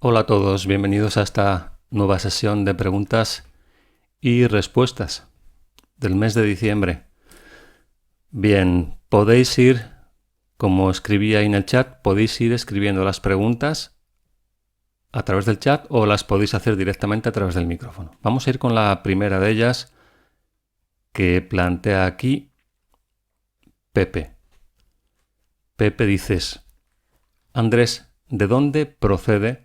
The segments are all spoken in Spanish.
Hola a todos, bienvenidos a esta nueva sesión de preguntas y respuestas del mes de diciembre. Bien, podéis ir, como escribí ahí en el chat, podéis ir escribiendo las preguntas a través del chat o las podéis hacer directamente a través del micrófono. Vamos a ir con la primera de ellas que plantea aquí Pepe. Pepe dices, Andrés, ¿de dónde procede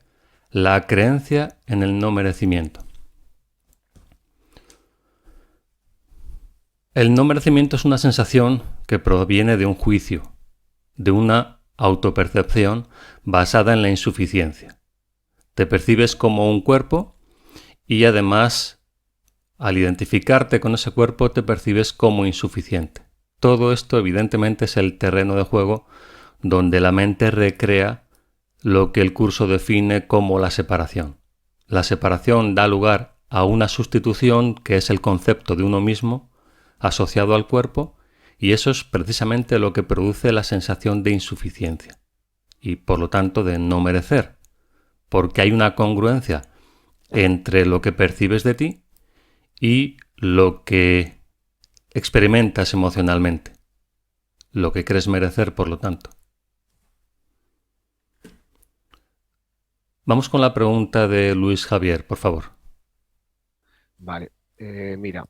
la creencia en el no merecimiento? El no merecimiento es una sensación que proviene de un juicio, de una autopercepción basada en la insuficiencia. Te percibes como un cuerpo y además, al identificarte con ese cuerpo, te percibes como insuficiente. Todo esto evidentemente es el terreno de juego donde la mente recrea lo que el curso define como la separación. La separación da lugar a una sustitución que es el concepto de uno mismo asociado al cuerpo, y eso es precisamente lo que produce la sensación de insuficiencia y por lo tanto de no merecer, porque hay una congruencia entre lo que percibes de ti y lo que experimentas emocionalmente, lo que crees merecer, por lo tanto. Vamos con la pregunta de Luis Javier, por favor. Vale, mira,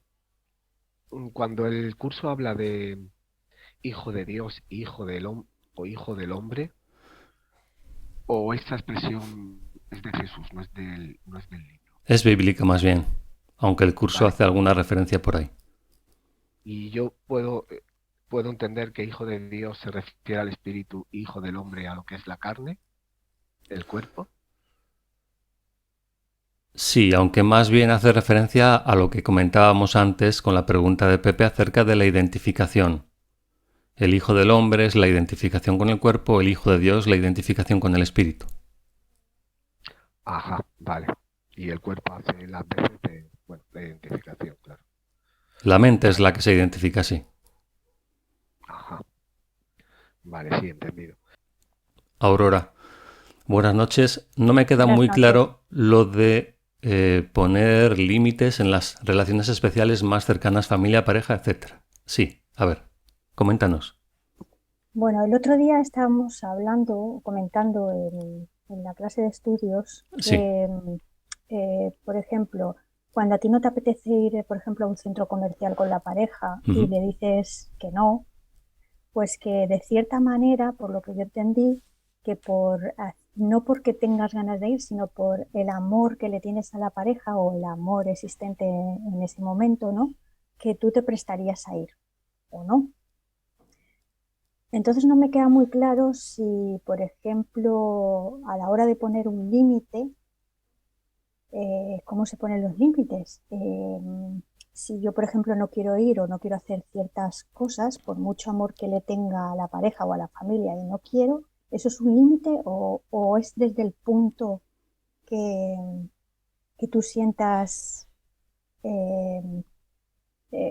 cuando el curso habla de hijo de Dios, o hijo del hombre, o esta expresión es de Jesús, no es del libro. Es bíblica más bien, aunque el curso Vale, hace alguna referencia por ahí. y yo puedo entender que hijo de Dios se refiere al espíritu, hijo del hombre a lo que es la carne, el cuerpo. Sí, aunque más bien hace referencia a lo que comentábamos antes con la pregunta de Pepe acerca de la identificación. El Hijo del Hombre es la identificación con el cuerpo, el Hijo de Dios la identificación con el espíritu. Ajá, vale. Y el cuerpo hace las veces de identificación, claro. La mente es Vale, la que se identifica así. ajá, vale, sí, entendido. Aurora, buenas noches. No me queda Buenas muy noches. claro lo de poner límites en las relaciones especiales más cercanas, familia, pareja, etc. Sí, a ver, coméntanos. Bueno, el otro día estábamos comentando en la clase de estudios Sí. que, por ejemplo, cuando a ti no te apetece ir, por ejemplo, a un centro comercial con la pareja y Ujú. le dices que no, pues que de cierta manera, por lo que yo entendí, que no porque tengas ganas de ir, sino por el amor que le tienes a la pareja o el amor existente en ese momento, ¿no? Que tú te prestarías a ir o no. Entonces no me queda muy claro si, por ejemplo, a la hora de poner un límite, ¿cómo se ponen los límites? Si yo, por ejemplo, no quiero ir o no quiero hacer ciertas cosas, por mucho amor que le tenga a la pareja o a la familia y no quiero, ¿eso es un límite o es desde el punto que, que tú sientas eh,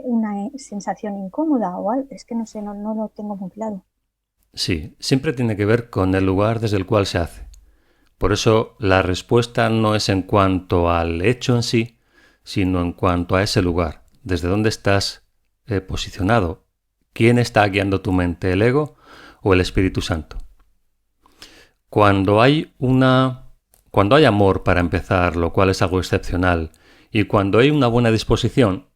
una sensación incómoda o algo? Es que no sé, no lo tengo muy claro. Sí, siempre tiene que ver con el lugar desde el cual se hace. Por eso la respuesta no es en cuanto al hecho en sí, sino en cuanto a ese lugar, desde dónde estás posicionado. ¿Quién está guiando tu mente, el ego o el Espíritu Santo? Cuando cuando hay amor para empezar, lo cual es algo excepcional, y cuando hay una buena disposición,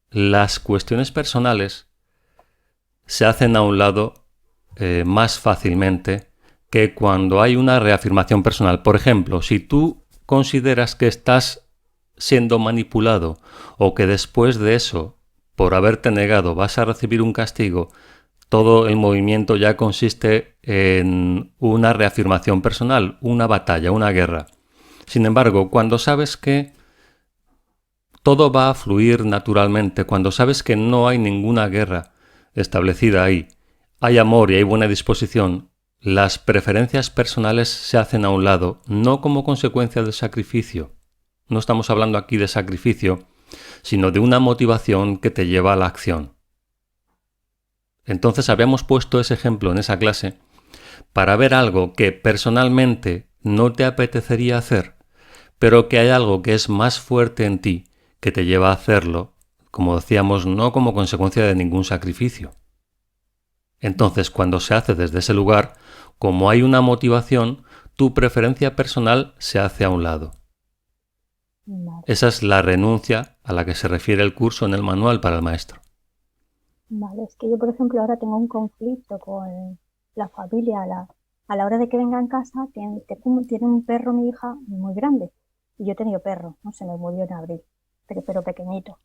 las cuestiones personales se hacen a un lado más fácilmente que cuando hay una reafirmación personal. Por ejemplo, si tú consideras que estás siendo manipulado o que después de eso, por haberte negado, vas a recibir un castigo, todo el movimiento ya consiste en una reafirmación personal, una batalla, una guerra. Sin embargo, cuando sabes que todo va a fluir naturalmente, cuando sabes que no hay ninguna guerra establecida ahí, hay amor y hay buena disposición, las preferencias personales se hacen a un lado, no como consecuencia del sacrificio. No estamos hablando aquí de sacrificio, sino de una motivación que te lleva a la acción. Entonces habíamos puesto ese ejemplo en esa clase para ver algo que personalmente no te apetecería hacer, pero que hay algo que es más fuerte en ti que te lleva a hacerlo, como decíamos, no como consecuencia de ningún sacrificio. Entonces, cuando se hace desde ese lugar, como hay una motivación, tu preferencia personal se hace a un lado. Vale. Esa es la renuncia a la que se refiere el curso en el manual para el maestro. Vale, es que yo, por ejemplo, ahora tengo un conflicto con la familia. A la hora de que venga en casa, tiene un perro mi hija muy grande. Y yo he tenido perro, ¿no? Se me murió en abril, pero pequeñito.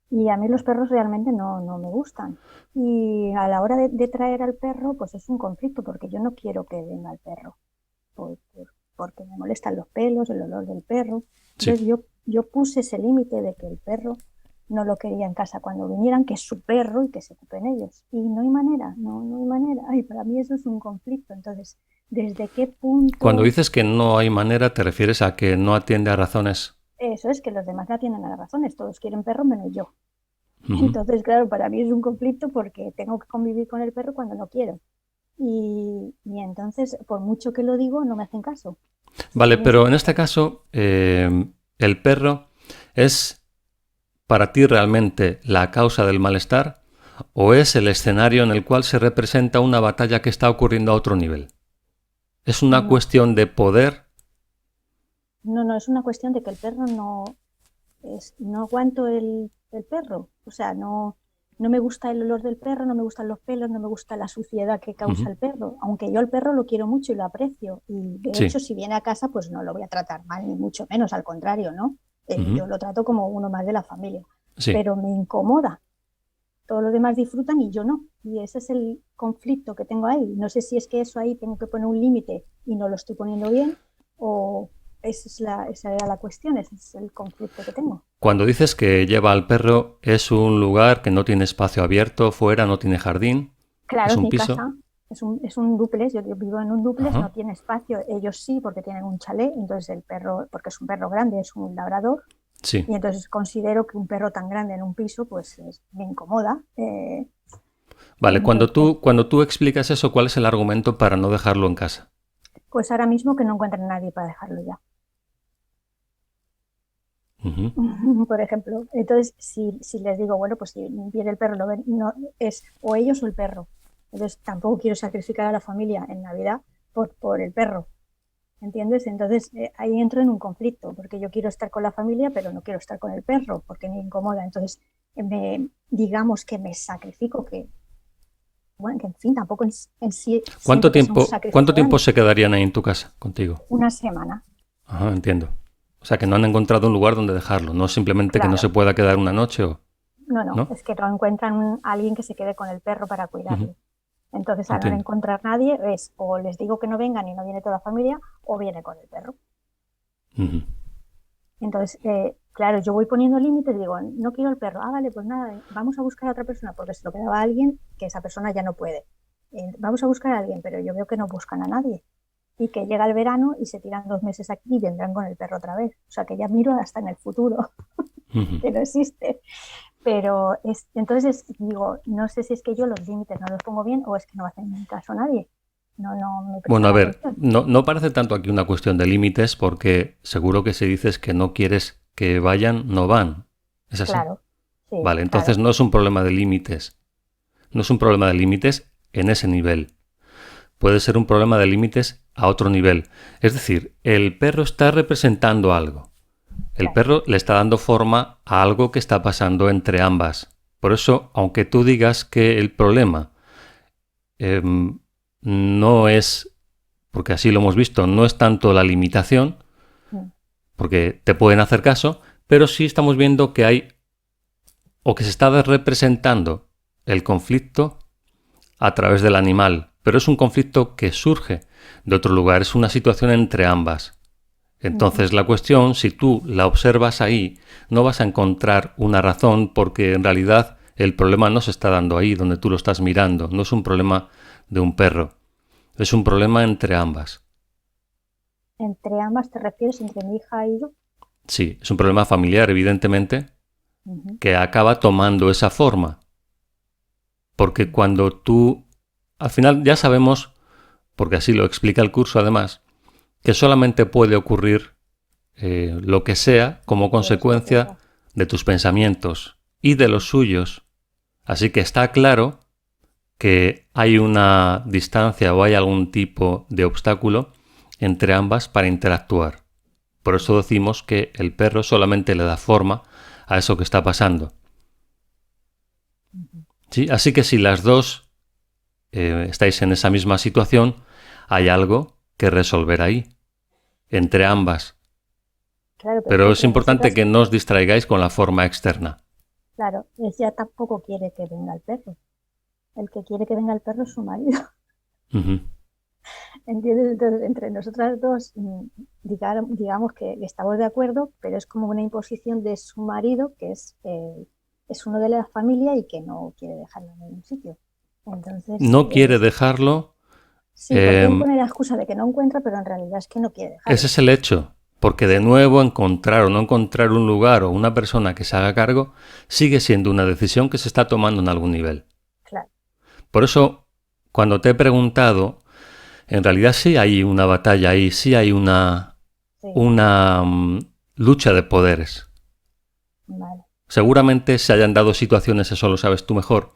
Y a mí los perros realmente no me gustan. Y a la hora de traer al perro, pues es un conflicto, porque yo no quiero que venga el perro, porque me molestan los pelos, el olor del perro. Sí. Entonces yo puse ese límite de que el perro no lo quería en casa cuando vinieran, que es su perro y que se ocupen ellos. Y no hay manera, no hay manera. Ay, para mí eso es un conflicto. Entonces, ¿desde qué punto? Cuando dices que no hay manera, ¿te refieres a que no atiende a razones? Eso es, que los demás no tienen las razones, todos quieren perro menos yo. Uh-huh. Entonces, claro, para mí es un conflicto porque tengo que convivir con el perro cuando no quiero. Y entonces, por mucho que lo digo, no me hacen caso. Vale, pero en este caso, ¿el perro es para ti realmente la causa del malestar o es el escenario en el cual se representa una batalla que está ocurriendo a otro nivel? ¿Es una No. cuestión de poder? No, es una cuestión de que el perro no aguanto el perro. O sea, no me gusta el olor del perro, no me gustan los pelos, no me gusta la suciedad que causa Uh-huh. el perro. Aunque yo al perro lo quiero mucho y lo aprecio. Y de Sí. hecho, si viene a casa, pues no lo voy a tratar mal, ni mucho menos, al contrario, ¿no? Uh-huh. Yo lo trato como uno más de la familia. Sí. Pero me incomoda. Todos los demás disfrutan y yo no. Y ese es el conflicto que tengo ahí. No sé si es que eso ahí tengo que poner un límite y no lo estoy poniendo bien, o esa era la cuestión, ese es el conflicto que tengo. Cuando dices que lleva al perro, ¿es un lugar que no tiene espacio abierto, fuera, no tiene jardín? Claro, ¿Es un mi piso? casa. Es un dúplex, yo vivo en un dúplex, Ajá. no tiene espacio. Ellos sí, porque tienen un chalet, entonces el perro, porque es un perro grande, es un labrador, Sí. y entonces considero que un perro tan grande en un piso, pues me incomoda. Vale, entonces, cuando tú explicas eso, ¿cuál es el argumento para no dejarlo en casa? pues ahora mismo que no encuentran nadie para dejarlo ya. Uh-huh. Por ejemplo, entonces si les digo, bueno, pues si viene el perro, lo ven, no, es o ellos o el perro. Entonces tampoco quiero sacrificar a la familia en Navidad por el perro, ¿entiendes? Entonces ahí entro en un conflicto, porque yo quiero estar con la familia, pero no quiero estar con el perro, porque me incomoda. Entonces, digamos que me sacrifico, bueno, que en fin, tampoco en sí. ¿Cuánto siento que sea un tiempo sacrificio se quedarían ahí en tu casa contigo? grande. Una semana, Ajá, entiendo. O sea, que no han encontrado un lugar donde dejarlo, no simplemente que no claro. se pueda quedar una noche o... No, ¿No? es que no encuentran a alguien que se quede con el perro para cuidarlo. Ujú. Entonces, al no Entiendo. encontrar nadie, es o les digo que no vengan y no viene toda la familia, o viene con el perro. Ujú. Entonces, claro, yo voy poniendo límites, digo, no quiero el perro. Ah, vale, pues nada, vamos a buscar a otra persona, porque se lo quedaba a alguien que esa persona ya no puede. Vamos a buscar a alguien, pero yo veo que no buscan a nadie. Y que llega el verano y se tiran 2 meses aquí y vendrán con el perro otra vez. O sea, que ya miro hasta en el futuro, Ujú. que no existe. Pero entonces digo, no sé si es que yo los límites no los pongo bien o es que no hacen caso a nadie. No me prestan Bueno, a ver, atención. no parece tanto aquí una cuestión de límites porque seguro que si dices que no quieres que vayan, no van. ¿Es así? Claro, sí, Vale, entonces claro. no es un problema de límites. No es un problema de límites en ese nivel. Puede ser un problema de límites a otro nivel. Es decir, el perro está representando algo. El Claro. perro le está dando forma a algo que está pasando entre ambas. Por eso, aunque tú digas que el problema no es, porque así lo hemos visto, no es tanto la limitación, Mm. porque te pueden hacer caso, pero sí estamos viendo que hay, o que se está representando el conflicto a través del animal, pero es un conflicto que surge de otro lugar, es una situación entre ambas. Entonces la cuestión, si tú la observas ahí, no vas a encontrar una razón porque en realidad el problema no se está dando ahí donde tú lo estás mirando, no es un problema de un perro, es un problema entre ambas. ¿Entre ambas te refieres, entre mi hija y yo? Sí, es un problema familiar, evidentemente, Ujú. que acaba tomando esa forma. Porque cuando tú, al final ya sabemos, porque así lo explica el curso además, que solamente puede ocurrir lo que sea como Pero es lo que consecuencia pasa. de tus pensamientos y de los suyos. Así que está claro que hay una distancia o hay algún tipo de obstáculo entre ambas para interactuar. Por eso decimos que el perro solamente le da forma a eso que está pasando. Ujú. ¿Sí? Así que si las dos estáis en esa misma situación, hay algo que resolver ahí, entre ambas. Claro, pero es Pero que es entre importante nosotras, que no os distraigáis con la forma externa. claro, ella tampoco quiere que venga el perro. El que quiere que venga el perro es su marido. Ujú. ¿Entiendes? Entonces, entre nosotras dos, digamos que estamos de acuerdo, pero es como una imposición de su marido, que es uno de la familia y que no quiere dejarlo en ningún sitio. Entonces, No quiere dejarlo. sí, porque él eh, pone la excusa de que no encuentra, pero en realidad es que no quiere Ese dejarlo. es el hecho. Porque de nuevo encontrar o no encontrar un lugar o una persona que se haga cargo sigue siendo una decisión que se está tomando en algún nivel. Claro, Por eso, cuando te he preguntado, en realidad sí hay una batalla ahí, sí hay sí, una lucha de poderes. vale, Seguramente se hayan dado situaciones, eso lo sabes tú mejor,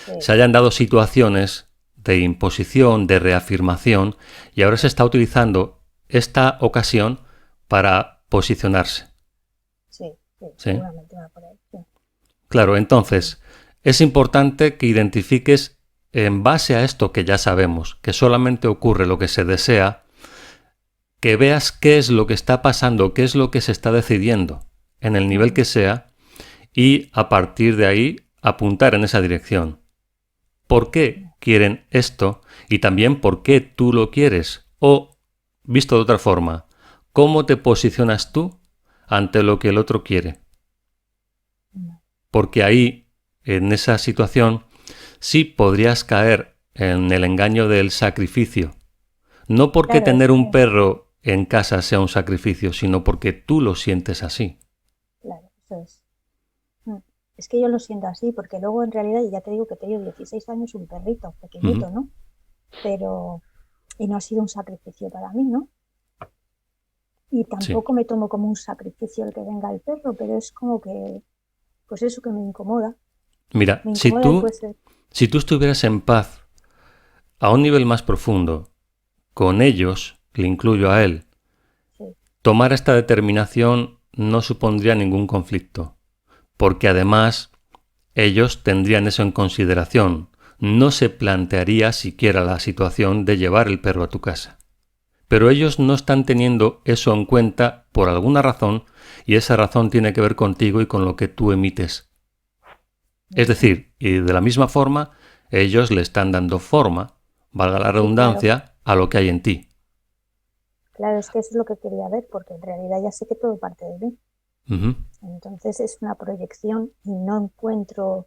sí, se hayan dado situaciones de imposición, de reafirmación, y ahora se está utilizando esta ocasión para posicionarse. sí, sí, ¿Sí? seguramente va por ahí. Sí. Claro, entonces es importante que identifiques en base a esto que ya sabemos, que solamente ocurre lo que se desea, que veas qué es lo que está pasando, qué es lo que se está decidiendo en el nivel que sea y a partir de ahí apuntar en esa dirección. ¿Por qué quieren esto? Y también por qué tú lo quieres. O, visto de otra forma, ¿cómo te posicionas tú ante lo que el otro quiere? Porque ahí, en esa situación, sí podrías caer en el engaño del sacrificio. No porque Claro, es tener un que, perro en casa sea un sacrificio, sino porque tú lo sientes así. claro, eso es. Mm. Es que yo lo siento así, porque luego en realidad, y ya te digo que tengo 16 años, un perrito Ujú. pequeñito, ¿no? Pero, y no ha sido un sacrificio para mí, ¿no? Y Sí. tampoco me tomo como un sacrificio el que venga el perro, pero es como que, pues eso que me incomoda. Mira, Me si incomoda y tú, pues, si tú estuvieras en paz a un nivel más profundo, con ellos, le incluyo a él, sí, tomar esta determinación no supondría ningún conflicto, porque además ellos tendrían eso en consideración. No se plantearía siquiera la situación de llevar el perro a tu casa. Pero ellos no están teniendo eso en cuenta por alguna razón y esa razón tiene que ver contigo y con lo que tú emites. Es decir, y de la misma forma, ellos le están dando forma, valga la sí, claro. redundancia, a lo que hay en ti. Claro, es que eso es lo que quería ver, porque en realidad ya sé que todo parte de mí. Ujú. Entonces es una proyección y no encuentro,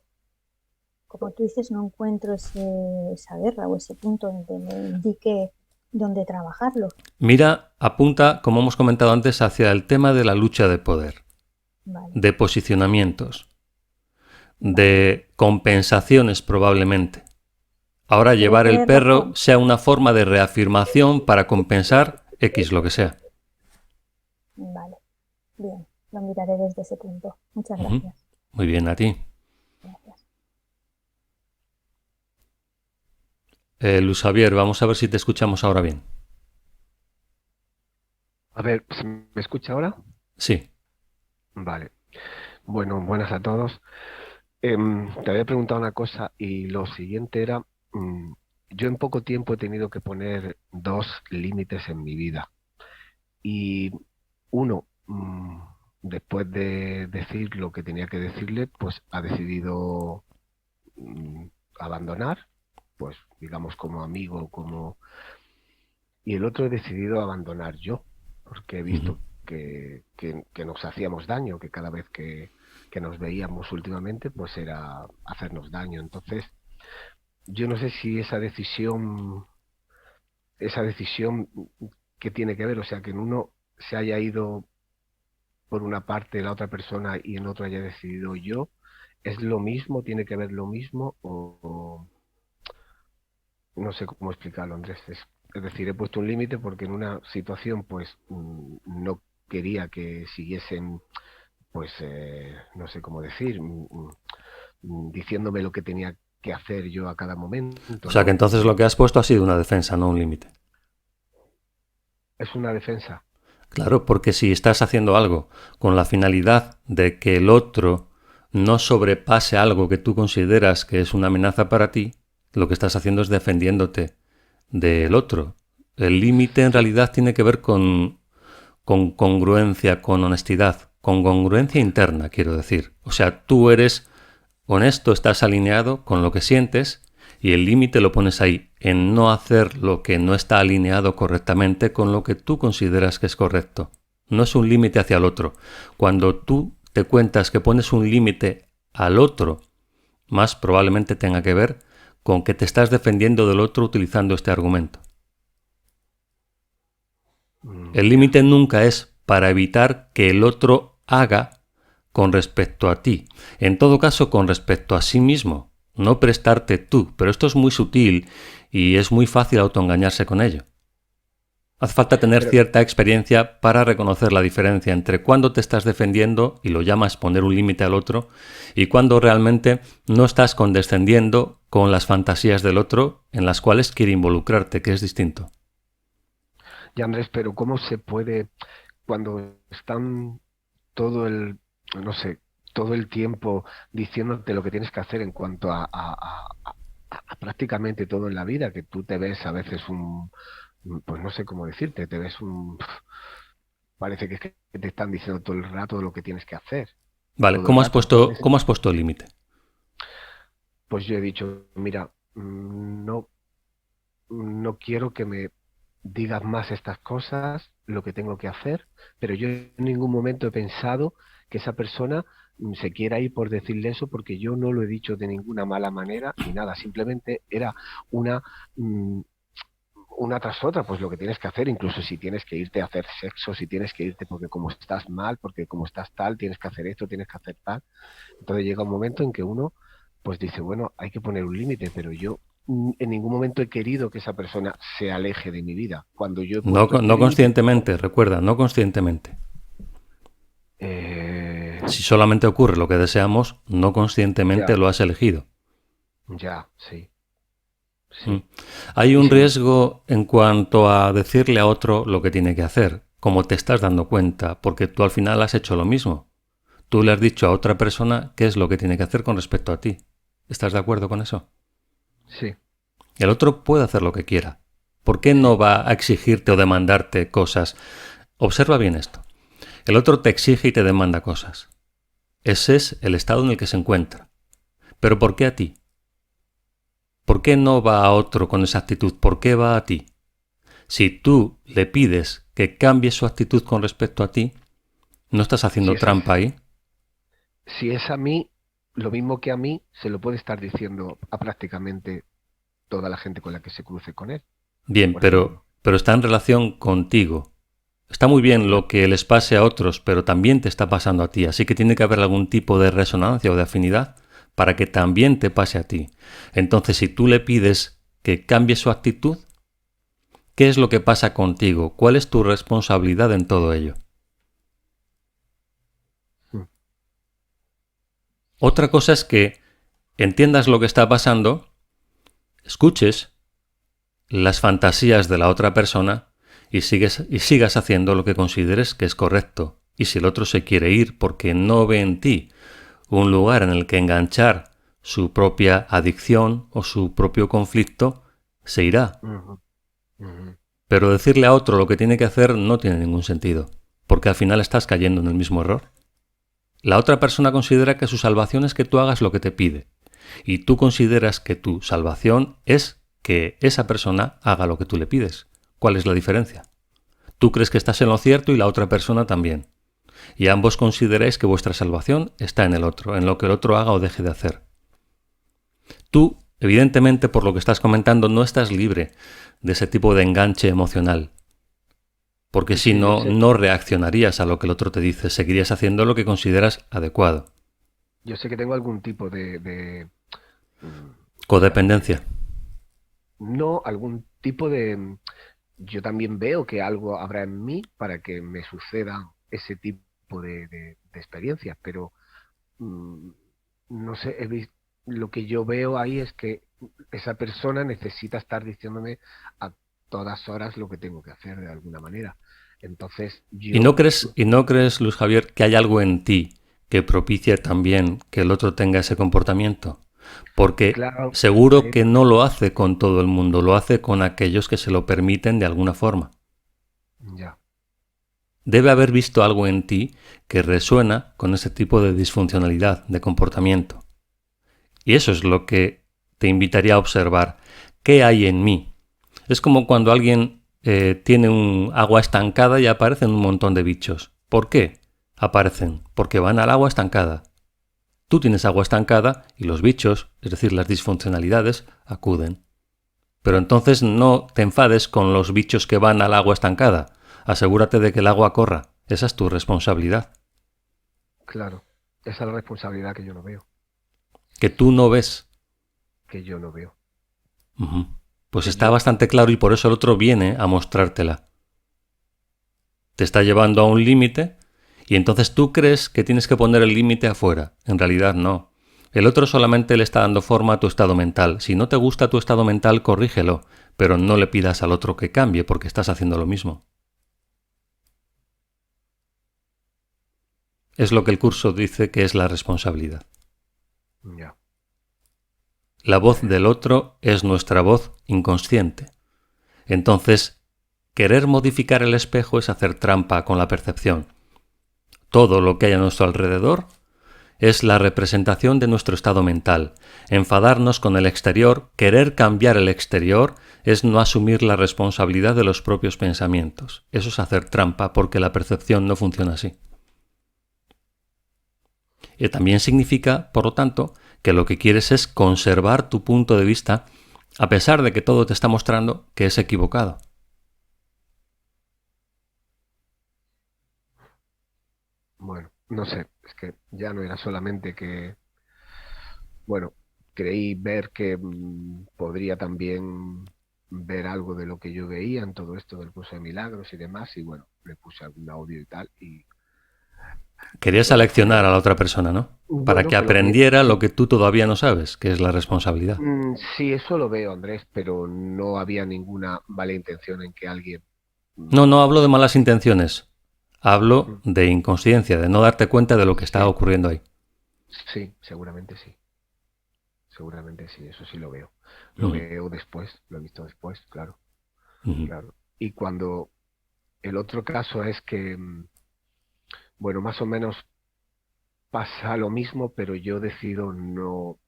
como tú dices, no encuentro esa guerra o ese punto donde me indique dónde trabajarlo. Mira, apunta, como hemos comentado antes, hacia el tema de la lucha de poder, Vale, de posicionamientos, vale. de compensaciones probablemente. Ahora Puede llevar el tener perro razón. sea una forma de reafirmación para compensar X lo que sea. Vale, bien, lo miraré desde ese punto. Muchas Ujú. gracias. Muy bien, a ti. Gracias. Luz Javier, vamos a ver si te escuchamos ahora bien. A ver, ¿se me escucha ahora? Sí. Vale. Bueno, buenas a todos. Te había preguntado una cosa y lo siguiente era, mm, yo en poco tiempo he tenido que poner dos límites en mi vida. Y uno, después de decir lo que tenía que decirle, pues ha decidido mm, abandonar, pues digamos como amigo, como... Y el otro he decidido abandonar yo, porque he Ujú. visto que nos hacíamos daño, que cada vez que nos veíamos últimamente, pues era hacernos daño. Entonces, yo no sé si esa decisión que tiene que ver, o sea, que en uno se haya ido por una parte la otra persona y en otro haya decidido yo, ¿es lo mismo? ¿Tiene que ver lo mismo? O no sé cómo explicarlo, Andrés. Es decir, he puesto un límite porque en una situación, pues, no quería que siguiesen, pues, no sé cómo decir, diciéndome lo que tenía que hacer yo a cada O momento, sea que ¿no? entonces lo que has puesto ha sido una defensa, no un límite. Es una defensa. Claro, porque si estás haciendo algo con la finalidad de que el otro no sobrepase algo que tú consideras que es una amenaza para ti, lo que estás haciendo es defendiéndote del Ya. otro. El límite en Sí, realidad tiene que ver con congruencia, con honestidad, con congruencia interna, quiero decir. O sea, tú eres honesto, estás alineado con lo que sientes y el límite lo pones ahí, en no hacer lo que no está alineado correctamente con lo que tú consideras que es correcto. No es un límite hacia el otro. Cuando tú te cuentas que pones un límite al otro, más probablemente tenga que ver con que te estás defendiendo del otro utilizando este argumento. El ya. límite nunca es para evitar que el otro haga con respecto a ti. En todo caso, con respecto a sí mismo. No prestarte tú. Pero esto es muy sutil y es muy fácil autoengañarse con ello. Hace falta tener Pero cierta experiencia para reconocer la diferencia entre cuando te estás defendiendo y lo llamas poner un límite al otro y cuando realmente no estás condescendiendo con las fantasías del otro en las cuales quiere involucrarte, que es distinto. ya, Andrés, pero ¿cómo se puede, cuando están todo el, no sé, todo el tiempo diciéndote lo que tienes que hacer en cuanto a prácticamente todo en la vida, que tú te ves a veces pues no sé cómo decirte, te ves parece que es que te están diciendo todo el rato lo que tienes que hacer, Vale, todo el rato. Entonces, cómo has puesto el límite? pues yo he dicho, mira, no, no quiero que me digas más estas cosas, lo que tengo que hacer, pero yo en ningún momento he pensado que esa persona se quiera ir por decirle eso, porque yo no lo he dicho de ninguna mala manera ni nada, simplemente era una, mm, una tras otra, pues lo que tienes que hacer, incluso si tienes que irte a hacer sexo, si tienes que irte porque como estás mal, porque como estás tal, tienes que hacer esto, tienes que hacer tal. Entonces llega un momento en que uno pues dice, bueno, hay que poner un límite, pero yo en ningún momento he querido que esa persona se aleje de mi vida. Cuando yo he No, puesto este no límite, conscientemente, recuerda, no conscientemente. eh, Si solamente ocurre lo que deseamos, no conscientemente ya, lo has elegido. ya, sí, Mm. sí. Hay Y un sin, riesgo en cuanto a decirle a otro lo que tiene que hacer, como te estás dando cuenta, porque tú al final has hecho lo mismo. Tú le has dicho a otra persona qué es lo que tiene que hacer con respecto a ti. ¿Estás de acuerdo con eso? sí, El otro puede hacer lo que quiera. ¿Por qué no sí, va a exigirte o demandarte cosas? Observa bien esto. El otro te exige y te demanda cosas. Ese es el estado en el que se encuentra. Pero ¿por qué a ti? ¿Por qué no va a otro con esa actitud? ¿Por qué va a ti? Si tú le pides que cambie su actitud con respecto a ti, ¿no estás si haciendo es, trampa ahí? si es a mí, lo mismo que a mí, se lo puede estar diciendo a prácticamente toda la gente con la que se cruce con él, Bien, por ejemplo. pero está en relación contigo. Está muy bien Ya, lo que les pase a otros, pero también te está pasando a ti. Así que tiene que haber algún tipo de resonancia o de afinidad para que también te pase a ti. Entonces, si tú le pides que cambie su actitud, ¿qué es lo que pasa contigo? ¿Cuál es tu responsabilidad en todo ello? mm, Otra cosa es que entiendas lo que está pasando, escuches las fantasías de la otra persona y sigas haciendo lo que consideres que es correcto. Y si el otro se quiere ir porque no ve en ti un lugar en el que enganchar su propia adicción o su propio conflicto, se irá. Ujú, ujú. Pero decirle a otro lo que tiene que hacer no tiene ningún sentido, porque al final estás cayendo en el mismo error. La otra persona considera que su salvación es que tú hagas lo que te pide, y tú consideras que tu salvación es que esa persona haga lo que tú le pides. ¿Cuál es la diferencia? Tú crees que estás en lo cierto y la otra persona también. Y ambos consideráis que vuestra salvación está en el otro, en lo que el otro haga o deje de hacer. Tú, evidentemente, por lo que estás comentando, no estás libre de ese tipo de enganche emocional. Porque si Sí, yo no, sé, no reaccionarías a lo que el otro te dice, seguirías haciendo lo que consideras adecuado. yo sé que tengo algún tipo mm, Codependencia. no, algún tipo yo también veo que algo habrá en mí para que me suceda ese tipo de experiencias, pero mm, no sé, lo que yo veo ahí es que esa persona necesita estar diciéndome a todas horas lo que tengo que hacer de alguna manera. Entonces yo, Y no crees, Luis Javier, que hay algo en ti que propicia también que el otro tenga ese comportamiento? Porque claro, seguro sí, que no lo hace con todo el mundo, lo hace con aquellos que se lo permiten de alguna forma. ya, Debe haber visto algo en ti que resuena con ese tipo de disfuncionalidad, de comportamiento. Y eso es lo que te invitaría a observar. ¿Qué hay en mí? Es como cuando alguien tiene un agua estancada y aparecen un montón de bichos. ¿Por qué aparecen? Porque van al agua estancada. Tú tienes agua estancada y los bichos, es decir, las disfuncionalidades, acuden. Pero entonces no te enfades con los bichos que van al agua estancada. Asegúrate de que el agua corra. Esa es tu responsabilidad, claro, esa es la responsabilidad que yo no veo, que tú no ves. que yo no veo, Ujú. Pues que está yo, bastante claro y por eso el otro viene a mostrártela. Te está llevando a un límite y entonces tú crees que tienes que poner el límite afuera. En realidad no. El otro solamente le está dando forma a tu estado mental. Si no te gusta tu estado mental, corrígelo, pero no le pidas al otro que cambie porque estás haciendo lo mismo. Es lo que el curso dice que es la responsabilidad. ya, La voz pues, del otro es nuestra voz inconsciente. Entonces, querer modificar el espejo es hacer trampa con la percepción. Todo lo que hay a nuestro alrededor es la representación de nuestro estado mental. Enfadarnos con el exterior, querer cambiar el exterior, es no asumir la responsabilidad de los propios pensamientos. Eso es hacer trampa porque la percepción no funciona así. Y también significa, por lo tanto, que lo que quieres es conservar tu punto de vista a pesar de que todo te está mostrando que es equivocado. bueno, no sé, es que ya no era solamente que, bueno, creí ver que podría también ver algo de lo que yo veía en todo esto del curso de milagros y demás, y bueno, le puse algún audio y tal, y Querías bueno, aleccionar a la otra persona, ¿no? Para bueno, que que lo que aprendiera lo que tú todavía no sabes, que es la responsabilidad. sí, eso lo veo, Andrés, pero no había ninguna mala intención en que alguien, No, no mm, hablo de malas intenciones. Hablo mm, de inconsciencia, de no darte cuenta de lo que está sí, ocurriendo ahí. sí, seguramente sí, eso sí lo veo. Lo Ujú, veo después, lo he visto después, claro, ujú. claro. Y cuando el otro caso es que, bueno, más o menos pasa lo mismo, pero yo decido no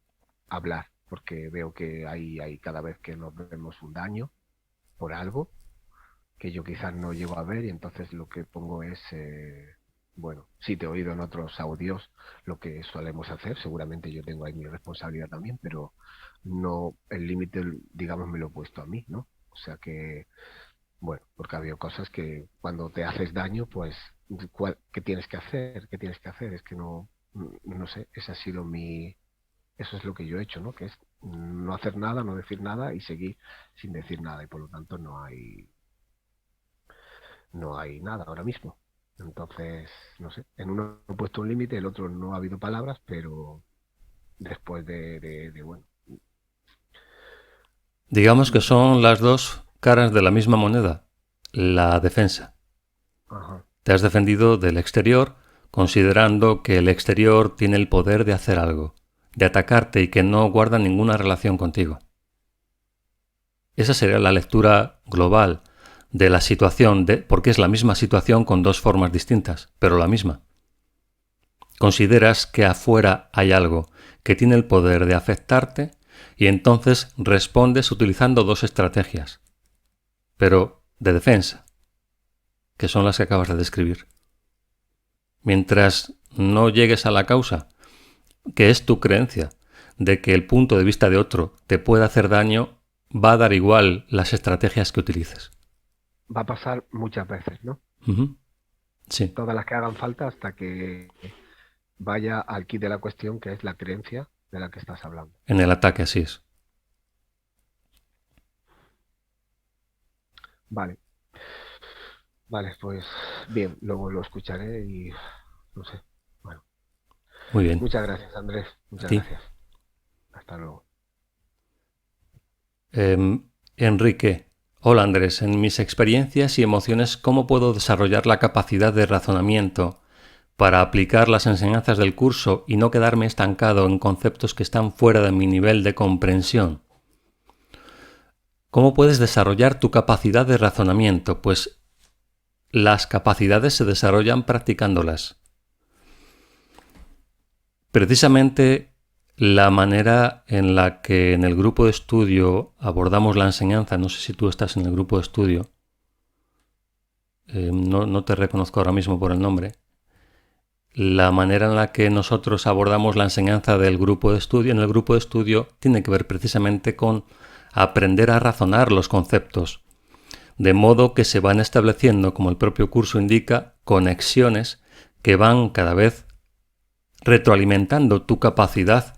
hablar, porque veo que hay cada vez que nos vemos un daño por algo que yo quizás no llego a ver y entonces lo que pongo es, bueno, sí te he oído en otros audios lo que solemos hacer, seguramente yo tengo ahí mi responsabilidad también, pero no, el límite, digamos, me lo he puesto a mí, ¿no? O sea que, bueno, porque ha habido cosas que cuando te haces daño, pues, ¿qué tienes que hacer? ¿Qué tienes que hacer? Es que no, no sé, ese ha sido eso es lo que yo he hecho, ¿no? Que es no hacer nada, no decir nada y seguir sin decir nada y por lo tanto no hay nada ahora mismo. Entonces, no sé, en uno he puesto un límite, el otro no ha habido palabras, pero después bueno, Digamos que mm, son las dos caras de la misma moneda, la defensa. ajá, Te has defendido del exterior considerando que el exterior tiene el poder de hacer algo, de atacarte y que no guarda ninguna relación contigo. Esa sería la lectura global de la situación, porque es la misma situación con dos formas distintas, pero la misma. Consideras que afuera hay algo que tiene el poder de afectarte y entonces respondes utilizando dos estrategias, pero de defensa, que son las que acabas de describir. Mientras no llegues a la causa, que es tu creencia, de que el punto de vista de otro te puede hacer daño, va a dar igual las estrategias que utilices. Va a pasar muchas veces, ¿no? Sí. Todas las que hagan falta hasta que vaya al quid de la cuestión, que es la creencia de la que estás hablando. En el ataque así es. Vale. Vale, pues bien, luego lo escucharé y no sé. Bueno. Muy bien. Muchas gracias, Andrés. Muchas gracias. Hasta luego. Enrique. Hola Andrés, en mis experiencias y emociones, ¿cómo puedo desarrollar la capacidad de razonamiento para aplicar las enseñanzas del curso y no quedarme estancado en conceptos que están fuera de mi nivel de comprensión? ¿Cómo puedes desarrollar tu capacidad de razonamiento? Pues las capacidades se desarrollan practicándolas. Precisamente la manera en la que en el grupo de estudio abordamos la enseñanza, no sé si tú estás en el grupo de estudio, no te reconozco ahora mismo por el nombre, la manera en la que nosotros abordamos la enseñanza del grupo de estudio, en el grupo de estudio tiene que ver precisamente con aprender a razonar los conceptos, de modo que se van estableciendo, como el propio curso indica, conexiones que van cada vez retroalimentando tu capacidad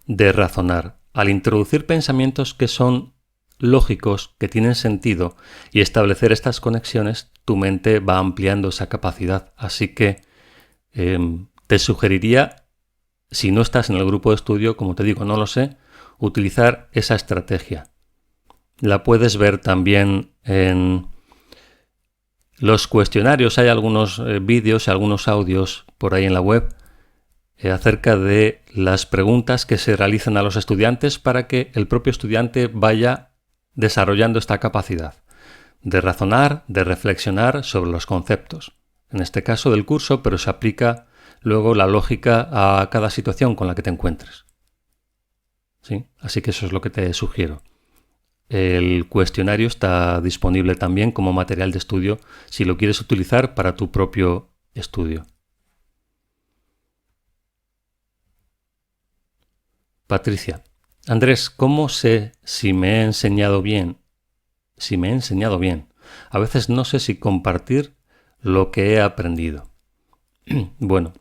de razonar. Al introducir pensamientos que son lógicos, que tienen sentido, y establecer estas conexiones, tu mente va ampliando esa capacidad. Así que te sugeriría, si no estás en el grupo de estudio, como te digo, no lo sé, utilizar esa estrategia. La puedes ver también en los cuestionarios. Hay algunos vídeos y algunos audios por ahí en la web acerca de las preguntas que se realizan a los estudiantes para que el propio estudiante vaya desarrollando esta capacidad de razonar, de reflexionar sobre los conceptos. En este caso del curso, pero se aplica luego la lógica a cada situación con la que te encuentres. ¿Sí? Así que eso es lo que te sugiero. El cuestionario está disponible también como material de estudio si lo quieres utilizar para tu propio estudio. Patricia. Andrés, ¿cómo sé si me he enseñado bien? Si me he enseñado bien. A veces no sé si compartir lo que he aprendido. Bueno,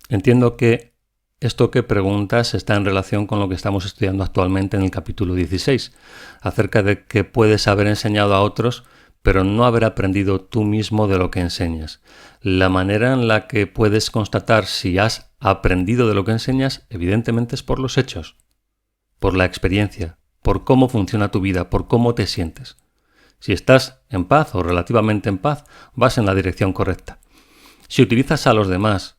entiendo que esto que preguntas está en relación con lo que estamos estudiando actualmente en el capítulo 16, acerca de que puedes haber enseñado a otros, pero no haber aprendido tú mismo de lo que enseñas. La manera en la que puedes constatar si has aprendido de lo que enseñas, evidentemente es por los hechos, por la experiencia, por cómo funciona tu vida, por cómo te sientes. Si estás en paz o relativamente en paz, vas en la dirección correcta. Si utilizas a los demás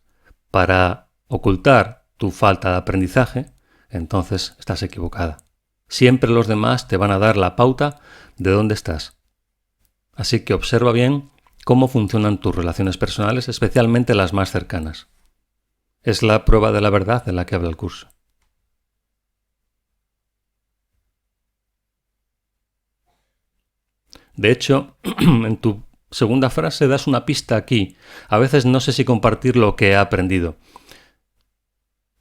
para ocultar tu falta de aprendizaje, entonces estás equivocada. Siempre los demás te van a dar la pauta de dónde estás. Así que observa bien cómo funcionan tus relaciones personales, especialmente las más cercanas. Es la prueba de la verdad de la que habla el curso. De hecho, en tu segunda frase das una pista aquí. A veces no sé si compartir lo que he aprendido.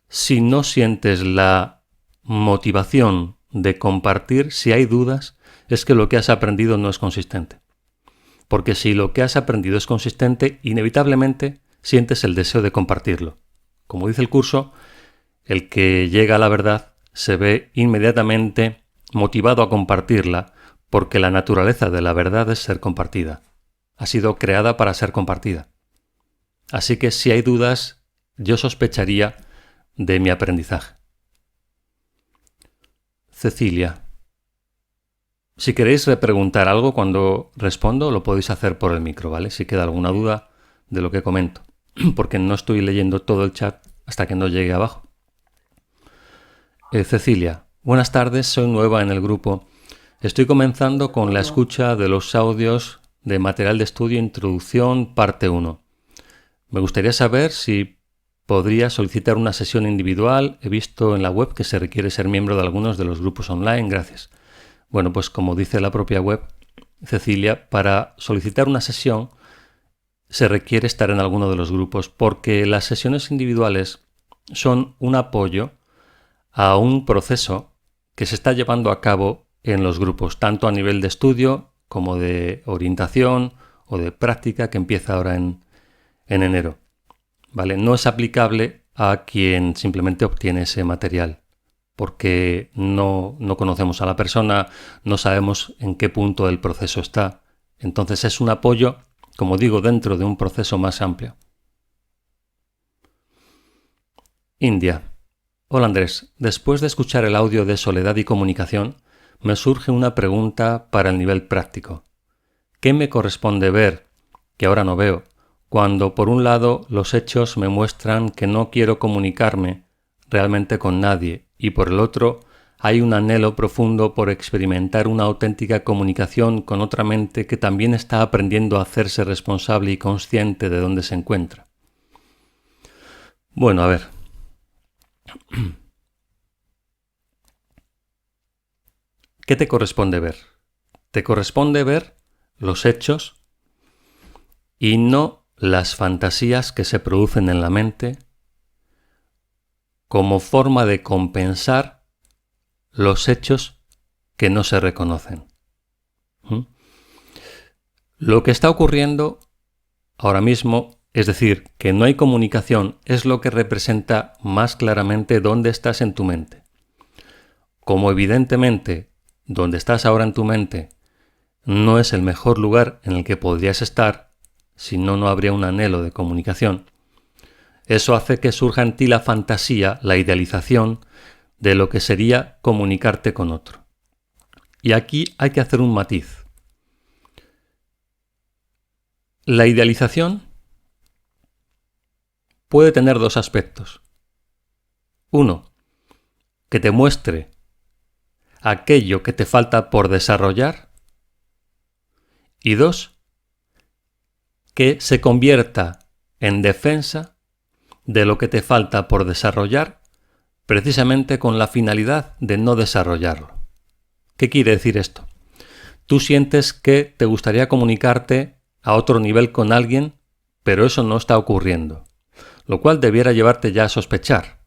Si no sientes la motivación de compartir, si hay dudas, es que lo que has aprendido no es consistente. Porque si lo que has aprendido es consistente, inevitablemente sientes el deseo de compartirlo. Como dice el curso, el que llega a la verdad se ve inmediatamente motivado a compartirla porque la naturaleza de la verdad es ser compartida. Ha sido creada para ser compartida. Así que si hay dudas, yo sospecharía de mi aprendizaje. Cecilia. Si queréis repreguntar algo cuando respondo, lo podéis hacer por el micro, ¿vale? Si queda alguna duda, de lo que comento, porque no estoy leyendo todo el chat hasta que no llegue abajo. Cecilia, buenas tardes, soy nueva en el grupo. Estoy comenzando con la escucha de los audios de material de estudio Introducción, parte 1. Me gustaría saber si podría solicitar una sesión individual. He visto en la web que se requiere ser miembro de algunos de los grupos online. Gracias. Bueno, pues como dice la propia web, Cecilia, para solicitar una sesión se requiere estar en alguno de los grupos, porque las sesiones individuales son un apoyo a un proceso que se está llevando a cabo en los grupos, tanto a nivel de estudio como de orientación o de práctica, que empieza ahora en enero. ¿Vale? No es aplicable a quien simplemente obtiene ese material, porque no conocemos a la persona, no sabemos en qué punto del proceso está. Entonces es un apoyo, como digo, dentro de un proceso más amplio. India. Hola Andrés, después de escuchar el audio de Soledad y Comunicación, me surge una pregunta para el nivel práctico. ¿Qué me corresponde ver, que ahora no veo, cuando por un lado los hechos me muestran que no quiero comunicarme realmente con nadie y por el otro hay un anhelo profundo por experimentar una auténtica comunicación con otra mente que también está aprendiendo a hacerse responsable y consciente de dónde se encuentra? Bueno, a ver. ¿Qué te corresponde ver? Te corresponde ver los hechos y no las fantasías que se producen en la mente como forma de compensar los hechos que no se reconocen. Lo que está ocurriendo ahora mismo, es decir, que no hay comunicación, es lo que representa más claramente dónde estás en tu mente. Como evidentemente donde estás ahora en tu mente no es el mejor lugar en el que podrías estar, si no, no habría un anhelo de comunicación. Eso hace que surja en ti la fantasía, la idealización de lo que sería comunicarte con otro. Y aquí hay que hacer un matiz. La idealización puede tener dos aspectos. Uno, que te muestre aquello que te falta por desarrollar. Y dos, que se convierta en defensa de lo que te falta por desarrollar, precisamente con la finalidad de no desarrollarlo. ¿Qué quiere decir esto? Tú sientes que te gustaría comunicarte a otro nivel con alguien, pero eso no está ocurriendo, lo cual debiera llevarte ya a sospechar.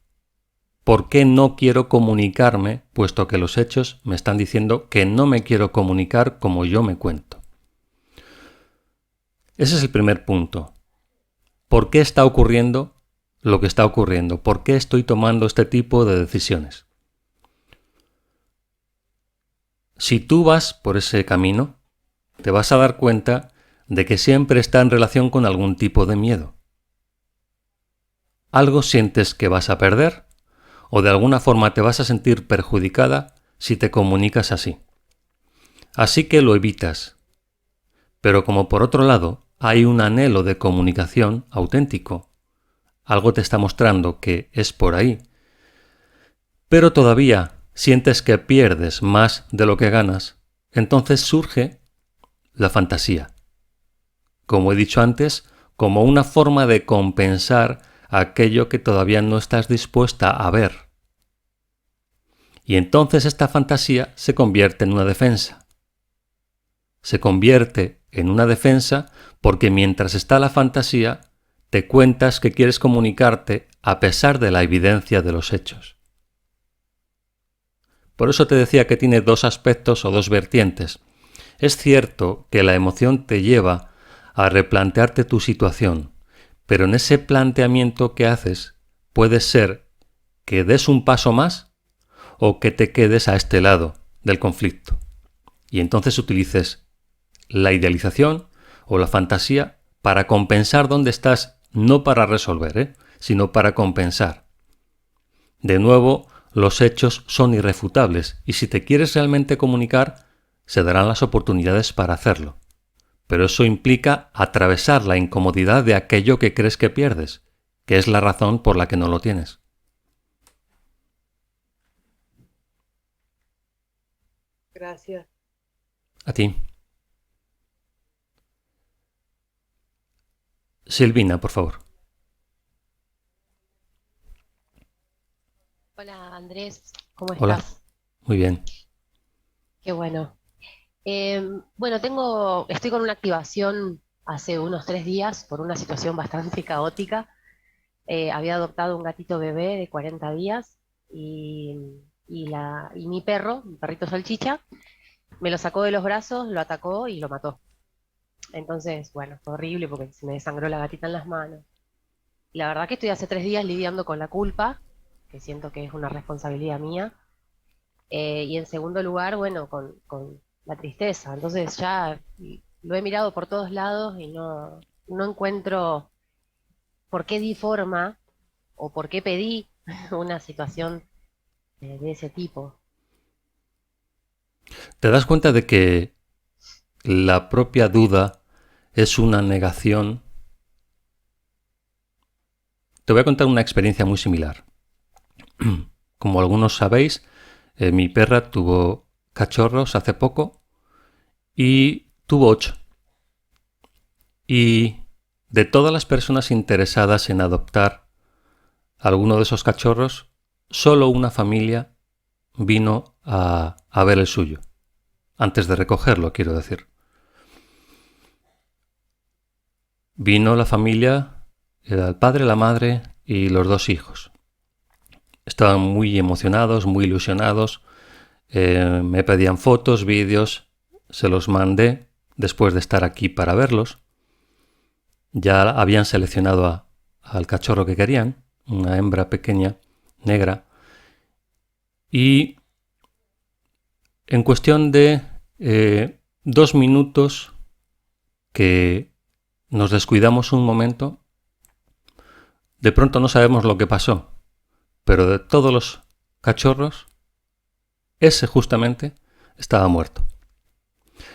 ¿Por qué no quiero comunicarme, puesto que los hechos me están diciendo que no me quiero comunicar como yo me cuento? Ese es el primer punto. ¿Por qué está ocurriendo lo que está ocurriendo? ¿Por qué estoy tomando este tipo de decisiones? Si tú vas por ese camino, te vas a dar cuenta de que siempre está en relación con algún tipo de miedo. Algo sientes que vas a perder, o de alguna forma te vas a sentir perjudicada si te comunicas así. Así que lo evitas. Pero como por otro lado hay un anhelo de comunicación auténtico, algo te está mostrando que es por ahí, pero todavía sientes que pierdes más de lo que ganas, entonces surge la fantasía. Como he dicho antes, como una forma de compensar aquello que todavía no estás dispuesta a ver. Y entonces esta fantasía se convierte en una defensa. Se convierte en una defensa porque mientras está la fantasía, te cuentas que quieres comunicarte a pesar de la evidencia de los hechos. Por eso te decía que tiene dos aspectos o dos vertientes. Es cierto que la emoción te lleva a replantearte tu situación, pero en ese planteamiento que haces puede ser que des un paso más o que te quedes a este lado del conflicto. Y entonces utilices la idealización o la fantasía para compensar dónde estás, no para resolver, sino para compensar. De nuevo, los hechos son irrefutables y si te quieres realmente comunicar, se darán las oportunidades para hacerlo. pero eso implica atravesar la incomodidad de aquello que crees que pierdes, que es la razón por la que no lo tienes. Gracias. A ti. Silvina, por favor. Hola Andrés, ¿cómo Hola. estás? Muy bien. Qué bueno. Bueno, estoy con una activación hace unos 3 días por una situación bastante caótica. Había adoptado un gatito bebé de 40 días y mi perrito salchicha, me lo sacó de los brazos, lo atacó y lo mató. Entonces, bueno, fue horrible porque se me desangró la gatita en las manos. La verdad que estoy hace 3 días lidiando con la culpa, que siento que es una responsabilidad mía. Y en segundo lugar, bueno, con la tristeza. Entonces ya lo he mirado por todos lados y no encuentro por qué di forma o por qué pedí una situación de ese tipo. ¿Te das cuenta de que la propia duda es una negación? Te voy a contar una experiencia muy similar. Como algunos sabéis, mi perra tuvo cachorros hace poco y tuvo 8. Y de todas las personas interesadas en adoptar alguno de esos cachorros, solo una familia vino a ver el suyo. Antes de recogerlo, quiero decir. Vino la familia, era el padre, la madre y los 2 hijos. Estaban muy emocionados, muy ilusionados. Me pedían fotos, vídeos. Se los mandé después de estar aquí para verlos. Ya habían seleccionado al cachorro que querían, una hembra pequeña, negra. Y en cuestión de 2 minutos que nos descuidamos un momento, de pronto no sabemos lo que pasó, pero de todos los cachorros, ese justamente estaba muerto.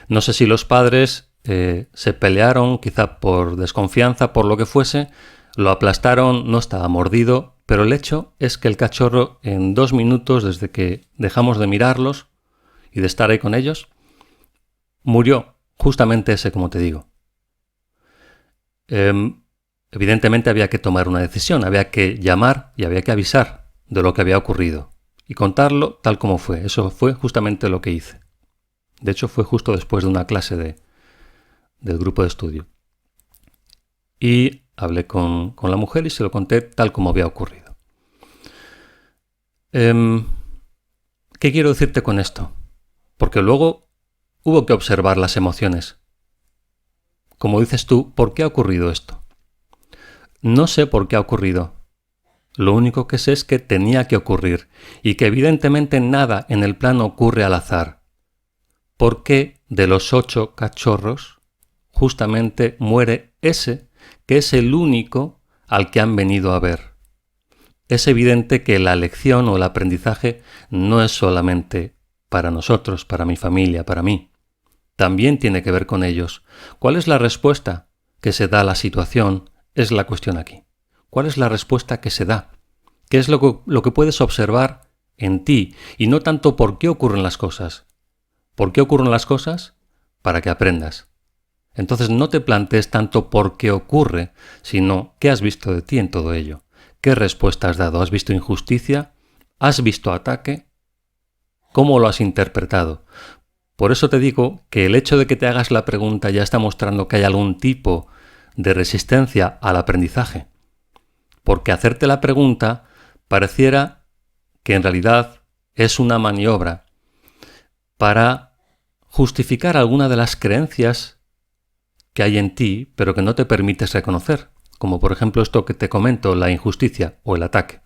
No sé si los padres se pelearon, quizá por desconfianza, por lo que fuese, lo aplastaron, no estaba mordido, pero el hecho es que el cachorro en 2 minutos, desde que dejamos de mirarlos y de estar ahí con ellos, murió justamente ese, como te digo. Evidentemente había que tomar una decisión, había que llamar y había que avisar de lo que había ocurrido y contarlo tal como fue. Eso fue justamente lo que hice. De hecho, fue justo después de una clase del grupo de estudio. Y hablé con la mujer y se lo conté tal como había ocurrido. ¿Qué quiero decirte con esto? Porque luego hubo que observar las emociones. Como dices tú, ¿por qué ha ocurrido esto? No sé por qué ha ocurrido. Lo único que sé es que tenía que ocurrir y que evidentemente nada en el plan ocurre al azar. ¿Por qué de los 8 cachorros justamente muere ese que es el único al que han venido a ver? Es evidente que la lección o el aprendizaje no es solamente para nosotros, para mi familia, para mí. También tiene que ver con ellos. ¿Cuál es la respuesta que se da a la situación? Es la cuestión aquí. ¿Cuál es la respuesta que se da? ¿Qué es lo que puedes observar en ti? Y no tanto por qué ocurren las cosas. ¿Por qué ocurren las cosas? Para que aprendas. Entonces no te plantees tanto por qué ocurre, sino qué has visto de ti en todo ello. ¿Qué respuesta has dado? ¿Has visto injusticia? ¿Has visto ataque? ¿Cómo lo has interpretado? Por eso te digo que el hecho de que te hagas la pregunta ya está mostrando que hay algún tipo de resistencia al aprendizaje. Porque hacerte la pregunta pareciera que en realidad es una maniobra para justificar alguna de las creencias que hay en ti, pero que no te permites reconocer. Como por ejemplo esto que te comento, la injusticia o el ataque.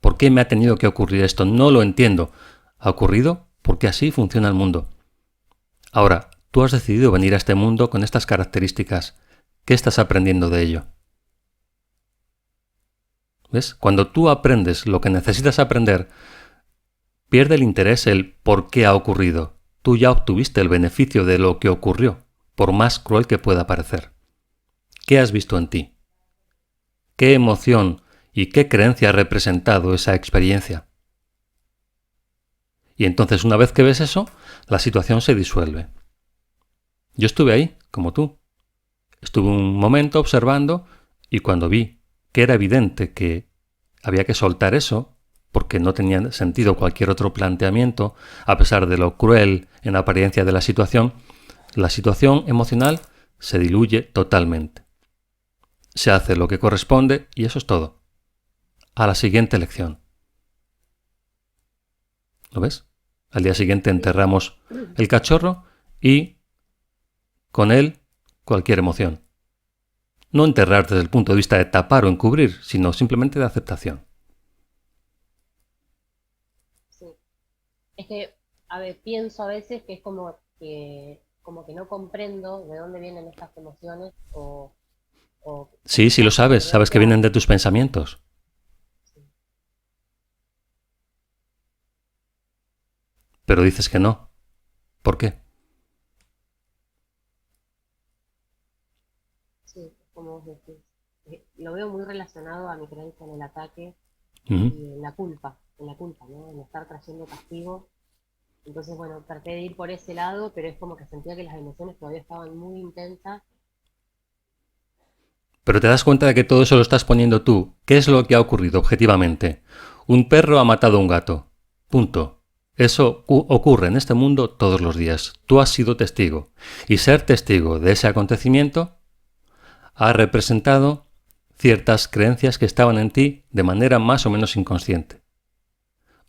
¿Por qué me ha tenido que ocurrir esto? No lo entiendo. ¿Ha ocurrido? Porque así funciona el mundo. Ahora, tú has decidido venir a este mundo con estas características. ¿Qué estás aprendiendo de ello? ¿Ves? Cuando tú aprendes lo que necesitas aprender, pierde el interés el por qué ha ocurrido. Tú ya obtuviste el beneficio de lo que ocurrió. por más cruel que pueda parecer. ¿Qué has visto en ti? ¿Qué emoción y qué creencia ha representado esa experiencia? Y entonces, una vez que ves eso, la situación se disuelve. Yo estuve ahí, como tú. Estuve un momento observando y cuando vi que era evidente que había que soltar eso, porque no tenía sentido cualquier otro planteamiento, a pesar de lo cruel en apariencia de la situación emocional se diluye totalmente. Se hace lo que corresponde y eso es todo. A la siguiente lección. ¿Lo ves? Al día siguiente enterramos el cachorro y con él cualquier emoción. No enterrar desde el punto de vista de tapar o encubrir, sino simplemente de aceptación. Sí. Es que, a ver, pienso a veces que es como que no comprendo de dónde vienen estas emociones o Sí, sí lo sabes. Sabes que vienen de tus pensamientos. Sí. Pero dices que no. ¿Por qué? Sí, como vos decís. Lo veo muy relacionado a mi creencia en el ataque Ujú. y en la culpa, ¿no? En estar trayendo castigo. Entonces, bueno, traté de ir por ese lado, pero es como que sentía que las emociones todavía estaban muy intensas. Pero te das cuenta de que todo eso lo estás poniendo tú. ¿Qué es lo que ha ocurrido objetivamente? Un perro ha matado a un gato. Punto. Eso ocurre en este mundo todos los días. Tú has sido testigo. Y ser testigo de ese acontecimiento ha representado ciertas creencias que estaban en ti de manera más o menos inconsciente.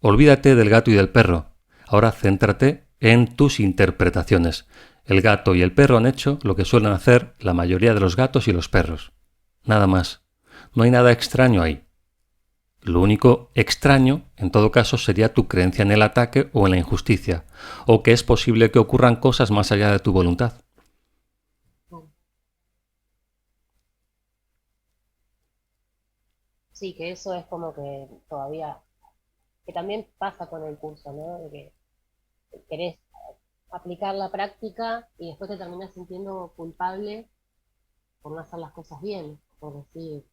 Olvídate del gato y del perro. Ahora céntrate en tus interpretaciones. El gato y el perro han hecho lo que suelen hacer la mayoría de los gatos y los perros. Nada más. No hay nada extraño ahí. Lo único extraño, en todo caso, sería tu creencia en el ataque o en la injusticia, o que es posible que ocurran cosas más allá de tu voluntad. Sí, que eso es como que todavía, que también pasa con el curso, ¿no? De que querés aplicar la práctica y después te terminas sintiendo culpable por no hacer las cosas bien, por decir,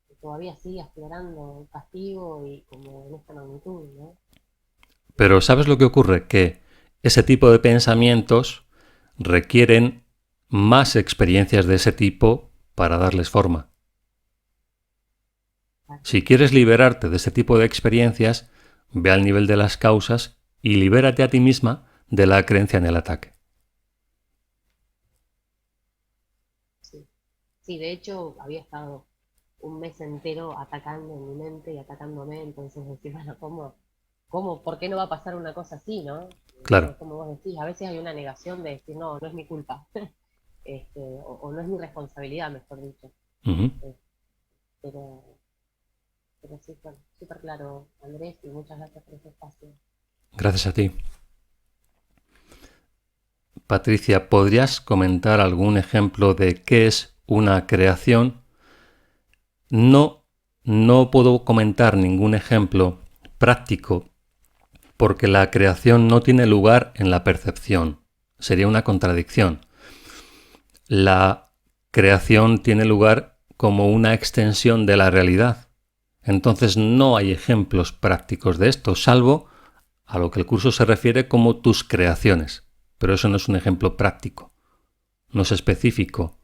que todavía sigue explorando el castigo y como en esta magnitud, ¿no? Pero ¿sabes lo que ocurre? Que ese tipo de pensamientos requieren más experiencias de ese tipo para darles forma. Si quieres liberarte de ese tipo de experiencias, ve al nivel de las causas y libérate a ti misma de la creencia en el ataque. Sí. Sí, de hecho había estado un mes entero atacando en mi mente y atacándome, entonces decir, bueno, por qué no va a pasar una cosa así, ¿no? Claro. Como vos decís, a veces hay una negación de decir, no, no es mi culpa, o no es mi responsabilidad, mejor dicho. Ujú. Pero, pero sí, bueno, súper claro, Andrés, y muchas gracias por este espacio. Gracias a ti. Patricia, ¿podrías comentar algún ejemplo de qué es una creación? No puedo comentar ningún ejemplo práctico porque la creación no tiene lugar en la percepción. Sería una contradicción. La creación tiene lugar como una extensión de la realidad. Entonces no hay ejemplos prácticos de esto, salvo a lo que el curso se refiere como tus creaciones. Pero eso no es un ejemplo práctico, no es específico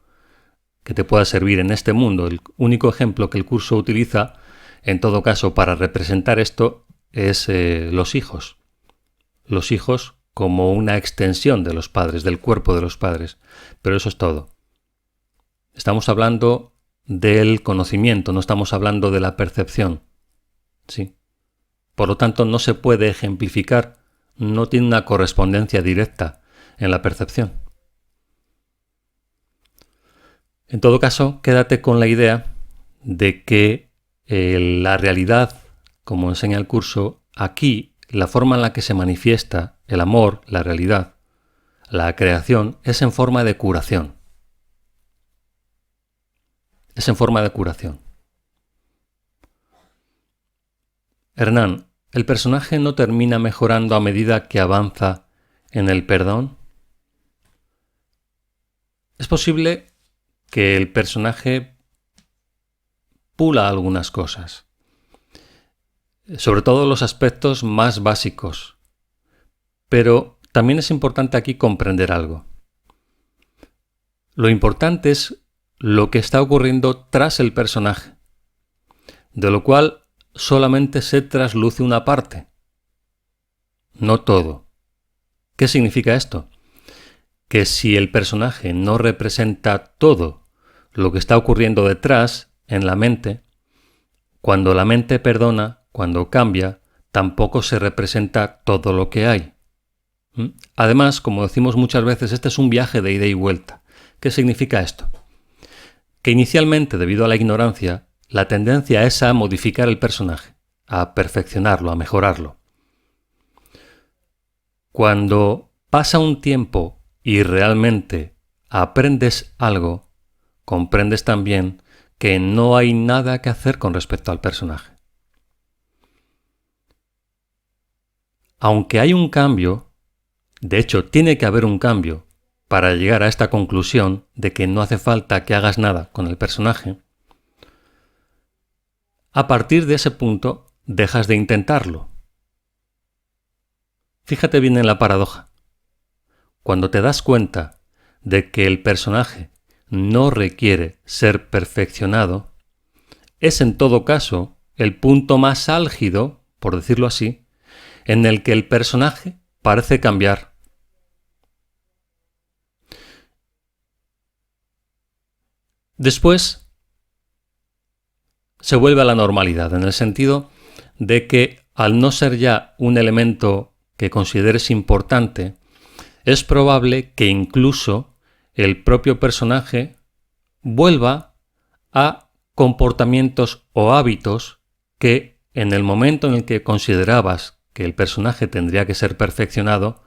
que te pueda servir en este mundo. El único ejemplo que el curso utiliza, en todo caso, para representar esto es los hijos. Los hijos como una extensión de los padres, del cuerpo de los padres. Pero eso es todo. Estamos hablando del conocimiento, no estamos hablando de la percepción. ¿Sí? Por lo tanto, no se puede ejemplificar, no tiene una correspondencia directa en la percepción. En todo caso, quédate con la idea de que la realidad, como enseña el curso, aquí la forma en la que se manifiesta el amor, la realidad, la creación, es en forma de curación. Es en forma de curación. Hernán, ¿el personaje no termina mejorando a medida que avanza en el perdón? es posible que el personaje pula algunas cosas, sobre todo los aspectos más básicos, pero también es importante aquí comprender algo. Lo importante es lo que está ocurriendo tras el personaje, de lo cual solamente se trasluce una parte, no todo. ¿Qué significa esto? Que si el personaje no representa todo lo que está ocurriendo detrás, en la mente, cuando la mente perdona, cuando cambia, tampoco se representa todo lo que hay. Además, como decimos muchas veces, este es un viaje de ida y vuelta. ¿Qué significa esto? Que inicialmente, debido a la ignorancia, la tendencia es a modificar el personaje, a perfeccionarlo, a mejorarlo. Cuando pasa un tiempo y realmente aprendes algo, comprendes también que no hay nada que hacer con respecto al personaje. Aunque hay un cambio, de hecho tiene que haber un cambio para llegar a esta conclusión de que no hace falta que hagas nada con el personaje, a partir de ese punto dejas de intentarlo. Fíjate bien en la paradoja. Cuando te das cuenta de que el personaje no requiere ser perfeccionado, es en todo caso el punto más álgido, por decirlo así, en el que el personaje parece cambiar. Después se vuelve a la normalidad, en el sentido de que al no ser ya un elemento que consideres importante, es probable que incluso el propio personaje vuelva a comportamientos o hábitos que en el momento en el que considerabas que el personaje tendría que ser perfeccionado,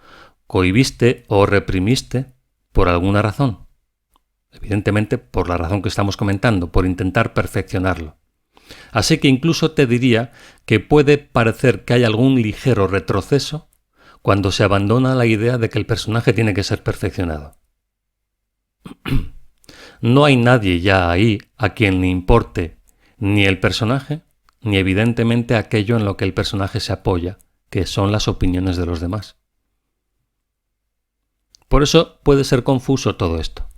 cohibiste o reprimiste por alguna razón. Evidentemente por la razón que estamos comentando, por intentar perfeccionarlo. Así que incluso te diría que puede parecer que hay algún ligero retroceso cuando se abandona la idea de que el personaje tiene que ser perfeccionado. No hay nadie ya ahí a quien le importe ni el personaje, ni evidentemente aquello en lo que el personaje se apoya, que son las opiniones de los demás. Por eso puede ser confuso todo esto.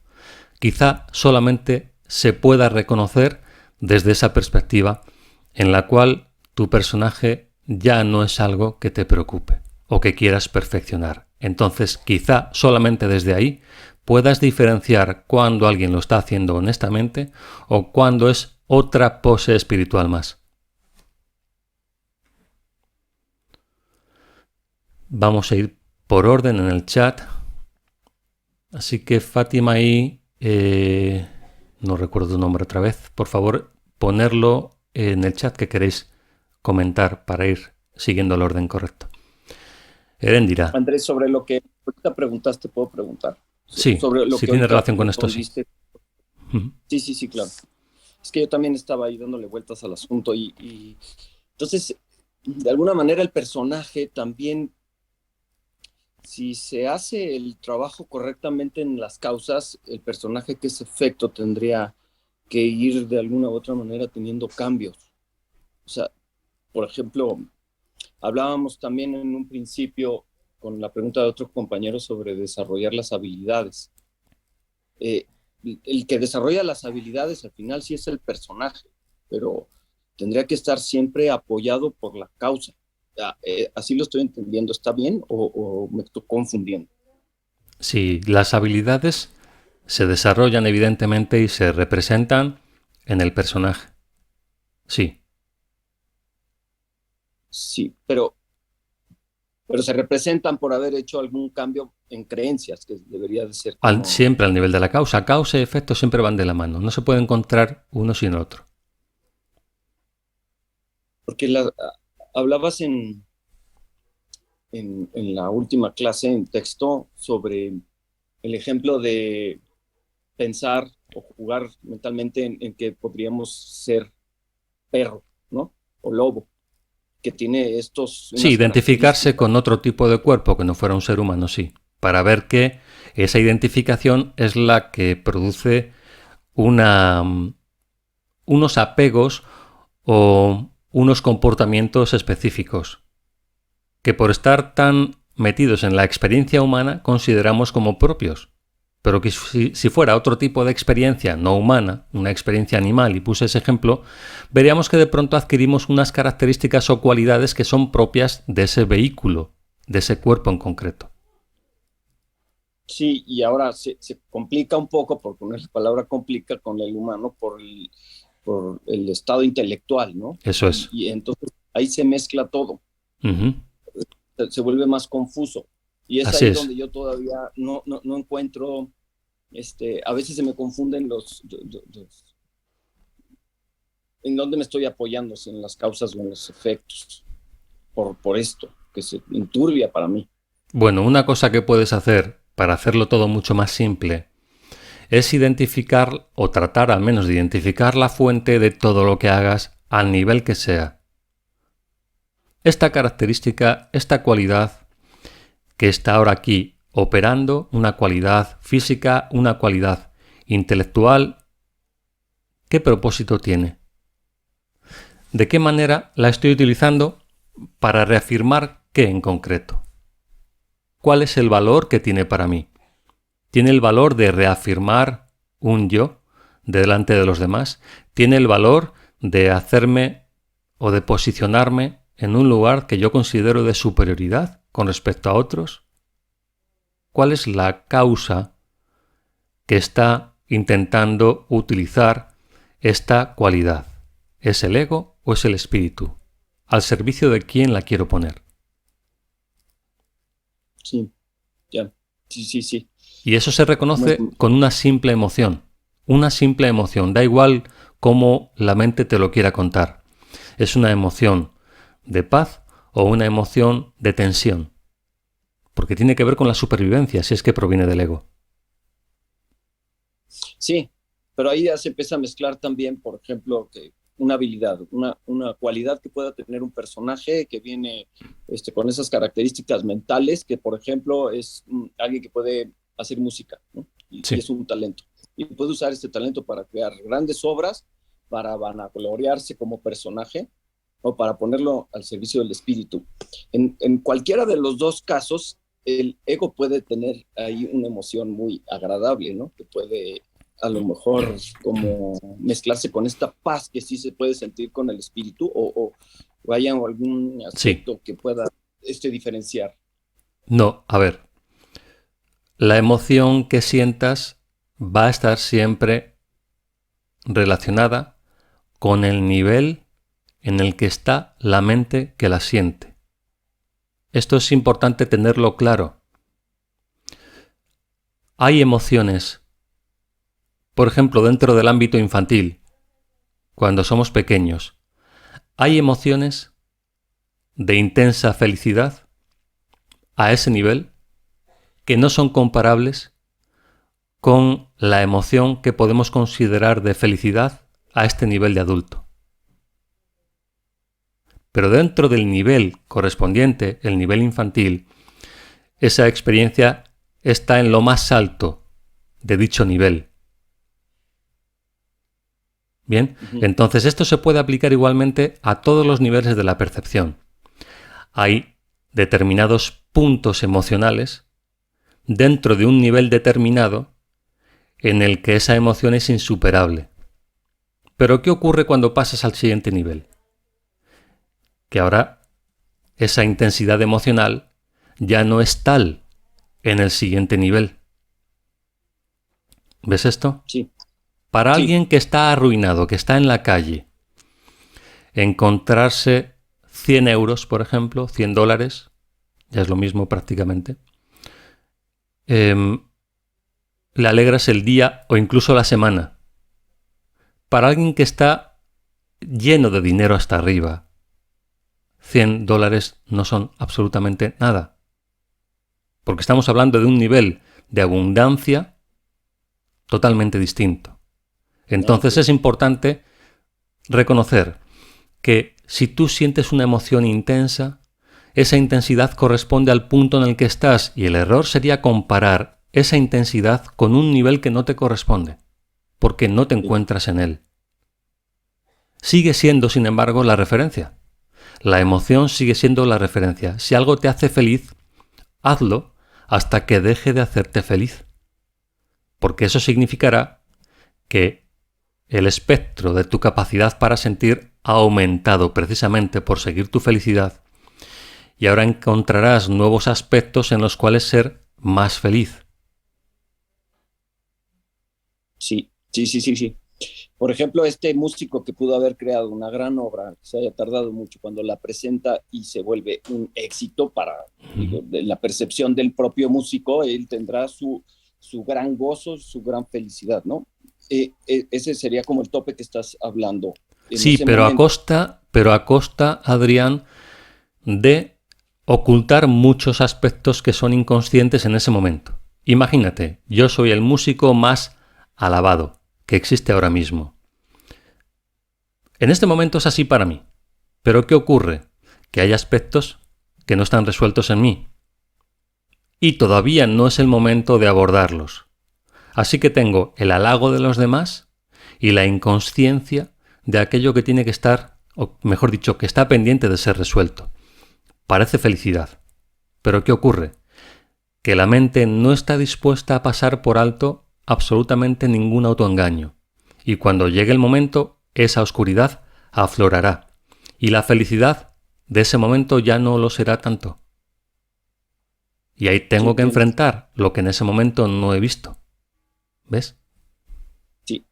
Quizá solamente se pueda reconocer desde esa perspectiva en la cual tu personaje ya no es algo que te preocupe o que quieras perfeccionar. Entonces, quizá solamente desde ahí puedas diferenciar cuando alguien lo está haciendo honestamente o cuando es otra pose espiritual más. Vamos a ir por orden en el chat. Así que Fátima ahí, no recuerdo tu nombre otra vez, por favor ponerlo en el chat que queréis comentar para ir siguiendo el orden correcto. Eréndira. Andrés, sobre lo que ahorita preguntaste, ¿puedo preguntar? Sí, sobre lo si que tiene relación con esto, sí. Sí, claro. Es que yo también estaba ahí dándole vueltas al asunto y entonces, de alguna manera el personaje también, si se hace el trabajo correctamente en las causas, el personaje que es efecto tendría que ir de alguna u otra manera teniendo cambios. O sea, por ejemplo, hablábamos también en un principio con la pregunta de otro compañero sobre desarrollar las habilidades. El que desarrolla las habilidades al final sí es el personaje, pero tendría que estar siempre apoyado por la causa. Así lo estoy entendiendo. ¿Está bien o me estoy confundiendo? Sí, las habilidades se desarrollan evidentemente y se representan en el personaje. Sí. Sí, pero se representan por haber hecho algún cambio en creencias, que debería de ser como... Siempre al nivel de la causa. Causa y efecto siempre van de la mano. No se puede encontrar uno sin otro. Porque hablabas en la última clase en texto sobre el ejemplo de pensar o jugar mentalmente en que podríamos ser perro, ¿no? O lobo, que tiene estos... Sí, identificarse con otro tipo de cuerpo que no fuera un ser humano, sí. Para ver que esa identificación es la que produce unos apegos o unos comportamientos específicos que por estar tan metidos en la experiencia humana consideramos como propios, pero que si fuera otro tipo de experiencia no humana, una experiencia animal, y puse ese ejemplo, veríamos que de pronto adquirimos unas características o cualidades que son propias de ese vehículo, de ese cuerpo en concreto. Sí, y ahora se complica un poco, por poner la palabra complica, con el humano por el estado intelectual, ¿no? Eso es. Y entonces ahí se mezcla todo. Uh-huh. Se vuelve más confuso. Y es Así ahí es. donde yo todavía no encuentro, a veces se me confunden en dónde me estoy apoyando, si en las causas o en los efectos, por esto, que se enturbia para mí. Bueno, una cosa que puedes hacer para hacerlo todo mucho más simple es identificar, o tratar al menos de identificar la fuente de todo lo que hagas al nivel que sea. Esta característica, esta cualidad que está ahora aquí operando, una cualidad física, una cualidad intelectual, ¿qué propósito tiene? ¿De qué manera la estoy utilizando para reafirmar qué en concreto? ¿Cuál es el valor que tiene para mí? ¿Tiene el valor de reafirmar un yo delante de los demás? ¿Tiene el valor de hacerme o de posicionarme en un lugar que yo considero de superioridad con respecto a otros? ¿Cuál es la causa que está intentando utilizar esta cualidad? ¿Es el ego o es el espíritu? ¿Al servicio de quién la quiero poner? Sí, ya. Sí. Y eso se reconoce con una simple emoción. Una simple emoción. Da igual cómo la mente te lo quiera contar. Es una emoción de paz o una emoción de tensión. Porque tiene que ver con la supervivencia, si es que proviene del ego. Sí, pero ahí ya se empieza a mezclar también, por ejemplo, que una habilidad, una cualidad que pueda tener un personaje que viene con esas características mentales, que por ejemplo es alguien que puede hacer música, ¿no? Y es un talento. Y puede usar este talento para crear grandes obras, para vanagloriarse como personaje o para ponerlo al servicio del espíritu. En cualquiera de los dos casos, el ego puede tener ahí una emoción muy agradable, ¿no? Que puede a lo mejor como mezclarse con esta paz que sí se puede sentir con el espíritu o haya algún aspecto que pueda diferenciar. No, a ver. La emoción que sientas va a estar siempre relacionada con el nivel en el que está la mente que la siente. Esto es importante tenerlo claro. Hay emociones, por ejemplo, dentro del ámbito infantil, cuando somos pequeños, hay emociones de intensa felicidad a ese nivel que no son comparables con la emoción que podemos considerar de felicidad a este nivel de adulto. Pero dentro del nivel correspondiente, el nivel infantil, esa experiencia está en lo más alto de dicho nivel. Bien, entonces esto se puede aplicar igualmente a todos los niveles de la percepción. Hay determinados puntos emocionales dentro de un nivel determinado en el que esa emoción es insuperable. Pero ¿qué ocurre cuando pasas al siguiente nivel? Que ahora esa intensidad emocional ya no es tal en el siguiente nivel. ¿Ves esto? Sí. Para alguien que está arruinado, que está en la calle, encontrarse 100 euros, por ejemplo, $100, ya es lo mismo prácticamente, le alegras el día o incluso la semana. Para alguien que está lleno de dinero hasta arriba, $100 no son absolutamente nada. Porque estamos hablando de un nivel de abundancia totalmente distinto. Entonces es importante reconocer que si tú sientes una emoción intensa, esa intensidad corresponde al punto en el que estás y el error sería comparar esa intensidad con un nivel que no te corresponde, porque no te encuentras en él. Sigue siendo, sin embargo, la referencia. La emoción sigue siendo la referencia. Si algo te hace feliz, hazlo hasta que deje de hacerte feliz. Porque eso significará que el espectro de tu capacidad para sentir ha aumentado precisamente por seguir tu felicidad, y ahora encontrarás nuevos aspectos en los cuales ser más feliz. Sí. Por ejemplo, este músico que pudo haber creado una gran obra, que se haya tardado mucho, cuando la presenta y se vuelve un éxito para de la percepción del propio músico, él tendrá su gran gozo, su gran felicidad, ¿no? Ese sería como el tope que estás hablando. Sí, pero a costa, Adrián, de ocultar muchos aspectos que son inconscientes en ese momento. Imagínate, yo soy el músico más alabado que existe ahora mismo. En este momento es así para mí. Pero ¿qué ocurre? Que hay aspectos que no están resueltos en mí. Y todavía no es el momento de abordarlos. Así que tengo el halago de los demás y la inconsciencia de aquello que tiene que estar, o mejor dicho, que está pendiente de ser resuelto. Parece felicidad. Pero ¿qué ocurre? Que la mente no está dispuesta a pasar por alto absolutamente ningún autoengaño. Y cuando llegue el momento, esa oscuridad aflorará. Y la felicidad de ese momento ya no lo será tanto. Y ahí tengo que enfrentar lo que en ese momento no he visto. ¿Ves? Sí.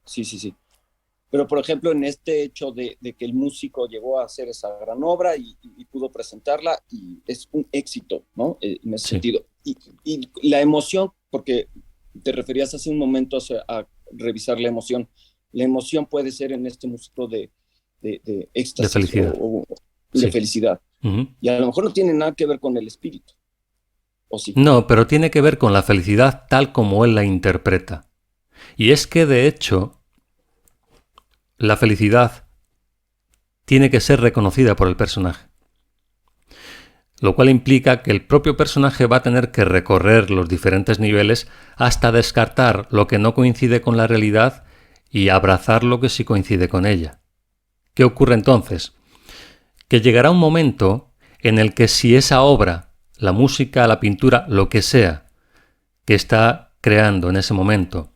Pero, por ejemplo, en este hecho de que el músico llegó a hacer esa gran obra y pudo presentarla, y es un éxito, ¿no? En ese sentido. Y la emoción, porque te referías hace un momento a revisar la emoción. La emoción puede ser en este músico de éxtasis, de felicidad. De felicidad. Uh-huh. Y a lo mejor no tiene nada que ver con el espíritu. ¿O sí? No, pero tiene que ver con la felicidad tal como él la interpreta. Y es que, de hecho, la felicidad tiene que ser reconocida por el personaje. Lo cual implica que el propio personaje va a tener que recorrer los diferentes niveles hasta descartar lo que no coincide con la realidad y abrazar lo que sí coincide con ella. ¿Qué ocurre entonces? Que llegará un momento en el que si esa obra, la música, la pintura, lo que sea, que está creando en ese momento,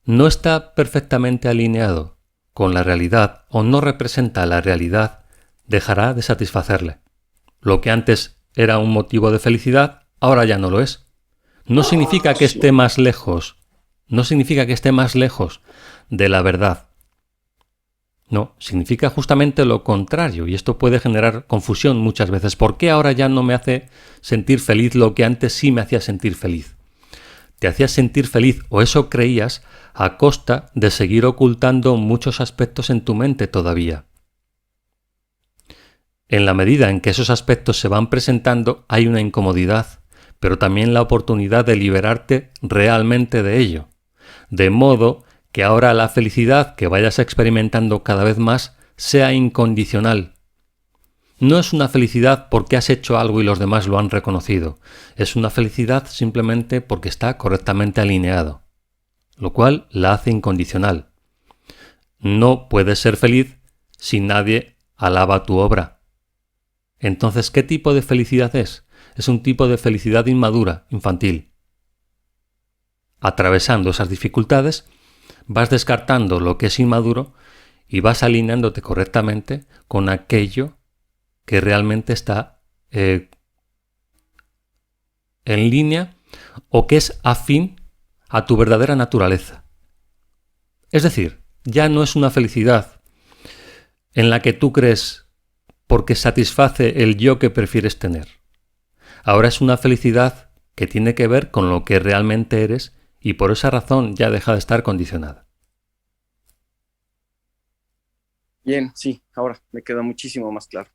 no está perfectamente alineado con la realidad o no representa la realidad, dejará de satisfacerle. Lo que antes era un motivo de felicidad, ahora ya no lo es. No significa que esté más lejos. No significa que esté más lejos de la verdad. No, significa justamente lo contrario, y esto puede generar confusión muchas veces. ¿Por qué ahora ya no me hace sentir feliz lo que antes sí me hacía sentir feliz? Te hacías sentir feliz, o eso creías, a costa de seguir ocultando muchos aspectos en tu mente todavía. En la medida en que esos aspectos se van presentando, hay una incomodidad, pero también la oportunidad de liberarte realmente de ello. De modo que ahora la felicidad que vayas experimentando cada vez más sea incondicional. No es una felicidad porque has hecho algo y los demás lo han reconocido. Es una felicidad simplemente porque está correctamente alineado, lo cual la hace incondicional. No puedes ser feliz si nadie alaba tu obra. Entonces, ¿qué tipo de felicidad es? Es un tipo de felicidad inmadura, infantil. Atravesando esas dificultades, vas descartando lo que es inmaduro y vas alineándote correctamente con aquello que realmente está en línea o que es afín a tu verdadera naturaleza. Es decir, ya no es una felicidad en la que tú crees porque satisface el yo que prefieres tener. Ahora es una felicidad que tiene que ver con lo que realmente eres y por esa razón ya deja de estar condicionada. Bien, sí, ahora me queda muchísimo más claro.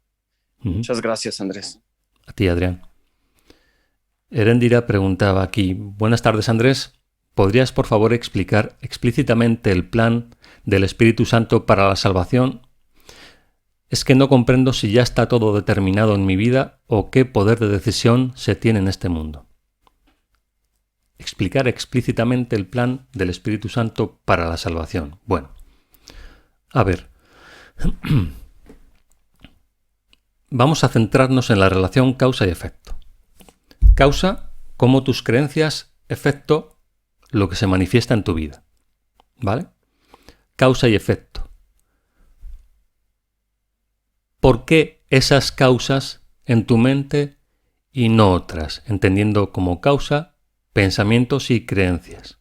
Muchas gracias, Andrés. A ti, Adrián. Erendira preguntaba aquí: buenas tardes, Andrés. ¿Podrías, por favor, explicar explícitamente el plan del Espíritu Santo para la salvación? Es que no comprendo si ya está todo determinado en mi vida o qué poder de decisión se tiene en este mundo. explicar explícitamente el plan del Espíritu Santo para la salvación. Bueno, a ver, vamos a centrarnos en la relación causa y efecto. Causa, como tus creencias, efecto, lo que se manifiesta en tu vida. ¿Vale? Causa y efecto. ¿Por qué esas causas en tu mente y no otras? Entendiendo como causa pensamientos y creencias.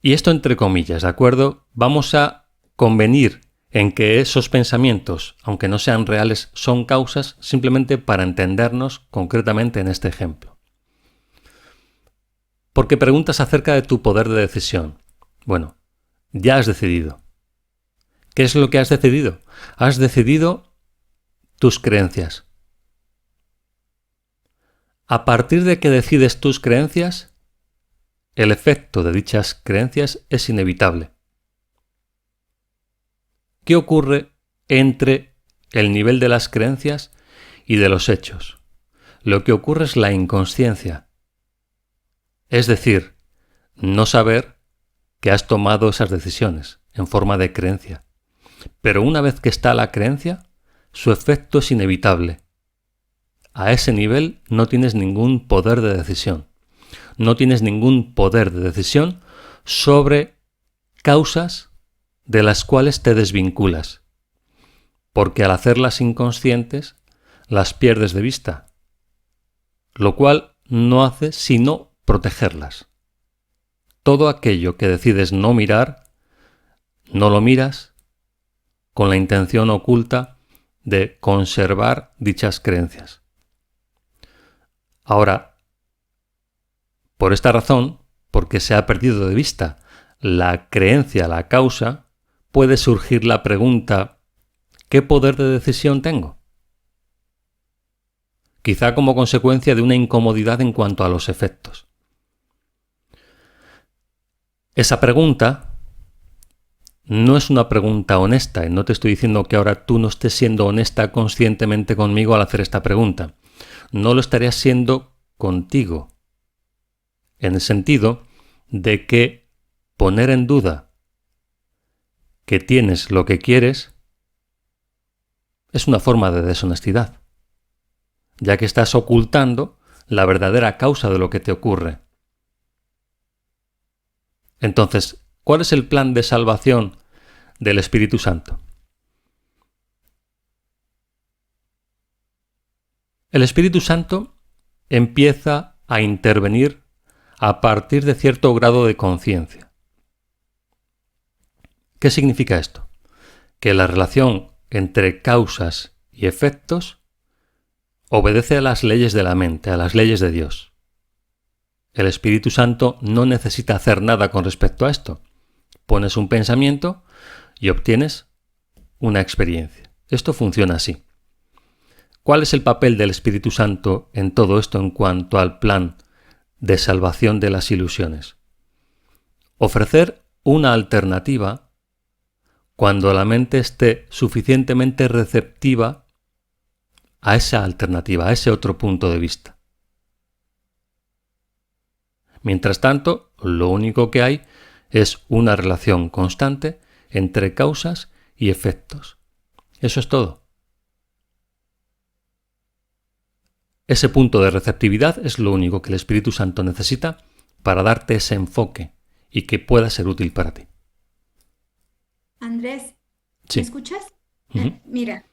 Y esto entre comillas, ¿de acuerdo? Vamos a convenir en que esos pensamientos, aunque no sean reales, son causas simplemente para entendernos concretamente en este ejemplo. Porque preguntas acerca de tu poder de decisión. Bueno, ya has decidido. ¿Qué es lo que has decidido? Has decidido tus creencias. A partir de que decides tus creencias, el efecto de dichas creencias es inevitable. ¿Qué ocurre entre el nivel de las creencias y de los hechos? Lo que ocurre es la inconsciencia. Es decir, no saber que has tomado esas decisiones en forma de creencia. Pero una vez que está la creencia, su efecto es inevitable. A ese nivel no tienes ningún poder de decisión. No tienes ningún poder de decisión sobre causas de las cuales te desvinculas. Porque al hacerlas inconscientes, las pierdes de vista. Lo cual no hace sino protegerlas. Todo aquello que decides no mirar, no lo miras con la intención oculta de conservar dichas creencias. Ahora, por esta razón, porque se ha perdido de vista la creencia, la causa, puede surgir la pregunta: ¿qué poder de decisión tengo? Quizá como consecuencia de una incomodidad en cuanto a los efectos. Esa pregunta no es una pregunta honesta, y no te estoy diciendo que ahora tú no estés siendo honesta conscientemente conmigo al hacer esta pregunta. No lo estarías siendo contigo, en el sentido de que poner en duda que tienes lo que quieres es una forma de deshonestidad, ya que estás ocultando la verdadera causa de lo que te ocurre. Entonces, ¿cuál es el plan de salvación del Espíritu Santo? El Espíritu Santo empieza a intervenir a partir de cierto grado de conciencia. ¿Qué significa esto? Que la relación entre causas y efectos obedece a las leyes de la mente, a las leyes de Dios. El Espíritu Santo no necesita hacer nada con respecto a esto. Pones un pensamiento y obtienes una experiencia. Esto funciona así. ¿Cuál es el papel del Espíritu Santo en todo esto en cuanto al plan de salvación de las ilusiones? Ofrecer una alternativa cuando la mente esté suficientemente receptiva a esa alternativa, a ese otro punto de vista. Mientras tanto, lo único que hay es una relación constante entre causas y efectos. Eso es todo. Ese punto de receptividad es lo único que el Espíritu Santo necesita para darte ese enfoque y que pueda ser útil para ti. Andrés, Sí. ¿me escuchas? Ujú. Mira,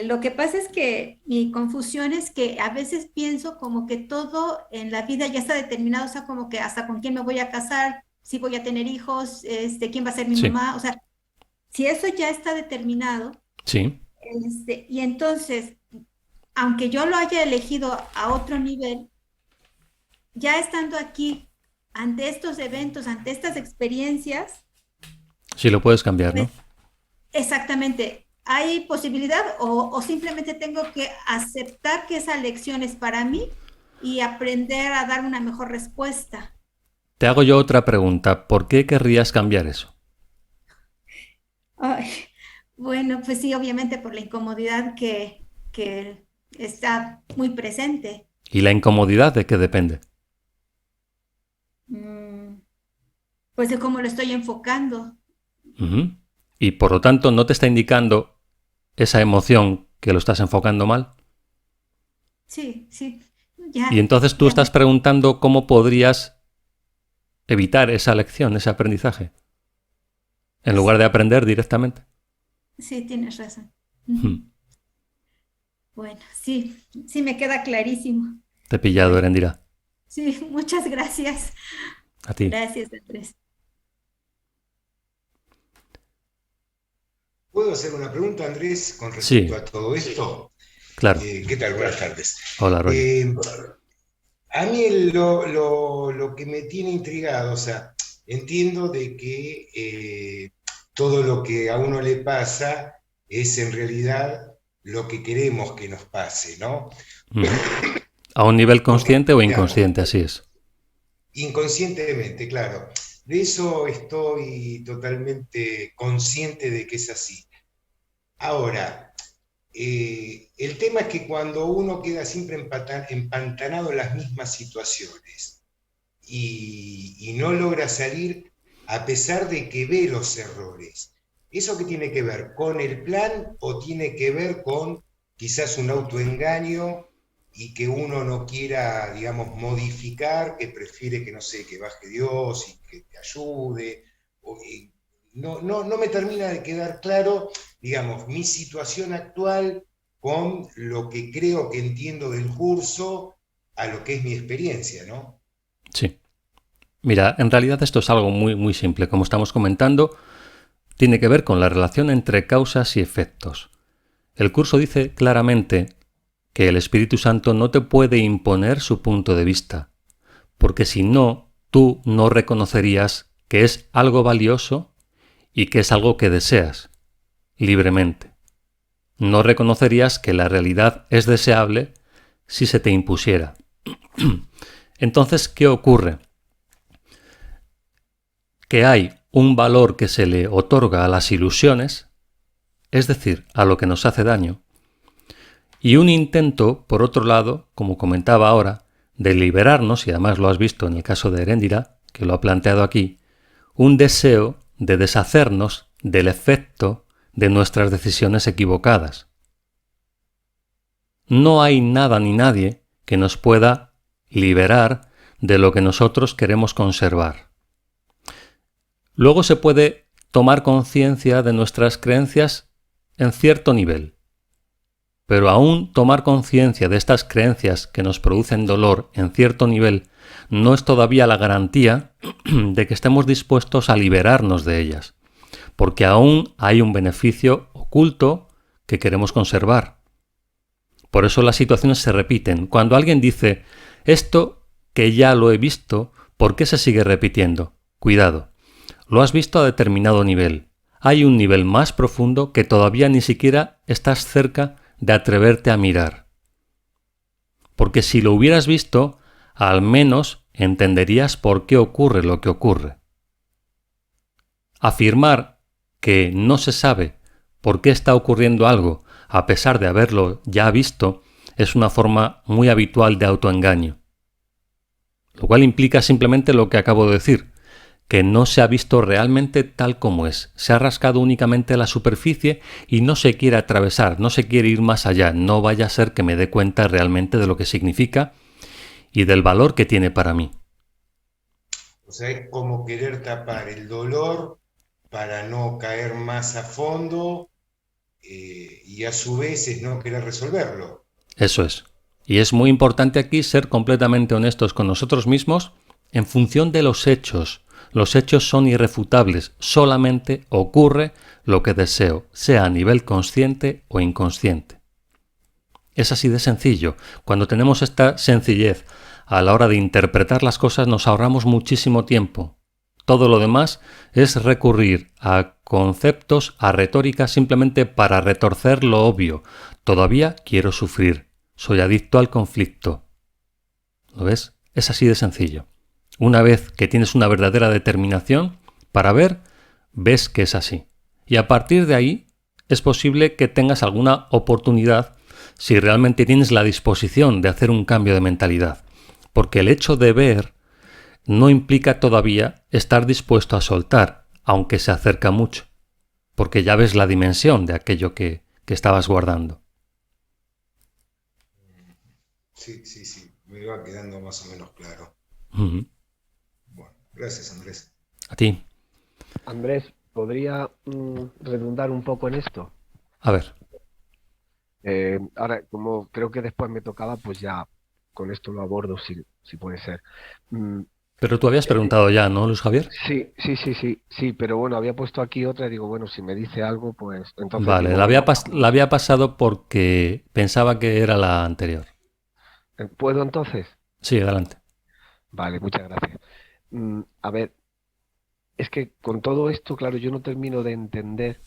lo que pasa es que mi confusión es que a veces pienso como que todo en la vida ya está determinado, o sea, como que hasta con quién me voy a casar, si voy a tener hijos, quién va a ser mi Sí. mamá, o sea, si eso ya está determinado, Sí. y entonces, aunque yo lo haya elegido a otro nivel, ya estando aquí, ante estos eventos, ante estas experiencias, Sí lo puedes cambiar, ¿no? exactamente, ¿hay posibilidad o simplemente tengo que aceptar que esa lección es para mí y aprender a dar una mejor respuesta? Te hago yo otra pregunta. ¿Por qué querrías cambiar eso? Ay, pues sí, obviamente por la incomodidad que está muy presente. ¿Y la incomodidad de qué depende? Pues de cómo lo estoy enfocando. Uh-huh. Y por lo tanto, ¿no te está indicando esa emoción que lo estás enfocando mal? Sí, sí. Ya, Y entonces tú estás preguntando cómo podrías evitar esa lección, ese aprendizaje, en lugar de aprender directamente. Sí, tienes razón. Bueno, sí me queda clarísimo. Te he pillado, Erendira. Sí, muchas gracias. A ti. Gracias, Andrés. ¿Puedo hacer una pregunta, Andrés, con respecto a todo esto? Claro. ¿Qué tal? Buenas tardes. Hola, Roy. A mí lo que me tiene intrigado, o sea, entiendo de que todo lo que a uno le pasa es en realidad lo que queremos que nos pase, ¿no? ¿A un nivel consciente o inconsciente? Así es. Inconscientemente, claro. De eso estoy totalmente consciente de que es así. Ahora, el tema es que cuando uno queda siempre empantanado en las mismas situaciones y no logra salir a pesar de que ve los errores, ¿eso qué tiene que ver? ¿Con el plan o tiene que ver con quizás un autoengaño y que uno no quiera, digamos, modificar, que prefiere que, no sé, que baje Dios y que te ayude? No me termina de quedar claro, digamos, mi situación actual con lo que creo que entiendo del curso a lo que es mi experiencia, ¿no? Sí. Mira, en realidad esto es algo muy, muy simple. Como estamos comentando, tiene que ver con la relación entre causas y efectos. El curso dice claramente que el Espíritu Santo no te puede imponer su punto de vista, porque si no, tú no reconocerías que es algo valioso y que es algo que deseas libremente. No reconocerías que la realidad es deseable si se te impusiera. Entonces, ¿qué ocurre? Que hay un valor que se le otorga a las ilusiones, es decir, a lo que nos hace daño, y un intento, por otro lado, como comentaba ahora, de liberarnos, y además lo has visto en el caso de Erendira, que lo ha planteado aquí, un deseo de deshacernos del efecto de nuestras decisiones equivocadas. No hay nada ni nadie que nos pueda liberar de lo que nosotros queremos conservar. Luego se puede tomar conciencia de nuestras creencias en cierto nivel, pero aún tomar conciencia de estas creencias que nos producen dolor en cierto nivel no es todavía la garantía de que estemos dispuestos a liberarnos de ellas, porque aún hay un beneficio oculto que queremos conservar. Por eso las situaciones se repiten. Cuando alguien dice, esto que ya lo he visto, ¿por qué se sigue repitiendo? Cuidado, lo has visto a determinado nivel. Hay un nivel más profundo que todavía ni siquiera estás cerca de atreverte a mirar. Porque si lo hubieras visto, al menos entenderías por qué ocurre lo que ocurre. Afirmar que no se sabe por qué está ocurriendo algo, a pesar de haberlo ya visto, es una forma muy habitual de autoengaño. Lo cual implica simplemente lo que acabo de decir, que no se ha visto realmente tal como es. Se ha rascado únicamente la superficie y no se quiere atravesar, no se quiere ir más allá. No vaya a ser que me dé cuenta realmente de lo que significa y del valor que tiene para mí. O sea, es como querer tapar el dolor para no caer más a fondo y a su vez es no querer resolverlo. Eso es. Y es muy importante aquí ser completamente honestos con nosotros mismos en función de los hechos. Los hechos son irrefutables, solamente ocurre lo que deseo, sea a nivel consciente o inconsciente. Es así de sencillo. Cuando tenemos esta sencillez a la hora de interpretar las cosas nos ahorramos muchísimo tiempo. Todo lo demás es recurrir a conceptos, a retórica simplemente para retorcer lo obvio. Todavía quiero sufrir. Soy adicto al conflicto. ¿Lo ves? Es así de sencillo. Una vez que tienes una verdadera determinación para ver, ves que es así. Y a partir de ahí es posible que tengas alguna oportunidad si realmente tienes la disposición de hacer un cambio de mentalidad. Porque el hecho de ver no implica todavía estar dispuesto a soltar, aunque se acerca mucho, porque ya ves la dimensión de aquello que estabas guardando. Sí, me iba quedando más o menos claro. Uh-huh. Bueno, gracias, Andrés. A ti. Andrés, ¿podría redundar un poco en esto? A ver. Ahora, como creo que después me tocaba, pues ya con esto lo abordo, si puede ser. Pero tú habías preguntado ya, ¿no, Luis Javier? Sí, pero bueno, había puesto aquí otra y digo, bueno, si me dice algo, pues entonces... Vale, digo, la había pasado porque pensaba que era la anterior. ¿Puedo entonces? Sí, adelante. Vale, muchas gracias. A ver, es que con todo esto, claro, yo no termino de entender.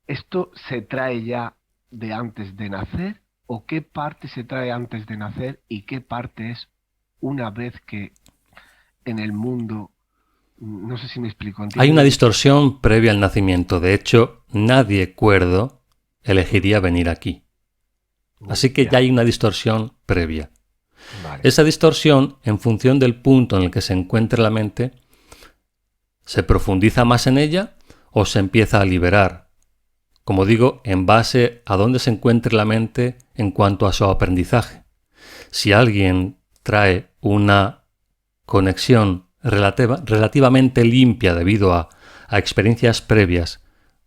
¿Esto se trae ya de antes de nacer? ¿O qué parte se trae antes de nacer y qué parte es una vez que en el mundo? No sé si me explico. Hay una distorsión previa al nacimiento. De hecho, nadie cuerdo elegiría venir aquí. Así que ya hay una distorsión previa. Vale. Esa distorsión, en función del punto en el que se encuentre la mente, ¿se profundiza más en ella o se empieza a liberar? Como digo, en base a dónde se encuentre la mente en cuanto a su aprendizaje. Si alguien trae una conexión relativamente limpia debido a experiencias previas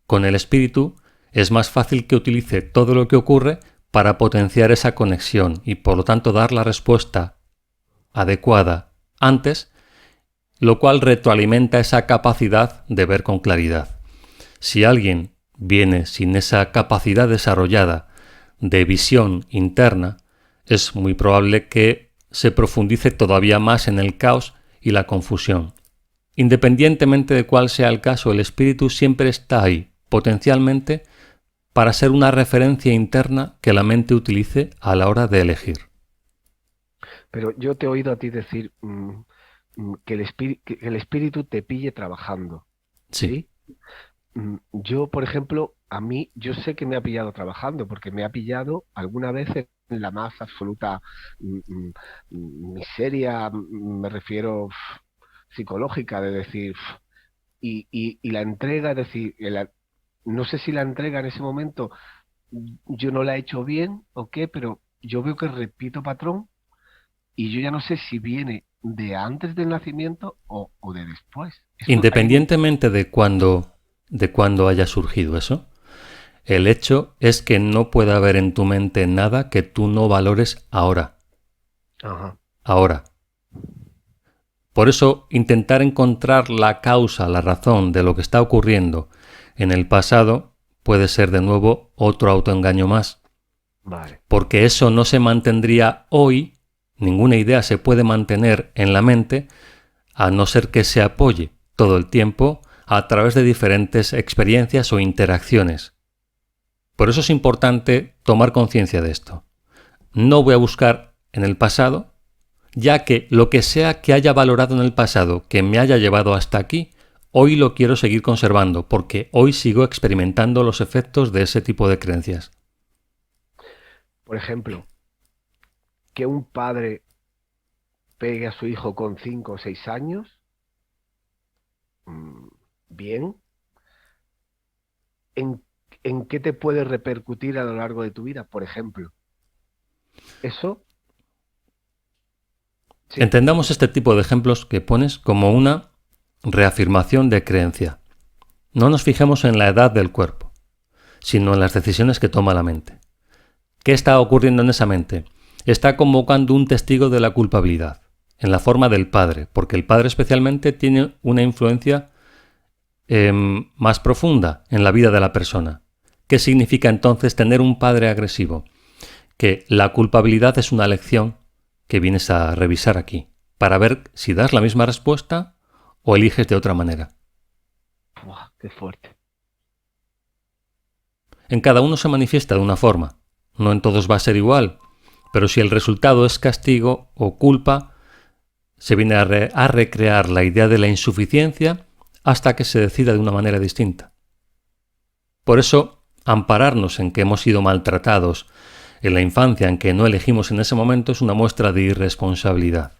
con el espíritu, es más fácil que utilice todo lo que ocurre para potenciar esa conexión y por lo tanto dar la respuesta adecuada antes, lo cual retroalimenta esa capacidad de ver con claridad. Si alguien viene sin esa capacidad desarrollada de visión interna, es muy probable que se profundice todavía más en el caos y la confusión. Independientemente de cuál sea el caso, el espíritu siempre está ahí, potencialmente, para ser una referencia interna que la mente utilice a la hora de elegir. Pero yo te he oído a ti decir que el espíritu te pille trabajando. Sí. Yo, por ejemplo, yo sé que me ha pillado trabajando, porque me ha pillado alguna vez en la más absoluta miseria, me refiero psicológica, de decir, y la entrega, es decir, no sé si la entrega en ese momento yo no la he hecho bien o qué, pero yo veo que repito patrón y yo ya no sé si viene de antes del nacimiento o de después. Independientemente de cuándo haya surgido eso, el hecho es que no puede haber en tu mente nada que tú no valores ahora. Ajá. Ahora. Por eso, intentar encontrar la causa, la razón de lo que está ocurriendo en el pasado puede ser de nuevo otro autoengaño más. Vale. Porque eso no se mantendría hoy, ninguna idea se puede mantener en la mente a no ser que se apoye todo el tiempo a través de diferentes experiencias o interacciones. Por eso es importante tomar conciencia de esto. No voy a buscar en el pasado, ya que lo que sea que haya valorado en el pasado que me haya llevado hasta aquí, hoy lo quiero seguir conservando, porque hoy sigo experimentando los efectos de ese tipo de creencias. Por ejemplo, que un padre pegue a su hijo con 5 o 6 años, bien. ¿En qué te puede repercutir a lo largo de tu vida, por ejemplo? Eso... Sí. Entendamos este tipo de ejemplos que pones como una reafirmación de creencia. No nos fijemos en la edad del cuerpo, sino en las decisiones que toma la mente. ¿Qué está ocurriendo en esa mente? Está convocando un testigo de la culpabilidad, en la forma del padre, porque el padre especialmente tiene una influencia más profunda en la vida de la persona. ¿Qué significa entonces tener un padre agresivo? Que la culpabilidad es una lección que vienes a revisar aquí, para ver si das la misma respuesta o eliges de otra manera. ¡Buah, qué fuerte! En cada uno se manifiesta de una forma. No en todos va a ser igual, pero si el resultado es castigo o culpa, se viene a recrear la idea de la insuficiencia hasta que se decida de una manera distinta. Por eso, ampararnos en que hemos sido maltratados en la infancia, en que no elegimos en ese momento, es una muestra de irresponsabilidad.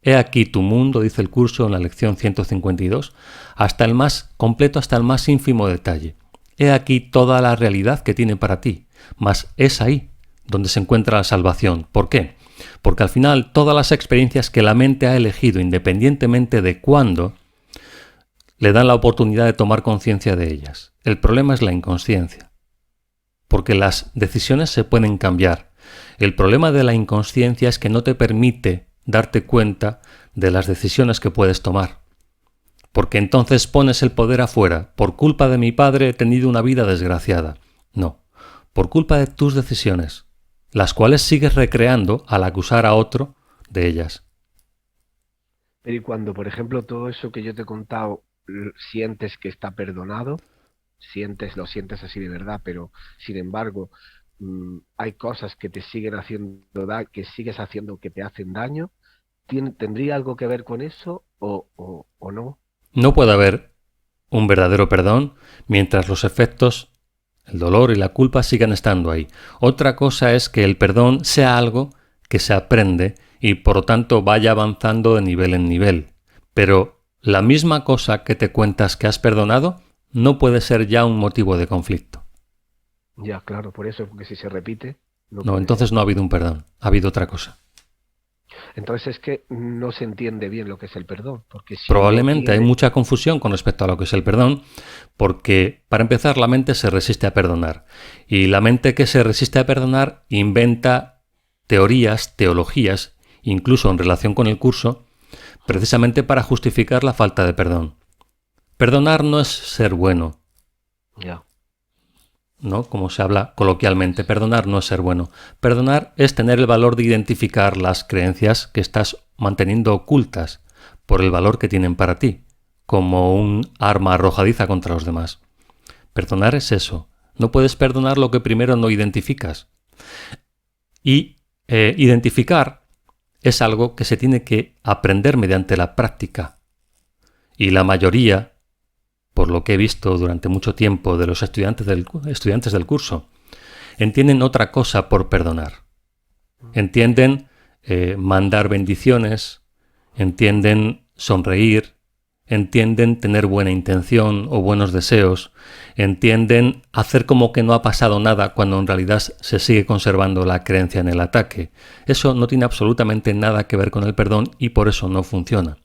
He aquí tu mundo, dice el curso en la lección 152, hasta el más completo, hasta el más ínfimo detalle. He aquí toda la realidad que tiene para ti, mas es ahí donde se encuentra la salvación. ¿Por qué? Porque al final todas las experiencias que la mente ha elegido, independientemente de cuándo, le dan la oportunidad de tomar conciencia de ellas. El problema es la inconsciencia, porque las decisiones se pueden cambiar. El problema de la inconsciencia es que no te permite darte cuenta de las decisiones que puedes tomar. Porque entonces pones el poder afuera. Por culpa de mi padre he tenido una vida desgraciada. No, por culpa de tus decisiones, las cuales sigues recreando al acusar a otro de ellas. Pero y cuando, por ejemplo, todo eso que yo te he contado, sientes que está perdonado, lo sientes así de verdad, pero sin embargo, hay cosas que te siguen haciendo que sigues haciendo que te hacen daño, ¿tendría algo que ver con eso o no? No puede haber un verdadero perdón mientras los efectos, el dolor y la culpa sigan estando ahí. Otra cosa es que el perdón sea algo que se aprende y por lo tanto vaya avanzando de nivel en nivel. Pero la misma cosa que te cuentas que has perdonado no puede ser ya un motivo de conflicto. Ya, claro, por eso, porque si se repite... No, entonces no ha habido un perdón, ha habido otra cosa. Entonces es que no se entiende bien lo que es el perdón. Porque si probablemente hay mucha confusión con respecto a lo que es el perdón, porque para empezar la mente se resiste a perdonar. Y la mente que se resiste a perdonar inventa teorías, teologías, incluso en relación con el curso, precisamente para justificar la falta de perdón. Perdonar no es ser bueno. Ya. ¿No? Como se habla coloquialmente, perdonar no es ser bueno. Perdonar es tener el valor de identificar las creencias que estás manteniendo ocultas por el valor que tienen para ti, como un arma arrojadiza contra los demás. Perdonar es eso. No puedes perdonar lo que primero no identificas. Y identificar es algo que se tiene que aprender mediante la práctica. Y la mayoría, por lo que he visto durante mucho tiempo de los estudiantes del curso, entienden otra cosa por perdonar. Entienden mandar bendiciones, entienden sonreír, entienden tener buena intención o buenos deseos, entienden hacer como que no ha pasado nada cuando en realidad se sigue conservando la creencia en el ataque. Eso no tiene absolutamente nada que ver con el perdón y por eso no funciona.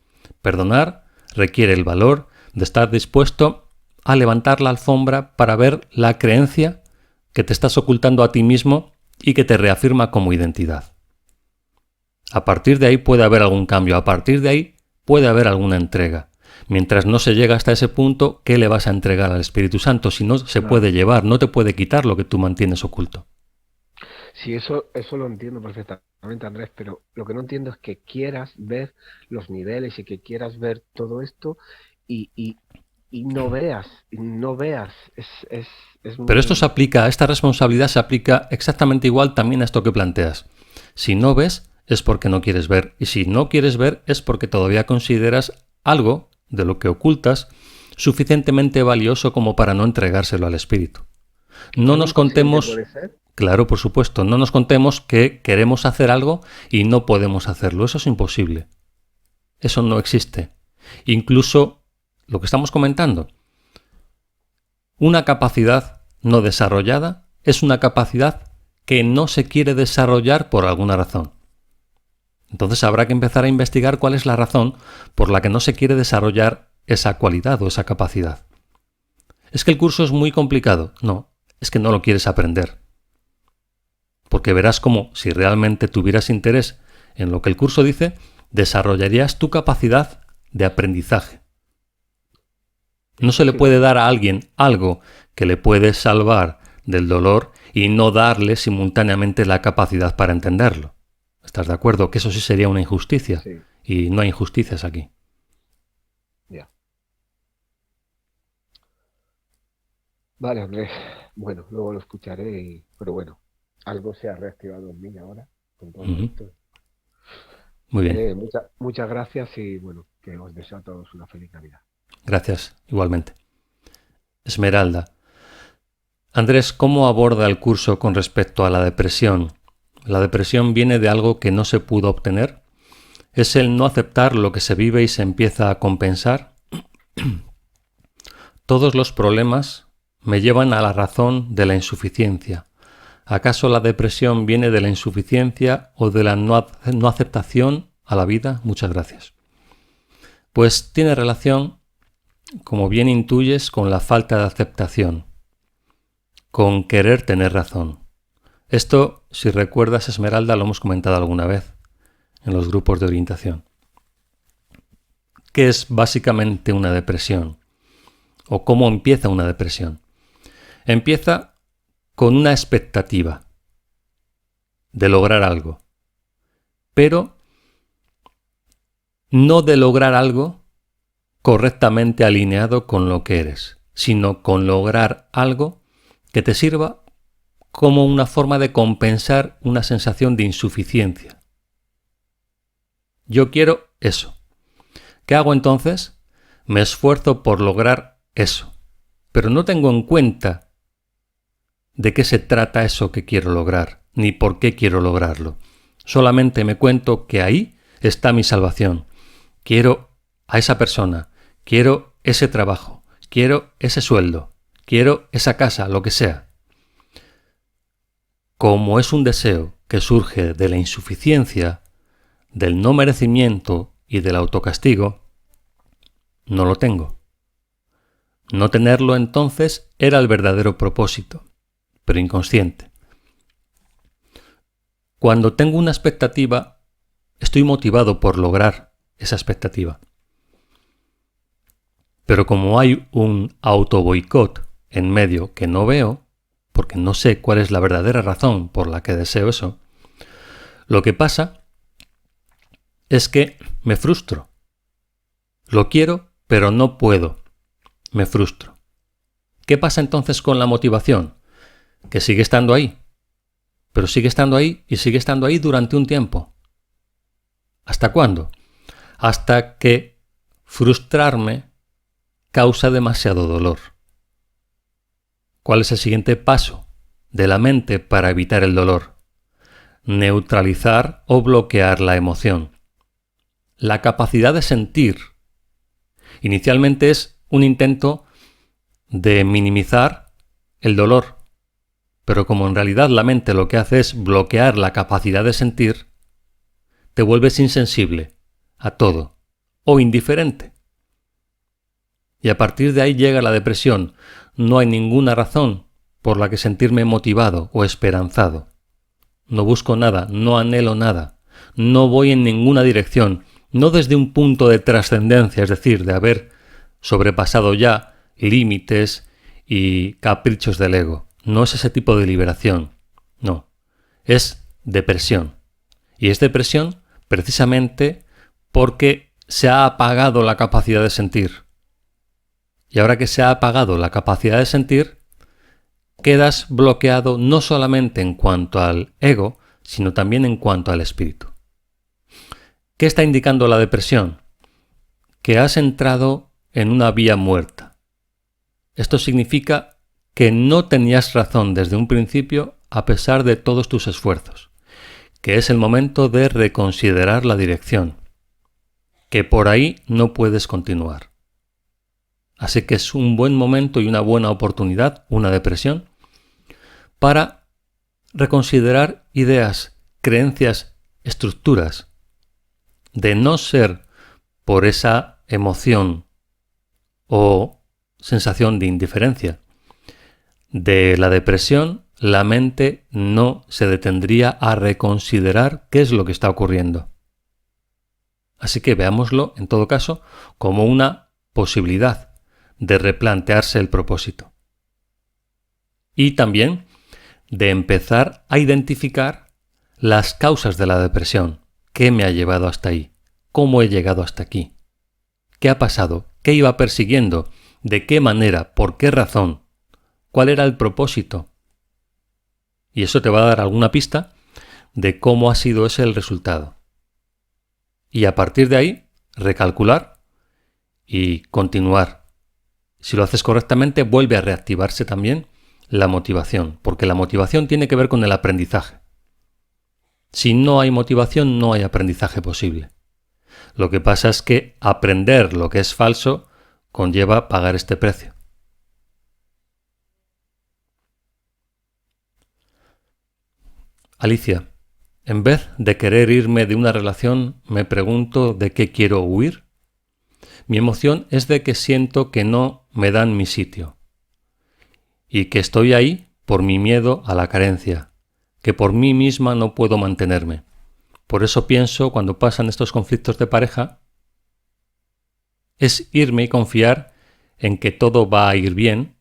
Perdonar requiere el valor de estar dispuesto a levantar la alfombra para ver la creencia que te estás ocultando a ti mismo y que te reafirma como identidad. A partir de ahí puede haber algún cambio, a partir de ahí puede haber alguna entrega. Mientras no se llega hasta ese punto, ¿qué le vas a entregar al Espíritu Santo? Si no se puede llevar, no te puede quitar lo que tú mantienes oculto. Sí, eso lo entiendo perfectamente, Andrés, pero lo que no entiendo es que quieras ver los niveles y que quieras ver todo esto y no veas. Pero esto se aplica, esta responsabilidad se aplica exactamente igual también a esto que planteas. Si no ves, es porque no quieres ver. Y si no quieres ver, es porque todavía consideras algo de lo que ocultas suficientemente valioso como para no entregárselo al Espíritu. No nos contemos... Claro, por supuesto, no nos contemos que queremos hacer algo y no podemos hacerlo. Eso es imposible. Eso no existe. Incluso lo que estamos comentando, una capacidad no desarrollada es una capacidad que no se quiere desarrollar por alguna razón. Entonces habrá que empezar a investigar cuál es la razón por la que no se quiere desarrollar esa cualidad o esa capacidad. ¿Es que el curso es muy complicado? No, es que no lo quieres aprender. Porque verás cómo, si realmente tuvieras interés en lo que el curso dice, desarrollarías tu capacidad de aprendizaje. No se le puede dar a alguien algo que le puede salvar del dolor y no darle simultáneamente la capacidad para entenderlo. ¿Estás de acuerdo? Que eso sí sería una injusticia. Sí. Y no hay injusticias aquí. Ya. Vale, Andrés. Bueno, luego lo escucharé, pero bueno, algo se ha reactivado en mí ahora con todo esto. Muy bien. Muchas gracias y bueno, que os deseo a todos una feliz Navidad. Gracias, igualmente. Esmeralda. Andrés, ¿cómo aborda el curso con respecto a la depresión? ¿La depresión viene de algo que no se pudo obtener? ¿Es el no aceptar lo que se vive y se empieza a compensar? Todos los problemas me llevan a la razón de la insuficiencia. ¿Acaso la depresión viene de la insuficiencia o de la no aceptación a la vida? Muchas gracias. Pues tiene relación, como bien intuyes, con la falta de aceptación, con querer tener razón. Esto, si recuerdas, Esmeralda, lo hemos comentado alguna vez en los grupos de orientación. ¿Qué es básicamente una depresión? ¿O cómo empieza una depresión? Empieza con una expectativa de lograr algo, pero no de lograr algo correctamente alineado con lo que eres, sino con lograr algo que te sirva como una forma de compensar una sensación de insuficiencia. Yo quiero eso. ¿Qué hago entonces? Me esfuerzo por lograr eso, pero no tengo en cuenta de qué se trata eso que quiero lograr, ni por qué quiero lograrlo. Solamente me cuento que ahí está mi salvación. Quiero a esa persona, quiero ese trabajo, quiero ese sueldo, quiero esa casa, lo que sea. Como es un deseo que surge de la insuficiencia, del no merecimiento y del autocastigo, no lo tengo. No tenerlo entonces era el verdadero propósito, pero inconsciente. Cuando tengo una expectativa, estoy motivado por lograr esa expectativa. Pero como hay un autoboicot en medio que no veo, porque no sé cuál es la verdadera razón por la que deseo eso, lo que pasa es que me frustro. Lo quiero, pero no puedo. Me frustro. ¿Qué pasa entonces con la motivación? Que sigue estando ahí. Pero sigue estando ahí y sigue estando ahí durante un tiempo. ¿Hasta cuándo? Hasta que frustrarme causa demasiado dolor. ¿Cuál es el siguiente paso de la mente para evitar el dolor? Neutralizar o bloquear la emoción. La capacidad de sentir inicialmente es un intento de minimizar el dolor, pero como en realidad la mente lo que hace es bloquear la capacidad de sentir, te vuelves insensible a todo o indiferente. Y a partir de ahí llega la depresión. No hay ninguna razón por la que sentirme motivado o esperanzado. No busco nada, no anhelo nada, no voy en ninguna dirección, no desde un punto de trascendencia, es decir, de haber sobrepasado ya límites y caprichos del ego. No es ese tipo de liberación, no, es depresión. Y es depresión precisamente porque se ha apagado la capacidad de sentir. Y ahora que se ha apagado la capacidad de sentir, quedas bloqueado no solamente en cuanto al ego, sino también en cuanto al espíritu. ¿Qué está indicando la depresión? Que has entrado en una vía muerta. Esto significa que no tenías razón desde un principio a pesar de todos tus esfuerzos, que es el momento de reconsiderar la dirección, que por ahí no puedes continuar. Así que es un buen momento y una buena oportunidad, una depresión, para reconsiderar ideas, creencias, estructuras, de no ser por esa emoción o sensación de indiferencia. De la depresión, la mente no se detendría a reconsiderar qué es lo que está ocurriendo. Así que veámoslo, en todo caso, como una posibilidad de replantearse el propósito. Y también de empezar a identificar las causas de la depresión. ¿Qué me ha llevado hasta ahí? ¿Cómo he llegado hasta aquí? ¿Qué ha pasado? ¿Qué iba persiguiendo? ¿De qué manera? ¿Por qué razón? ¿Cuál era el propósito? Y eso te va a dar alguna pista de cómo ha sido ese el resultado. Y a partir de ahí, recalcular y continuar. Si lo haces correctamente, vuelve a reactivarse también la motivación, porque la motivación tiene que ver con el aprendizaje. Si no hay motivación, no hay aprendizaje posible. Lo que pasa es que aprender lo que es falso conlleva pagar este precio. Alicia, en vez de querer irme de una relación, me pregunto de qué quiero huir. Mi emoción es de que siento que no me dan mi sitio y que estoy ahí por mi miedo a la carencia, que por mí misma no puedo mantenerme. Por eso pienso, cuando pasan estos conflictos de pareja, es irme y confiar en que todo va a ir bien.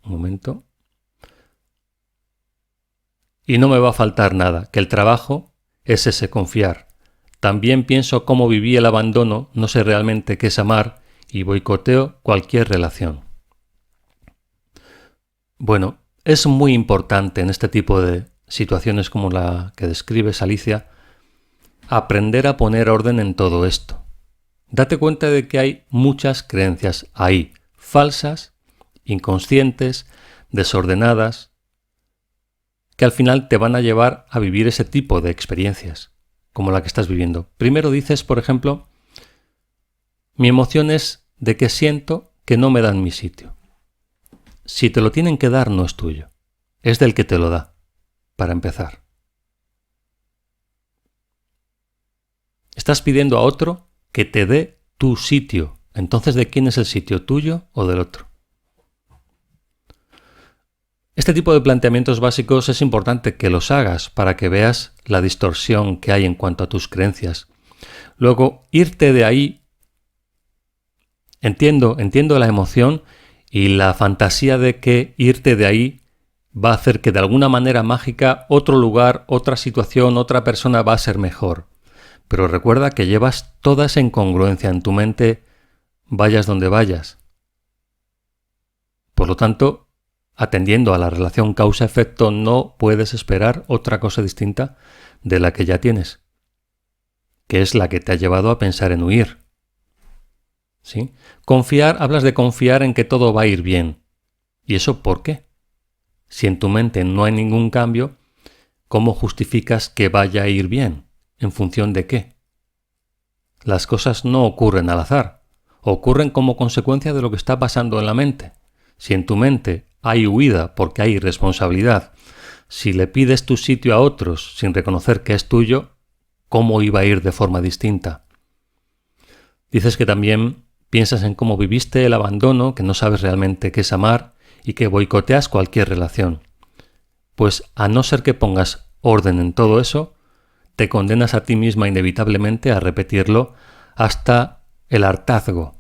Un momento. Y no me va a faltar nada, que el trabajo es ese confiar. También pienso cómo viví el abandono, no sé realmente qué es amar y boicoteo cualquier relación. Bueno, es muy importante en este tipo de situaciones como la que describes, Alicia, aprender a poner orden en todo esto. Date cuenta de que hay muchas creencias ahí, falsas, inconscientes, desordenadas, que al final te van a llevar a vivir ese tipo de experiencias, como la que estás viviendo. Primero dices, por ejemplo, mi emoción es de que siento que no me dan mi sitio. Si te lo tienen que dar, no es tuyo, es del que te lo da, para empezar. Estás pidiendo a otro que te dé tu sitio. Entonces, ¿de quién es el sitio? ¿Tuyo o del otro? Este tipo de planteamientos básicos es importante que los hagas para que veas la distorsión que hay en cuanto a tus creencias. Luego, irte de ahí. Entiendo la emoción y la fantasía de que irte de ahí va a hacer que de alguna manera mágica otro lugar, otra situación, otra persona va a ser mejor. Pero recuerda que llevas toda esa incongruencia en tu mente, vayas donde vayas. Por lo tanto, atendiendo a la relación causa-efecto, no puedes esperar otra cosa distinta de la que ya tienes, que es la que te ha llevado a pensar en huir. ¿Sí? Hablas de confiar en que todo va a ir bien. ¿Y eso por qué? Si en tu mente no hay ningún cambio, ¿cómo justificas que vaya a ir bien? ¿En función de qué? Las cosas no ocurren al azar, ocurren como consecuencia de lo que está pasando en la mente. Si en tu mente hay huida porque hay irresponsabilidad, si le pides tu sitio a otros sin reconocer que es tuyo, ¿cómo iba a ir de forma distinta? Dices que también piensas en cómo viviste el abandono, que no sabes realmente qué es amar y que boicoteas cualquier relación. Pues a no ser que pongas orden en todo eso, te condenas a ti misma inevitablemente a repetirlo hasta el hartazgo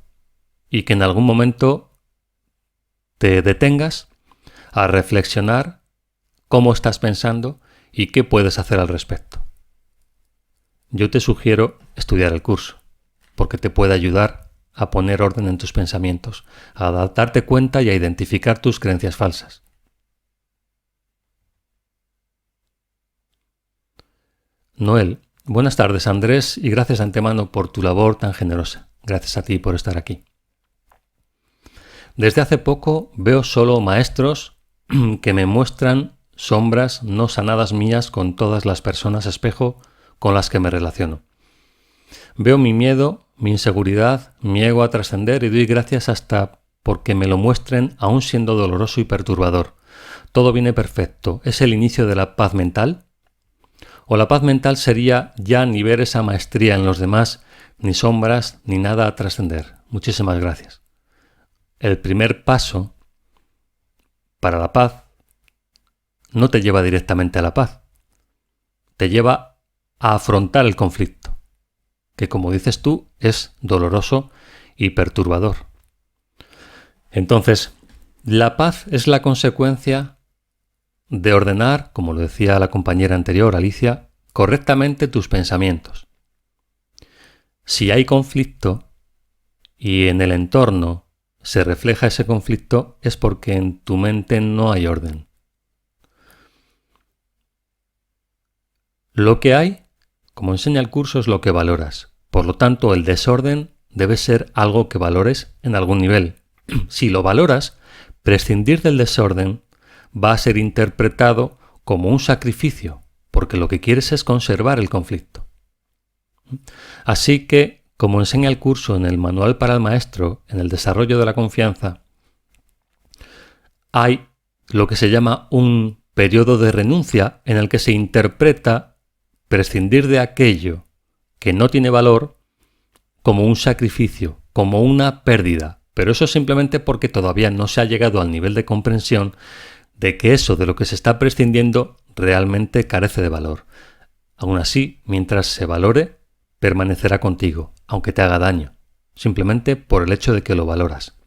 y que en algún momento te detengas a reflexionar cómo estás pensando y qué puedes hacer al respecto. Yo te sugiero estudiar el curso, porque te puede ayudar a poner orden en tus pensamientos, a darte cuenta y a identificar tus creencias falsas. Noel, buenas tardes Andrés y gracias de antemano por tu labor tan generosa. Gracias a ti por estar aquí. Desde hace poco veo solo maestros que me muestran sombras no sanadas mías con todas las personas espejo con las que me relaciono. Veo mi miedo, mi inseguridad, mi ego a trascender y doy gracias hasta porque me lo muestren aún siendo doloroso y perturbador. Todo viene perfecto. ¿Es el inicio de la paz mental? ¿O la paz mental sería ya ni ver esa maestría en los demás, ni sombras, ni nada a trascender? Muchísimas gracias. El primer paso para la paz no te lleva directamente a la paz. Te lleva a afrontar el conflicto, que como dices tú, es doloroso y perturbador. Entonces, la paz es la consecuencia de ordenar, como lo decía la compañera anterior, Alicia, correctamente tus pensamientos. Si hay conflicto y en el entorno se refleja ese conflicto, es porque en tu mente no hay orden. Lo que hay, como enseña el curso, es lo que valoras. Por lo tanto, el desorden debe ser algo que valores en algún nivel. Si lo valoras, prescindir del desorden va a ser interpretado como un sacrificio, porque lo que quieres es conservar el conflicto. Así que, como enseña el curso en el Manual para el Maestro, en el desarrollo de la confianza, hay lo que se llama un periodo de renuncia en el que se interpreta prescindir de aquello que no tiene valor como un sacrificio, como una pérdida, pero eso simplemente porque todavía no se ha llegado al nivel de comprensión de que eso de lo que se está prescindiendo realmente carece de valor. Aún así, mientras se valore, permanecerá contigo, aunque te haga daño, simplemente por el hecho de que lo valoras.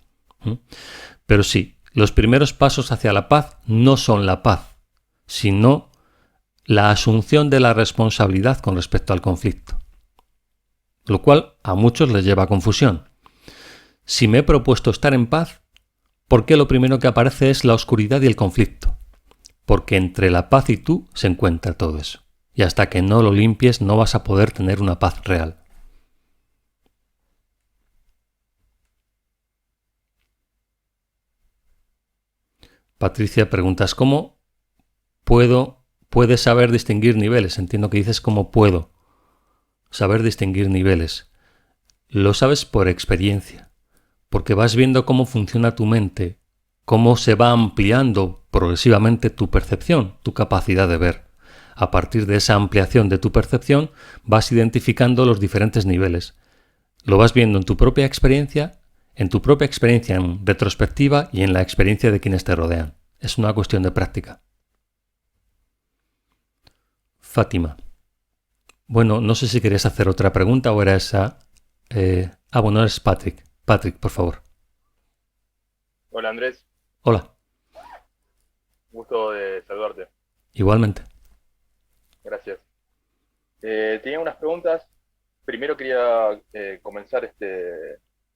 Pero sí, los primeros pasos hacia la paz no son la paz, sino la asunción de la responsabilidad con respecto al conflicto, lo cual a muchos les lleva a confusión. Si me he propuesto estar en paz, ¿por qué lo primero que aparece es la oscuridad y el conflicto? Porque entre la paz y tú se encuentra todo eso. Y hasta que no lo limpies no vas a poder tener una paz real. Patricia, preguntas, ¿cómo puedes saber distinguir niveles? Entiendo que dices cómo puedo saber distinguir niveles. Lo sabes por experiencia, porque vas viendo cómo funciona tu mente, cómo se va ampliando progresivamente tu percepción, tu capacidad de ver. A partir de esa ampliación de tu percepción vas identificando los diferentes niveles. Lo vas viendo en tu propia experiencia en retrospectiva y en la experiencia de quienes te rodean. Es una cuestión de práctica. Fátima. Bueno, no sé si querías hacer otra pregunta o era esa. Bueno, eres Patrick. Patrick, por favor. Hola, Andrés. Hola. Gusto de saludarte. Igualmente. Gracias. Tenía unas preguntas. Primero quería comenzar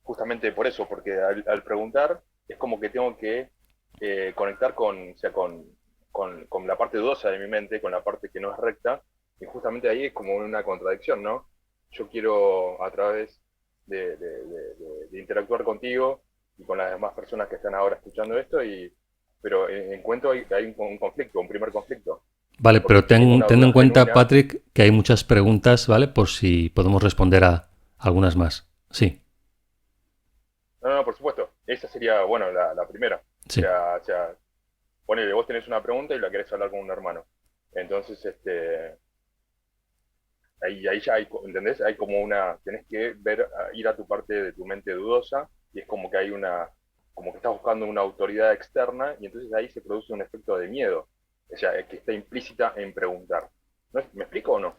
justamente por eso, porque al preguntar es como que tengo que conectar con la parte dudosa de mi mente, con la parte que no es recta, y justamente ahí es como una contradicción, ¿no? Yo quiero a través de interactuar contigo y con las demás personas que están ahora escuchando esto, pero encuentro hay un conflicto, un primer conflicto. Vale, pero ten en cuenta, genuina. Patrick, que hay muchas preguntas, ¿vale? Por si podemos responder a algunas más. Sí. No, por supuesto. Esa sería, bueno, la primera. Sí. O sea, ponele, vos tenés una pregunta y la querés hablar con un hermano. Entonces, ahí ya hay, ¿entendés? Hay como tenés que ir a tu parte de tu mente dudosa, y es como que como que estás buscando una autoridad externa, y entonces ahí se produce un efecto de miedo. O sea, que está implícita en preguntar. ¿Me explico o no?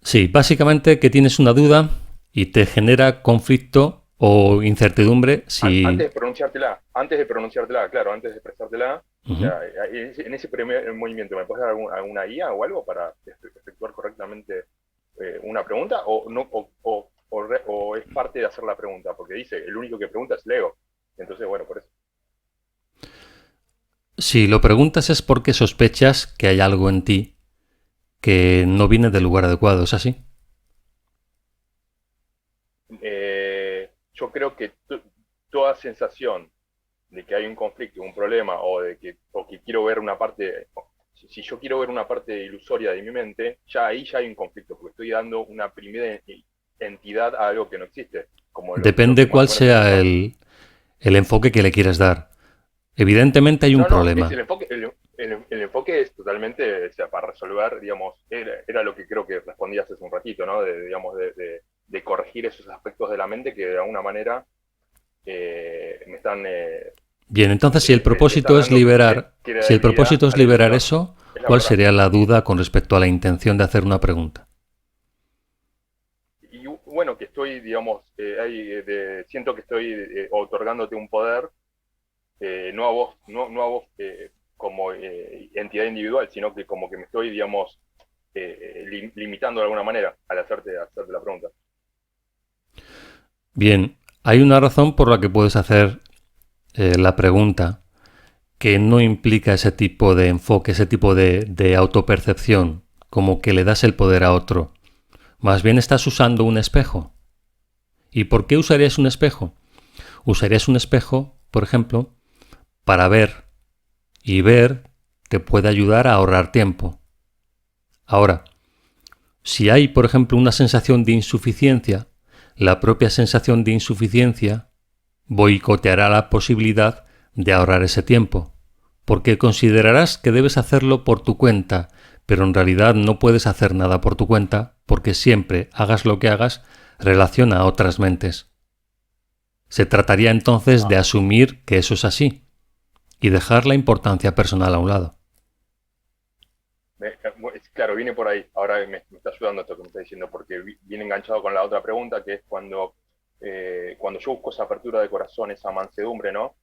Sí, básicamente que tienes una duda y te genera conflicto o incertidumbre si... Antes de pronunciártela, claro, antes de expresártela, o sea, en ese primer movimiento, ¿me puedes dar alguna guía o algo para efectuar correctamente una pregunta? ¿O es parte de hacer la pregunta? Porque dice, el único que pregunta es el ego. Entonces, bueno, por eso. Si lo preguntas es porque sospechas que hay algo en ti que no viene del lugar adecuado, ¿es así? Yo creo que toda sensación de que hay un conflicto, un problema, o que quiero ver una parte, si yo quiero ver una parte ilusoria de mi mente, ahí ya hay un conflicto, porque estoy dando una primera entidad a algo que no existe. Depende cuál sea el enfoque que le quieras dar. Evidentemente hay un problema. El enfoque es totalmente, o sea, para resolver, digamos, era lo que creo que respondías hace un ratito, ¿no? De corregir esos aspectos de la mente que de alguna manera me están... Bien, entonces si el propósito es liberar, eso, ¿cuál sería la duda con respecto a la intención de hacer una pregunta? Y bueno, que estoy, digamos, siento que estoy otorgándote un poder, no a vos como entidad individual, sino que como que me estoy, digamos, limitando de alguna manera al hacerte la pregunta. Bien, hay una razón por la que puedes hacer la pregunta que no implica ese tipo de enfoque, ese tipo de autopercepción, como que le das el poder a otro. Más bien estás usando un espejo. ¿Y por qué usarías un espejo? Usarías un espejo, por ejemplo, para ver te puede ayudar a ahorrar tiempo. Ahora, si hay, por ejemplo, una sensación de insuficiencia, la propia sensación de insuficiencia boicoteará la posibilidad de ahorrar ese tiempo, porque considerarás que debes hacerlo por tu cuenta, pero en realidad no puedes hacer nada por tu cuenta, porque siempre, hagas lo que hagas, relaciona a otras mentes. Se trataría entonces de asumir que eso es así y dejar la importancia personal a un lado. Claro, viene por ahí. Ahora me está ayudando esto que me está diciendo, porque viene enganchado con la otra pregunta, que es cuando yo busco esa apertura de corazón, esa mansedumbre, ¿no?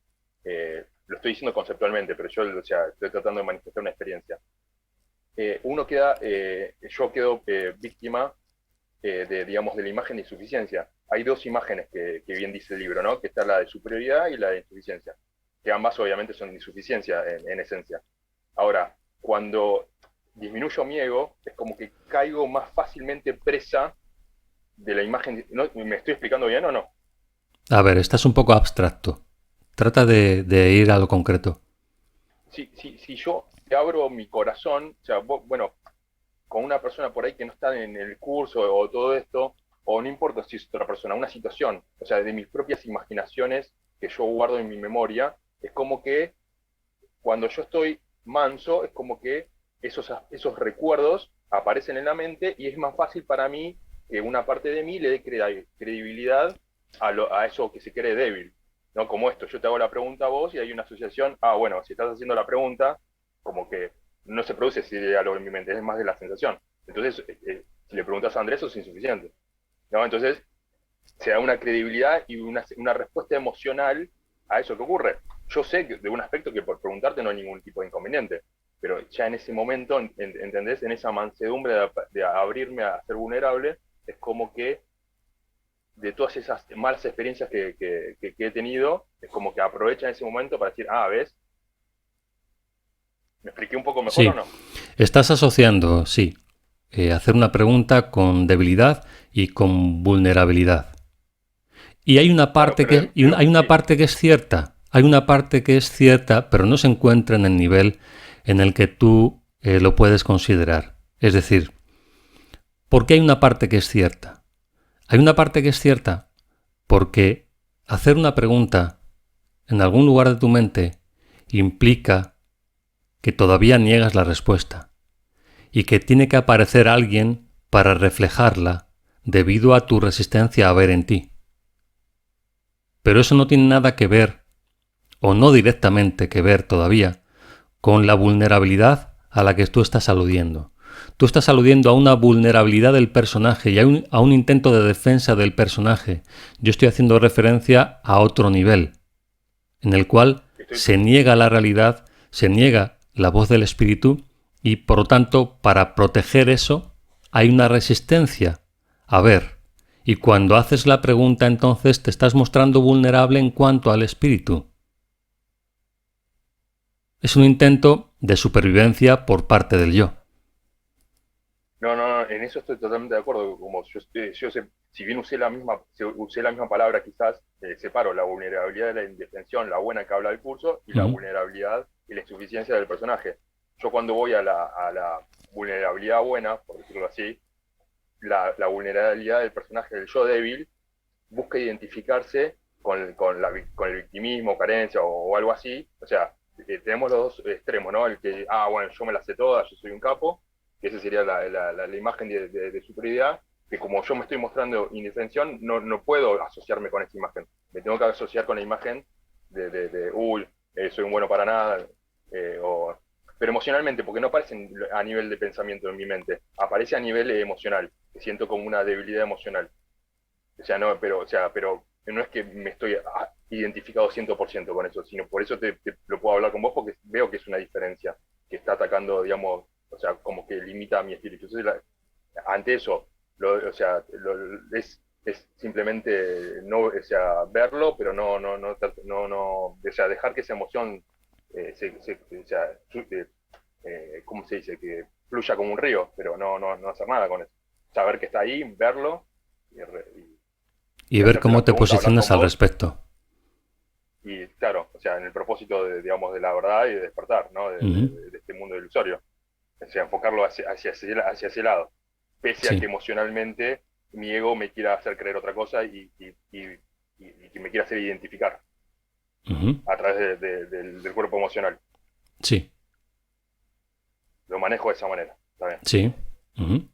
Lo estoy diciendo conceptualmente, pero yo, o sea, estoy tratando de manifestar una experiencia. Yo quedo víctima digamos, de la imagen de insuficiencia. Hay dos imágenes que bien dice el libro, ¿no? Que está la de superioridad y la de insuficiencia, que ambas obviamente son de insuficiencia en esencia. Ahora, cuando disminuyo mi ego, es como que caigo más fácilmente presa de la imagen. ¿No? ¿Me estoy explicando bien o no? A ver, estás un poco abstracto. Trata de ir a lo concreto. Si yo te abro mi corazón, o sea, bueno, con una persona por ahí que no está en el curso o todo esto, o no importa si es otra persona, una situación, o sea, de mis propias imaginaciones que yo guardo en mi memoria, es como que cuando yo estoy manso, es como que esos recuerdos aparecen en la mente y es más fácil para mí que una parte de mí le dé credibilidad a eso que se cree débil. ¿No? Como esto, yo te hago la pregunta a vos y hay una asociación, bueno, si estás haciendo la pregunta, como que no se produce ese diálogo en mi mente, es más de la sensación. Entonces, si le preguntas a Andrés, eso es insuficiente, ¿no? Entonces, se da una credibilidad y una respuesta emocional a eso que ocurre. Yo sé que, de un aspecto que por preguntarte no hay ningún tipo de inconveniente, pero ya en ese momento, ¿entendés? En esa mansedumbre de abrirme a ser vulnerable, es como que de todas esas malas experiencias que he tenido, es como que aprovecha ese momento para decir, ¿ves? ¿Me expliqué un poco mejor o no? Estás asociando, hacer una pregunta con debilidad y con vulnerabilidad. Y hay una parte hay una parte que es cierta. Hay una parte que es cierta, pero no se encuentra en el nivel en el que tú lo puedes considerar. Es decir, ¿por qué hay una parte que es cierta? Hay una parte que es cierta porque hacer una pregunta en algún lugar de tu mente implica que todavía niegas la respuesta y que tiene que aparecer alguien para reflejarla debido a tu resistencia a ver en ti. Pero eso no tiene nada que ver, o no directamente que ver todavía, con la vulnerabilidad a la que tú estás aludiendo. Tú estás aludiendo a una vulnerabilidad del personaje y a un intento de defensa del personaje. Yo estoy haciendo referencia a otro nivel, en el cual se niega la realidad, se niega la voz del espíritu y, por lo tanto, para proteger eso, hay una resistencia a ver. Y cuando haces la pregunta, entonces te estás mostrando vulnerable en cuanto al espíritu. Es un intento de supervivencia por parte del yo. No, en eso estoy totalmente de acuerdo. Como si bien usé la misma palabra, quizás separo la vulnerabilidad de la indefensión, la buena que habla del curso, y la vulnerabilidad y la insuficiencia del personaje. Yo cuando voy a la vulnerabilidad buena, por decirlo así, la vulnerabilidad del personaje, del yo débil, busca identificarse con el victimismo, carencia o algo así. O sea, tenemos los dos extremos, ¿no? El que, bueno, yo me la sé toda, yo soy un capo, que esa sería la imagen de superioridad, que como yo me estoy mostrando indefensión, no puedo asociarme con esa imagen. Me tengo que asociar con la imagen soy un bueno para nada, pero emocionalmente, porque no aparece a nivel de pensamiento en mi mente, aparece a nivel emocional, que siento como una debilidad emocional. Pero no es que me estoy identificado 100% con eso, sino por eso te lo puedo hablar con vos, porque veo que es una diferencia, que está atacando, digamos, o sea, como que limita a mi espíritu. Entonces, ante eso, es simplemente verlo, pero dejar que esa emoción ¿cómo se dice? Que fluya como un río, pero no hacer nada con eso. Saber que está ahí, verlo y ver cómo te posicionas al respecto. y claro, o sea, en el propósito de, digamos, de la verdad y de despertar, ¿no? De este mundo ilusorio. O sea, enfocarlo hacia ese lado. Pese a Sí. que emocionalmente mi ego me quiera hacer creer otra cosa y que me quiera hacer identificar Ujú. a través del cuerpo emocional. Sí, Lo manejo de esa manera. Está bien. sí. Ujú.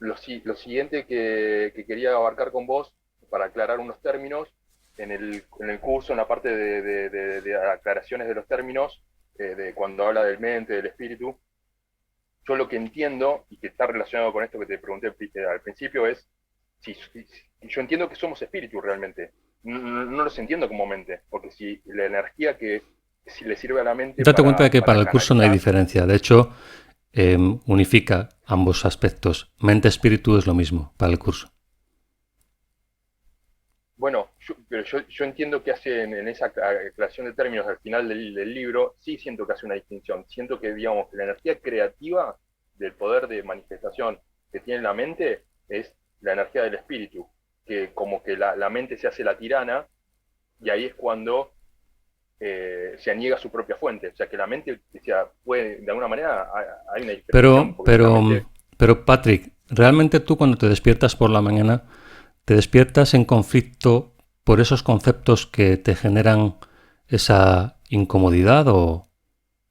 Lo siguiente que quería abarcar con vos, para aclarar unos términos, en el curso, en la parte de aclaraciones de los términos, de cuando habla del mente, del espíritu, yo lo que entiendo, y que está relacionado con esto que te pregunté al principio, es si yo entiendo que somos espíritu realmente. No los entiendo como mente, porque si la energía que si le sirve a la mente Date cuenta de que para para el curso no hay canalizar, diferencia. De hecho, unifica ambos aspectos. Mente-espíritu es lo mismo para el curso. bueno, pero yo entiendo que hace en esa aclaración de términos al final del libro, sí siento que hace una distinción. Siento que, digamos, que la energía creativa del poder de manifestación que tiene la mente es la energía del espíritu, que como que la mente se hace la tirana y ahí es cuando se aniega su propia fuente. O sea, que la mente, o sea, puede, de alguna manera, hay una diferenciación. Pero Patrick, ¿realmente tú cuando te despiertas por la mañana te despiertas en conflicto por esos conceptos que te generan esa incomodidad o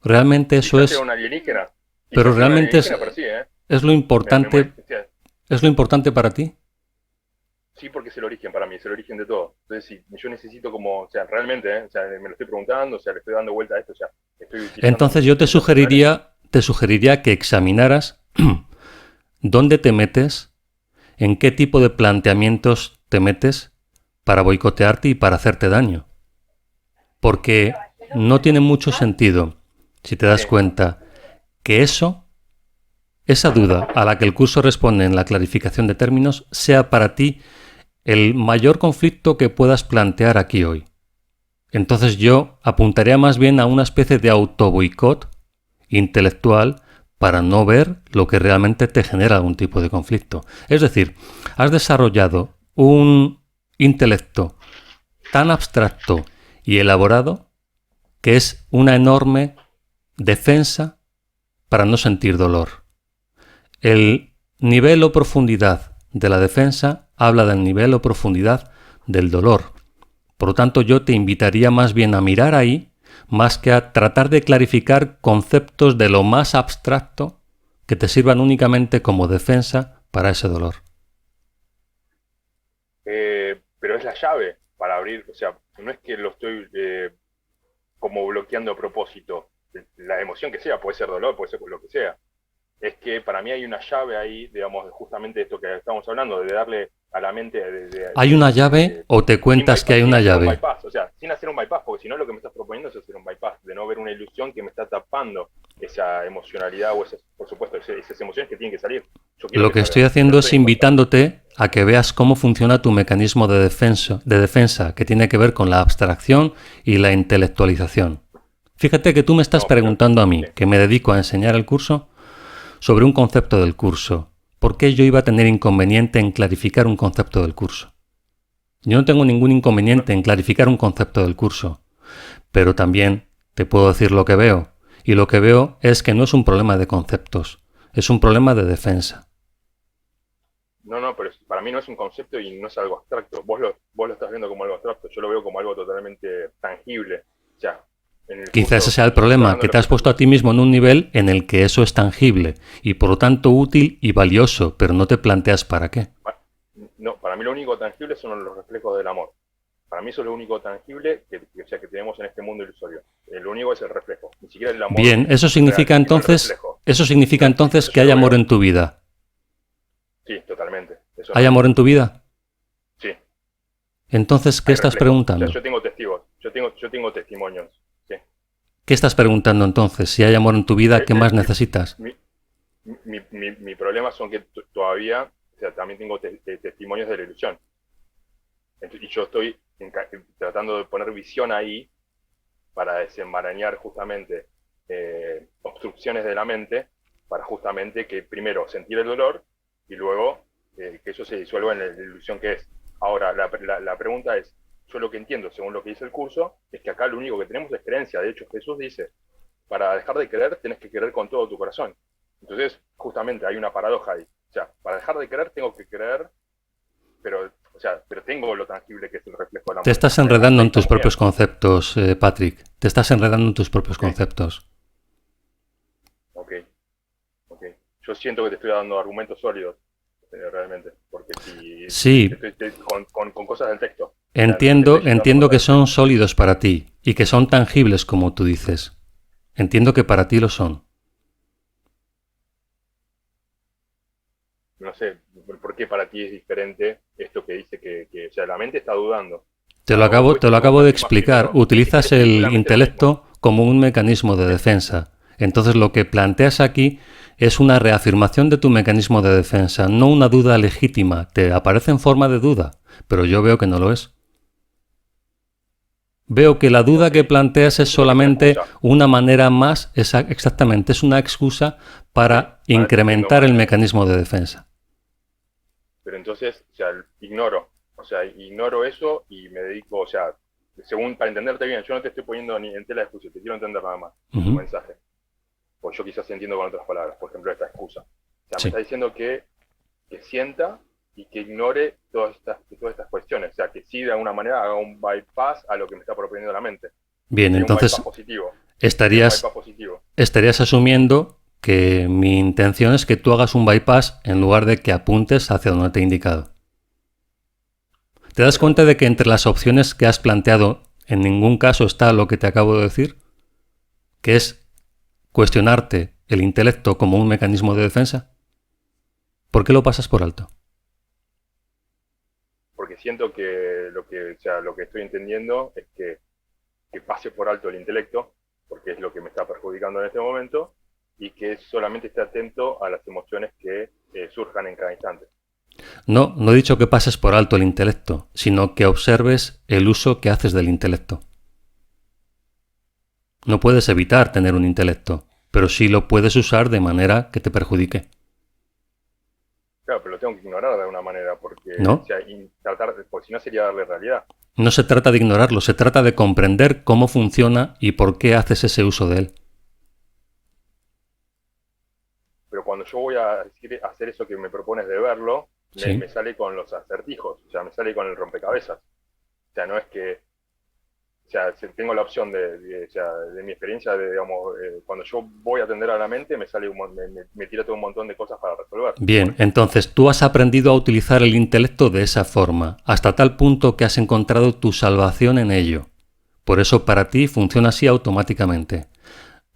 realmente eso Quizás sea es, un alienígena, pero quizás sea un realmente alienígena, pero sí, es lo importante, o sea, es lo importante para ti? sí, porque es el origen para mí, es el origen de todo. Entonces, sí, yo necesito como, o sea, realmente, o sea, me lo estoy preguntando, o sea, le estoy dando vuelta a esto, o sea, estoy utilizando Entonces mis yo te distintas racionales. sugeriría que examinaras dónde te metes, en qué tipo de planteamientos te metes para boicotearte y para hacerte daño. Porque no tiene mucho sentido, si te das Sí. cuenta, que esa duda a la que el curso responde en la clarificación de términos, sea para ti el mayor conflicto que puedas plantear aquí hoy. Entonces yo apuntaría más bien a una especie de autoboicot intelectual para no ver lo que realmente te genera algún tipo de conflicto. Es decir, has desarrollado un intelecto tan abstracto y elaborado que es una enorme defensa para no sentir dolor. El nivel o profundidad de la defensa habla del nivel o profundidad del dolor. Por lo tanto, yo te invitaría más bien a mirar ahí, más que a tratar de clarificar conceptos de lo más abstracto que te sirvan únicamente como defensa para ese dolor. Pero es la llave para abrir, o sea, no es que lo estoy como bloqueando a propósito. La emoción que sea, puede ser dolor, puede ser lo que sea. Es que para mí hay una llave ahí, digamos, justamente de esto que estamos hablando, de darle a la mente... ¿Hay una llave o te cuentas que hay una sin hacer un llave? bypass, o sea, sin hacer un bypass, porque si no lo que me estás proponiendo es hacer un bypass, de no ver una ilusión que me está tapando esa emocionalidad o esas, por supuesto, esas emociones que tienen que salir. Yo quiero Lo que estoy salgan, haciendo pero es estoy en contra. invitándote a que veas cómo funciona tu mecanismo de defensa, que tiene que ver con la abstracción y la intelectualización. Fíjate que tú me estás No, pero, preguntando a mí, sí. que me dedico a enseñar el curso, sobre un concepto del curso. ¿Por qué yo iba a tener inconveniente en clarificar un concepto del curso? Yo no tengo ningún inconveniente en clarificar un concepto del curso, pero también te puedo decir lo que veo. Y lo que veo es que no es un problema de conceptos, es un problema de defensa. No, pero para mí no es un concepto y no es algo abstracto. Vos lo estás viendo como algo abstracto, yo lo veo como algo totalmente tangible. O sea, en el Quizás curso, ese sea el yo estoy problema, hablando que de te lo has puesto a ti mismo en un nivel en el que eso es tangible y por lo tanto útil y valioso, pero no te planteas para qué. No, para mí lo único tangible son los reflejos del amor. Para mí eso es lo único tangible o sea, que tenemos en este mundo ilusorio. Lo único es el reflejo, ni siquiera el amor Bien, eso significa real, sino el entonces, reflejo. eso significa entonces Eso que yo hay lo amor veo. en tu vida. Sí, totalmente. Eso ¿Hay no. amor en tu vida? Sí, Entonces, ¿qué hay estás reflejos. O preguntando? sea, yo tengo testigos, yo tengo testimonios. Sí. ¿Qué estás preguntando entonces? Si hay amor en tu vida, ¿qué más necesitas? Mi problema son que todavía, o sea, también tengo testimonios de la ilusión. Y yo estoy tratando de poner visión ahí para desenmarañar justamente obstrucciones de la mente, para justamente que primero sentir el dolor y luego que eso se disuelva en la ilusión que es. Ahora, la pregunta es, yo lo que entiendo, según lo que dice el curso, es que acá lo único que tenemos es creencia. De hecho, Jesús dice, para dejar de creer, tenés que creer con todo tu corazón. Entonces, justamente hay una paradoja ahí. O sea, para dejar de creer, tengo que creer, pero tengo lo tangible que es el reflejo de la Te estás enredando en tus propios conceptos, Patrick. Te estás enredando en tus propios conceptos. Ok. Yo siento que te estoy dando argumentos sólidos, realmente, porque si Sí. estoy con cosas del texto. Entiendo que son sólidos para ti y que son tangibles, como tú dices. Entiendo que para ti lo son. No sé por qué para ti es diferente esto que dice que o sea, la mente está dudando. Te lo acabo de explicar. Utilizas el intelecto como un mecanismo de defensa. Entonces lo que planteas aquí es una reafirmación de tu mecanismo de defensa, no una duda legítima. Te aparece en forma de duda, pero yo veo que no lo es. Veo que la duda que planteas es solamente una manera más, exactamente, es una excusa para incrementar el mecanismo de defensa. Pero entonces, ignoro eso y me dedico, para entenderte bien, yo no te estoy poniendo ni en tela de juicio, te quiero entender nada más tu mensaje. Pues yo quizás entiendo con otras palabras, por ejemplo, esta excusa. Me está diciendo que sienta y que ignore todas estas cuestiones. O sea, que sí de alguna manera haga un bypass a lo que me está proponiendo la mente. Bien, entonces estarías asumiendo que mi intención es que tú hagas un bypass en lugar de que apuntes hacia donde te he indicado. ¿Te das cuenta de que entre las opciones que has planteado en ningún caso está lo que te acabo de decir? Que es cuestionarte el intelecto como un mecanismo de defensa. ¿Por qué lo pasas por alto? Porque siento que lo que estoy entendiendo es que pase por alto el intelecto, porque es lo que me está perjudicando en este momento, y que solamente esté atento a las emociones que surjan en cada instante. No he dicho que pases por alto el intelecto, sino que observes el uso que haces del intelecto. No puedes evitar tener un intelecto, pero sí lo puedes usar de manera que te perjudique. Claro, pero lo tengo que ignorar de alguna manera, porque ¿No? Porque si no sería darle realidad. No se trata de ignorarlo, se trata de comprender cómo funciona y por qué haces ese uso de él. Pero cuando yo voy a hacer eso que me propones de verlo, Sí. me sale con los acertijos, me sale con el rompecabezas. No es que, tengo la opción de mi experiencia, cuando yo voy a atender a la mente, me sale me tira todo un montón de cosas para resolver. Bien, entonces tú has aprendido a utilizar el intelecto de esa forma, hasta tal punto que has encontrado tu salvación en ello. Por eso para ti funciona así automáticamente.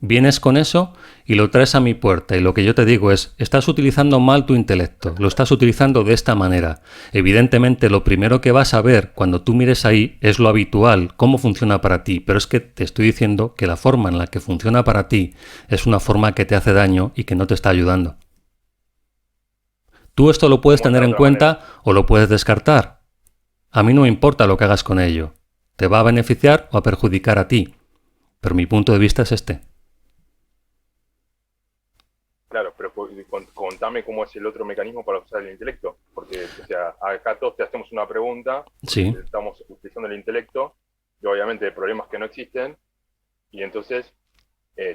Vienes con eso y lo traes a mi puerta y lo que yo te digo es, estás utilizando mal tu intelecto, lo estás utilizando de esta manera. Evidentemente lo primero que vas a ver cuando tú mires ahí es lo habitual, cómo funciona para ti, pero es que te estoy diciendo que la forma en la que funciona para ti es una forma que te hace daño y que no te está ayudando. Tú esto lo puedes tener en cuenta o lo puedes descartar. A mí no me importa lo que hagas con ello. Te va a beneficiar o a perjudicar a ti. Pero mi punto de vista es este. Claro, pero contame cómo es el otro mecanismo para usar el intelecto. Porque, acá todos te hacemos una pregunta, Sí. Estamos utilizando el intelecto, y obviamente hay problemas que no existen, y entonces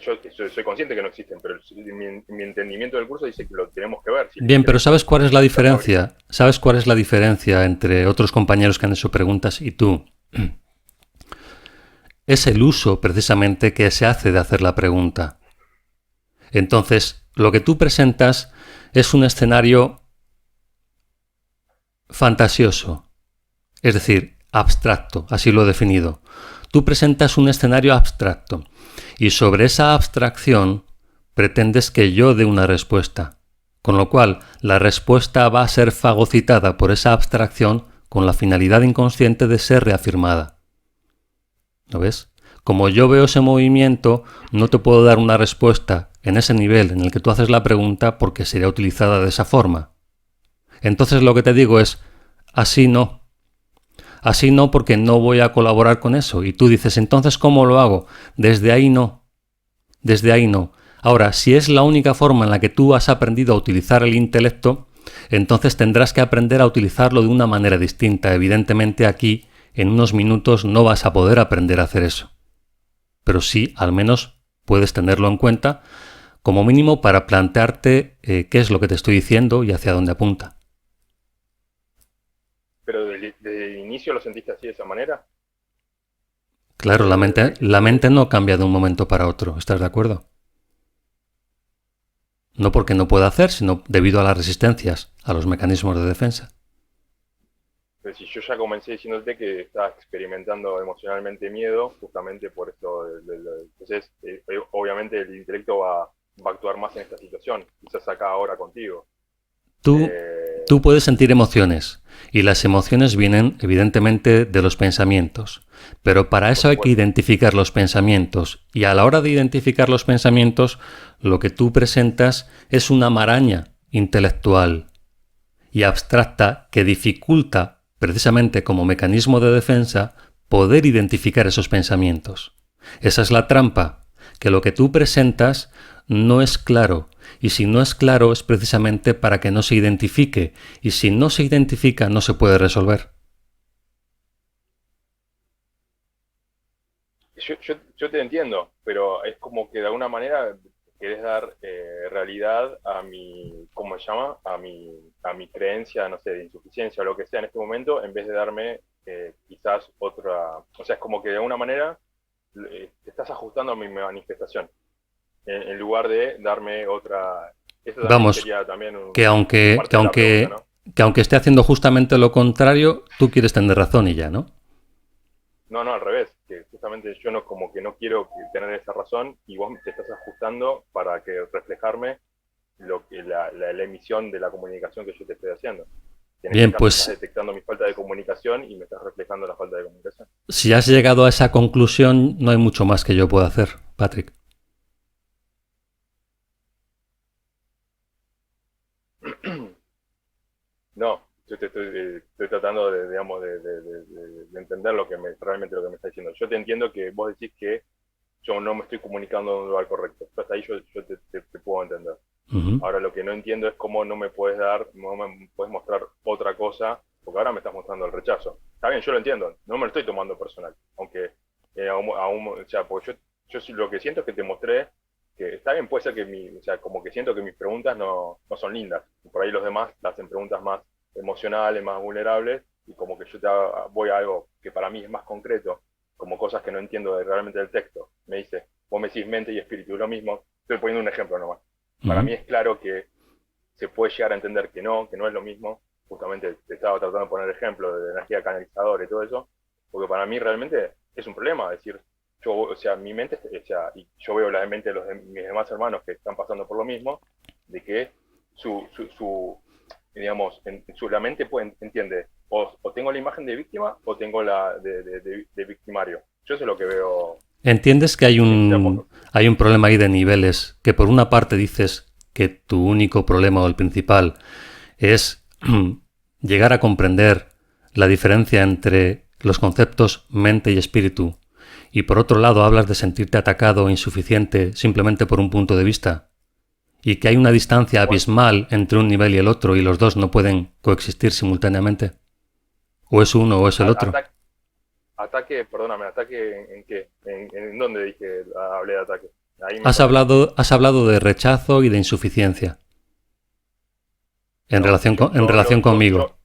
yo soy consciente que no existen, pero mi entendimiento del curso dice que lo tenemos que ver. Bien, pero ¿sabes cuál es la diferencia? ¿Sabes cuál es la diferencia entre otros compañeros que han hecho preguntas y tú? Es el uso, precisamente, que se hace de hacer la pregunta. Entonces, lo que tú presentas es un escenario fantasioso, es decir, abstracto, así lo he definido. Tú presentas un escenario abstracto y sobre esa abstracción pretendes que yo dé una respuesta, con lo cual la respuesta va a ser fagocitada por esa abstracción con la finalidad inconsciente de ser reafirmada. ¿Lo ves? Como yo veo ese movimiento, no te puedo dar una respuesta en ese nivel en el que tú haces la pregunta porque sería utilizada de esa forma. Entonces lo que te digo es, así no. Así no, porque no voy a colaborar con eso. Y tú dices, entonces, ¿cómo lo hago? Desde ahí no. Desde ahí no. Ahora, si es la única forma en la que tú has aprendido a utilizar el intelecto, entonces tendrás que aprender a utilizarlo de una manera distinta. Evidentemente aquí en unos minutos no vas a poder aprender a hacer eso. Pero sí, al menos puedes tenerlo en cuenta, como mínimo para plantearte qué es lo que te estoy diciendo y hacia dónde apunta. ¿Pero desde el inicio lo sentiste así, de esa manera? Claro, la mente no cambia de un momento para otro, ¿estás de acuerdo? No porque no pueda hacer, sino debido a las resistencias, a los mecanismos de defensa. Pero si yo ya comencé diciéndote que estaba experimentando emocionalmente miedo, justamente por esto, entonces obviamente el intelecto va a actuar más en esta situación, quizás acá ahora contigo. Tú puedes sentir emociones, y las emociones vienen evidentemente de los pensamientos, pero para eso hay que identificar los pensamientos, y a la hora de identificar los pensamientos, lo que tú presentas es una maraña intelectual y abstracta que dificulta, precisamente como mecanismo de defensa, poder identificar esos pensamientos. Esa es la trampa, que lo que tú presentas no es claro, y si no es claro es precisamente para que no se identifique, y si no se identifica no se puede resolver. Yo te entiendo, pero es como que de alguna manera querés dar realidad a mi, ¿cómo se llama? A mi creencia, no sé, de insuficiencia o lo que sea en este momento, en vez de darme quizás otra, o sea, es como que de alguna manera te estás ajustando a mi manifestación, en lugar de darme otra. Eso también Vamos, sería también que aunque esté haciendo justamente lo contrario, tú quieres tener razón y ya, ¿no? No, al revés, que justamente yo no, como que no quiero tener esa razón y vos te estás ajustando para que reflejarme lo que la emisión de la comunicación que yo te estoy haciendo. Bien, pues estás detectando mi falta de comunicación y me estás reflejando la falta de comunicación. Si has llegado a esa conclusión, no hay mucho más que yo pueda hacer, Patrick. No, yo te estoy tratando de entender realmente lo que me está diciendo. Yo te entiendo que vos decís que yo no me estoy comunicando en un lugar correcto. Hasta ahí yo te puedo entender. Ahora lo que no entiendo es cómo no me puedes mostrar otra cosa, porque ahora me estás mostrando el rechazo. Está bien, yo lo entiendo, no me lo estoy tomando personal, aunque o sea, porque yo lo que siento es que te mostré que está bien, puede ser que o sea, como que siento que mis preguntas no son lindas. Por ahí los demás te hacen preguntas más emocionales, más vulnerables, y como que yo voy a algo que para mí es más concreto, como cosas que no entiendo realmente del texto. Me dice, vos me decís mente y espíritu, es lo mismo. Estoy poniendo un ejemplo nomás. Para mí es claro que se puede llegar a entender que no es lo mismo. Justamente te estaba tratando de poner ejemplo de energía canalizadora y todo eso, porque para mí realmente es un problema. Es decir, o sea, mi mente, o sea, y yo veo la mente de mis demás hermanos que están pasando por lo mismo, de que digamos, la mente entiende, o tengo la imagen de víctima o tengo la de victimario. Yo eso es lo que veo. ¿Entiendes que hay un problema ahí de niveles? Que por una parte dices que tu único problema o el principal es llegar a comprender la diferencia entre los conceptos mente y espíritu, y por otro lado hablas de sentirte atacado o insuficiente simplemente por un punto de vista, y que hay una distancia abismal entre un nivel y el otro y los dos no pueden coexistir simultáneamente. ¿O es uno o es el otro? ¿Ataque en qué? ¿En dónde dije hablé de ataque? Has hablado de rechazo y de insuficiencia. En relación conmigo.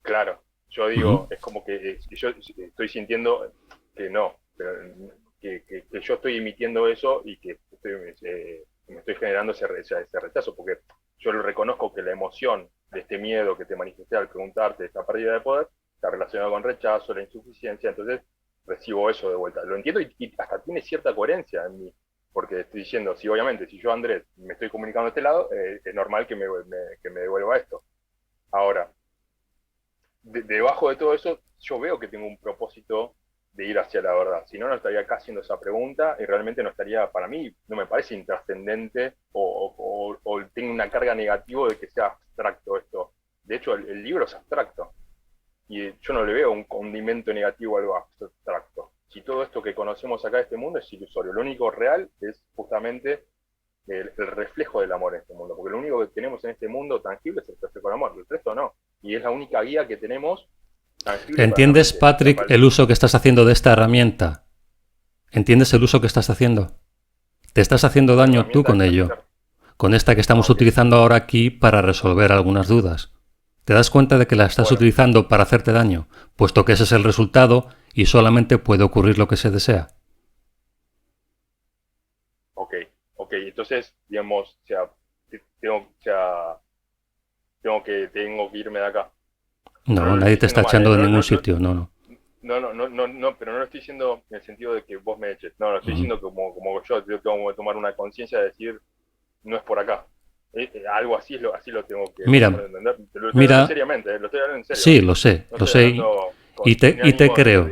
Claro, yo digo, es como que yo estoy sintiendo que no, pero que yo estoy emitiendo eso y que me estoy generando ese rechazo, porque yo lo reconozco que la emoción de este miedo que te manifesté al preguntarte, esta pérdida de poder, está relacionado con rechazo, la insuficiencia, entonces recibo eso de vuelta. Lo entiendo y hasta tiene cierta coherencia en mí, porque estoy diciendo, si obviamente, si yo, Andrés, me estoy comunicando de este lado, es normal que me devuelva esto. Ahora, debajo de todo eso, yo veo que tengo un propósito de ir hacia la verdad. Si no, no estaría acá haciendo esa pregunta y realmente no estaría, para mí, no me parece intrascendente o tengo una carga negativa de que sea abstracto esto. De hecho, el libro es abstracto y yo no le veo un condimento negativo a algo abstracto. Si todo esto que conocemos acá de este mundo es ilusorio, lo único real es justamente el reflejo del amor en este mundo, porque lo único que tenemos en este mundo tangible es el reflejo del amor, el resto no. Y es la única guía que tenemos tangible ¿Entiendes, para la mente, Patrick, el uso que estás haciendo de esta herramienta? ¿Entiendes el uso que estás haciendo? Te estás haciendo daño tú con ello, con esta que estamos utilizando ahora aquí para resolver algunas dudas. ¿Te das cuenta de que la estás utilizando para hacerte daño? Puesto que ese es el resultado y solamente puede ocurrir lo que se desea. Ok, entonces, digamos, tengo que irme de acá. No, nadie te está echando de ningún sitio, no. No, pero no lo estoy diciendo en el sentido de que vos me eches. No, lo estoy diciendo como yo tengo que tomar una conciencia de decir, no es por acá. Algo así lo tengo que entender. Lo estoy hablando seriamente, lo estoy hablando en serio. Sí, lo sé. Y te creo.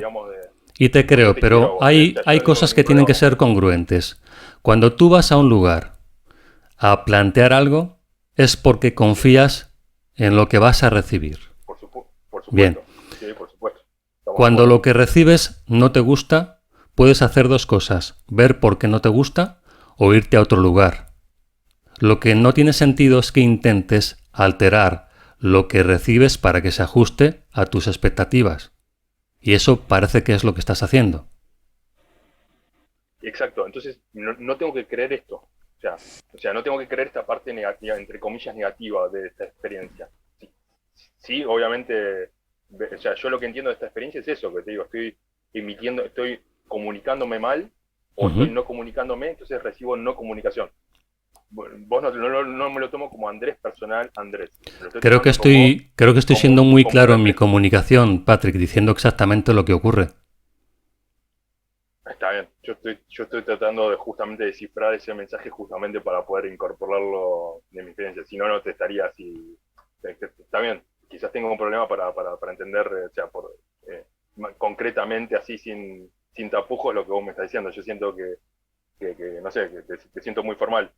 Y te creo, pero hay cosas que tienen que ser congruentes. Cuando tú vas a un lugar a plantear algo, es porque confías en lo que vas a recibir. Por supuesto. Bien. Sí, por supuesto. Cuando lo que recibes no te gusta, puedes hacer dos cosas: ver por qué no te gusta o irte a otro lugar. Lo que no tiene sentido es que intentes alterar lo que recibes para que se ajuste a tus expectativas. Y eso parece que es lo que estás haciendo. Exacto, entonces no tengo que creer esto. O sea, no tengo que creer esta parte negativa, entre comillas, negativa de esta experiencia. Sí, obviamente, o sea, yo lo que entiendo de esta experiencia es eso, que te digo, estoy comunicándome mal o estoy no comunicándome, entonces recibo no comunicación. Vos no me lo tomo como Andrés personal, Andrés. Creo que estoy siendo muy claro en mi comunicación, Patrick, diciendo exactamente lo que ocurre. Está bien, yo estoy tratando de justamente descifrar ese mensaje justamente para poder incorporarlo en mi experiencia. Si no, no te estaría así. Está bien, quizás tengo un problema para entender, o sea, concretamente así sin tapujos lo que vos me estás diciendo. Yo siento que no sé, que te siento muy formal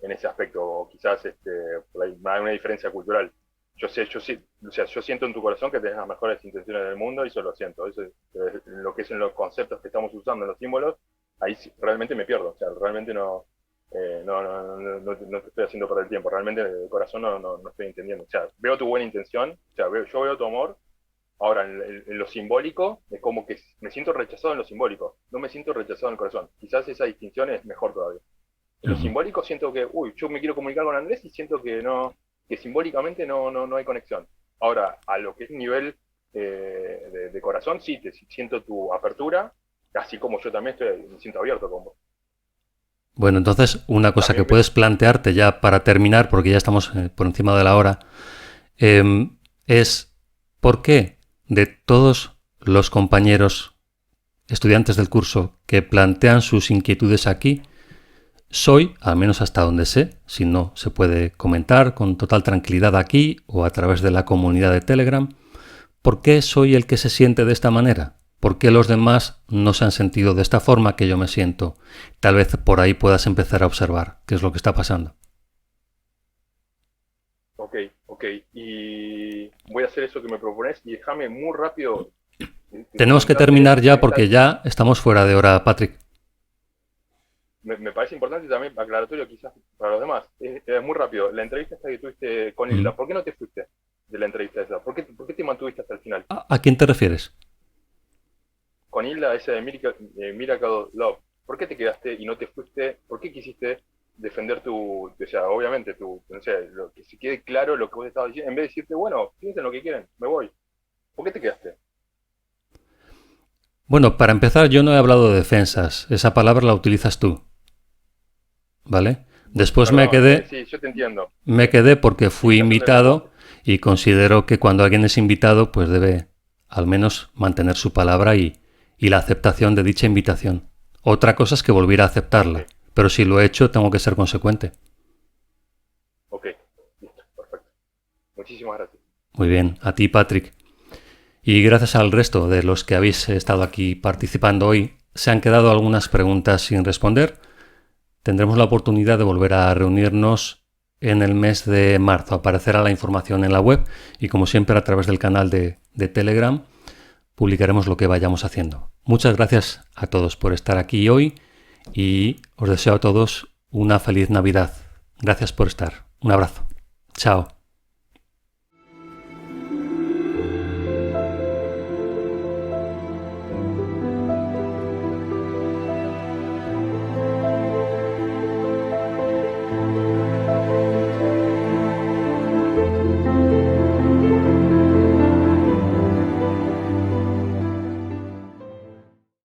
en ese aspecto, o quizás por ahí hay una diferencia cultural. Yo siento en tu corazón que tenés las mejores intenciones del mundo y eso lo siento. Eso es lo que es en los conceptos que estamos usando, en los símbolos, ahí sí, realmente me pierdo. O sea, realmente no te estoy haciendo perder el tiempo. Realmente de corazón no estoy entendiendo. O sea, veo tu buena intención, o sea, yo veo tu amor. Ahora, en lo simbólico, es como que me siento rechazado en lo simbólico. No me siento rechazado en el corazón. Quizás esa distinción es mejor todavía. En lo simbólico siento que, yo me quiero comunicar con Andrés y siento que simbólicamente no hay conexión. Ahora, a lo que es nivel de corazón, sí, siento tu apertura, así como yo también me siento abierto con vos. Bueno, entonces, una cosa que puedes plantearte ya para terminar, porque ya estamos por encima de la hora, es ¿por qué de todos los compañeros estudiantes del curso que plantean sus inquietudes aquí, soy, al menos hasta donde sé, si no se puede comentar con total tranquilidad aquí o a través de la comunidad de Telegram, ¿por qué soy el que se siente de esta manera? ¿Por qué los demás no se han sentido de esta forma que yo me siento? Tal vez por ahí puedas empezar a observar qué es lo que está pasando. Ok. Y voy a hacer eso que me propones y déjame muy rápido. Tenemos que terminar ya porque ya estamos fuera de hora, Patrick. Me parece importante también, aclaratorio quizás para los demás. Es muy rápido. La entrevista esta que tuviste con Hilda, ¿por qué no te fuiste de la entrevista esa? ¿Por qué te mantuviste hasta el final? ¿A quién te refieres? Con Hilda, esa de Miracle Love. ¿Por qué te quedaste y no te fuiste? ¿Por qué quisiste defender o sea, obviamente, no sé, que se quede claro lo que vos estabas diciendo, en vez de decirte, bueno, piensen lo que quieren, me voy? ¿Por qué te quedaste? Bueno, para empezar, yo no he hablado de defensas. Esa palabra la utilizas tú. ¿Vale? Después me quedé. Sí, yo te entiendo. Me quedé porque fui invitado y considero que cuando alguien es invitado, pues debe al menos mantener su palabra y la aceptación de dicha invitación. Otra cosa es que volviera a aceptarla, pero si lo he hecho, tengo que ser consecuente. Ok, listo, perfecto. Muchísimas gracias. Muy bien, a ti, Patrick. Y gracias al resto de los que habéis estado aquí participando hoy, se han quedado algunas preguntas sin responder. Tendremos la oportunidad de volver a reunirnos en el mes de marzo. Aparecerá la información en la web y, como siempre, a través del canal de Telegram publicaremos lo que vayamos haciendo. Muchas gracias a todos por estar aquí hoy y os deseo a todos una feliz Navidad. Gracias por estar. Un abrazo. Chao.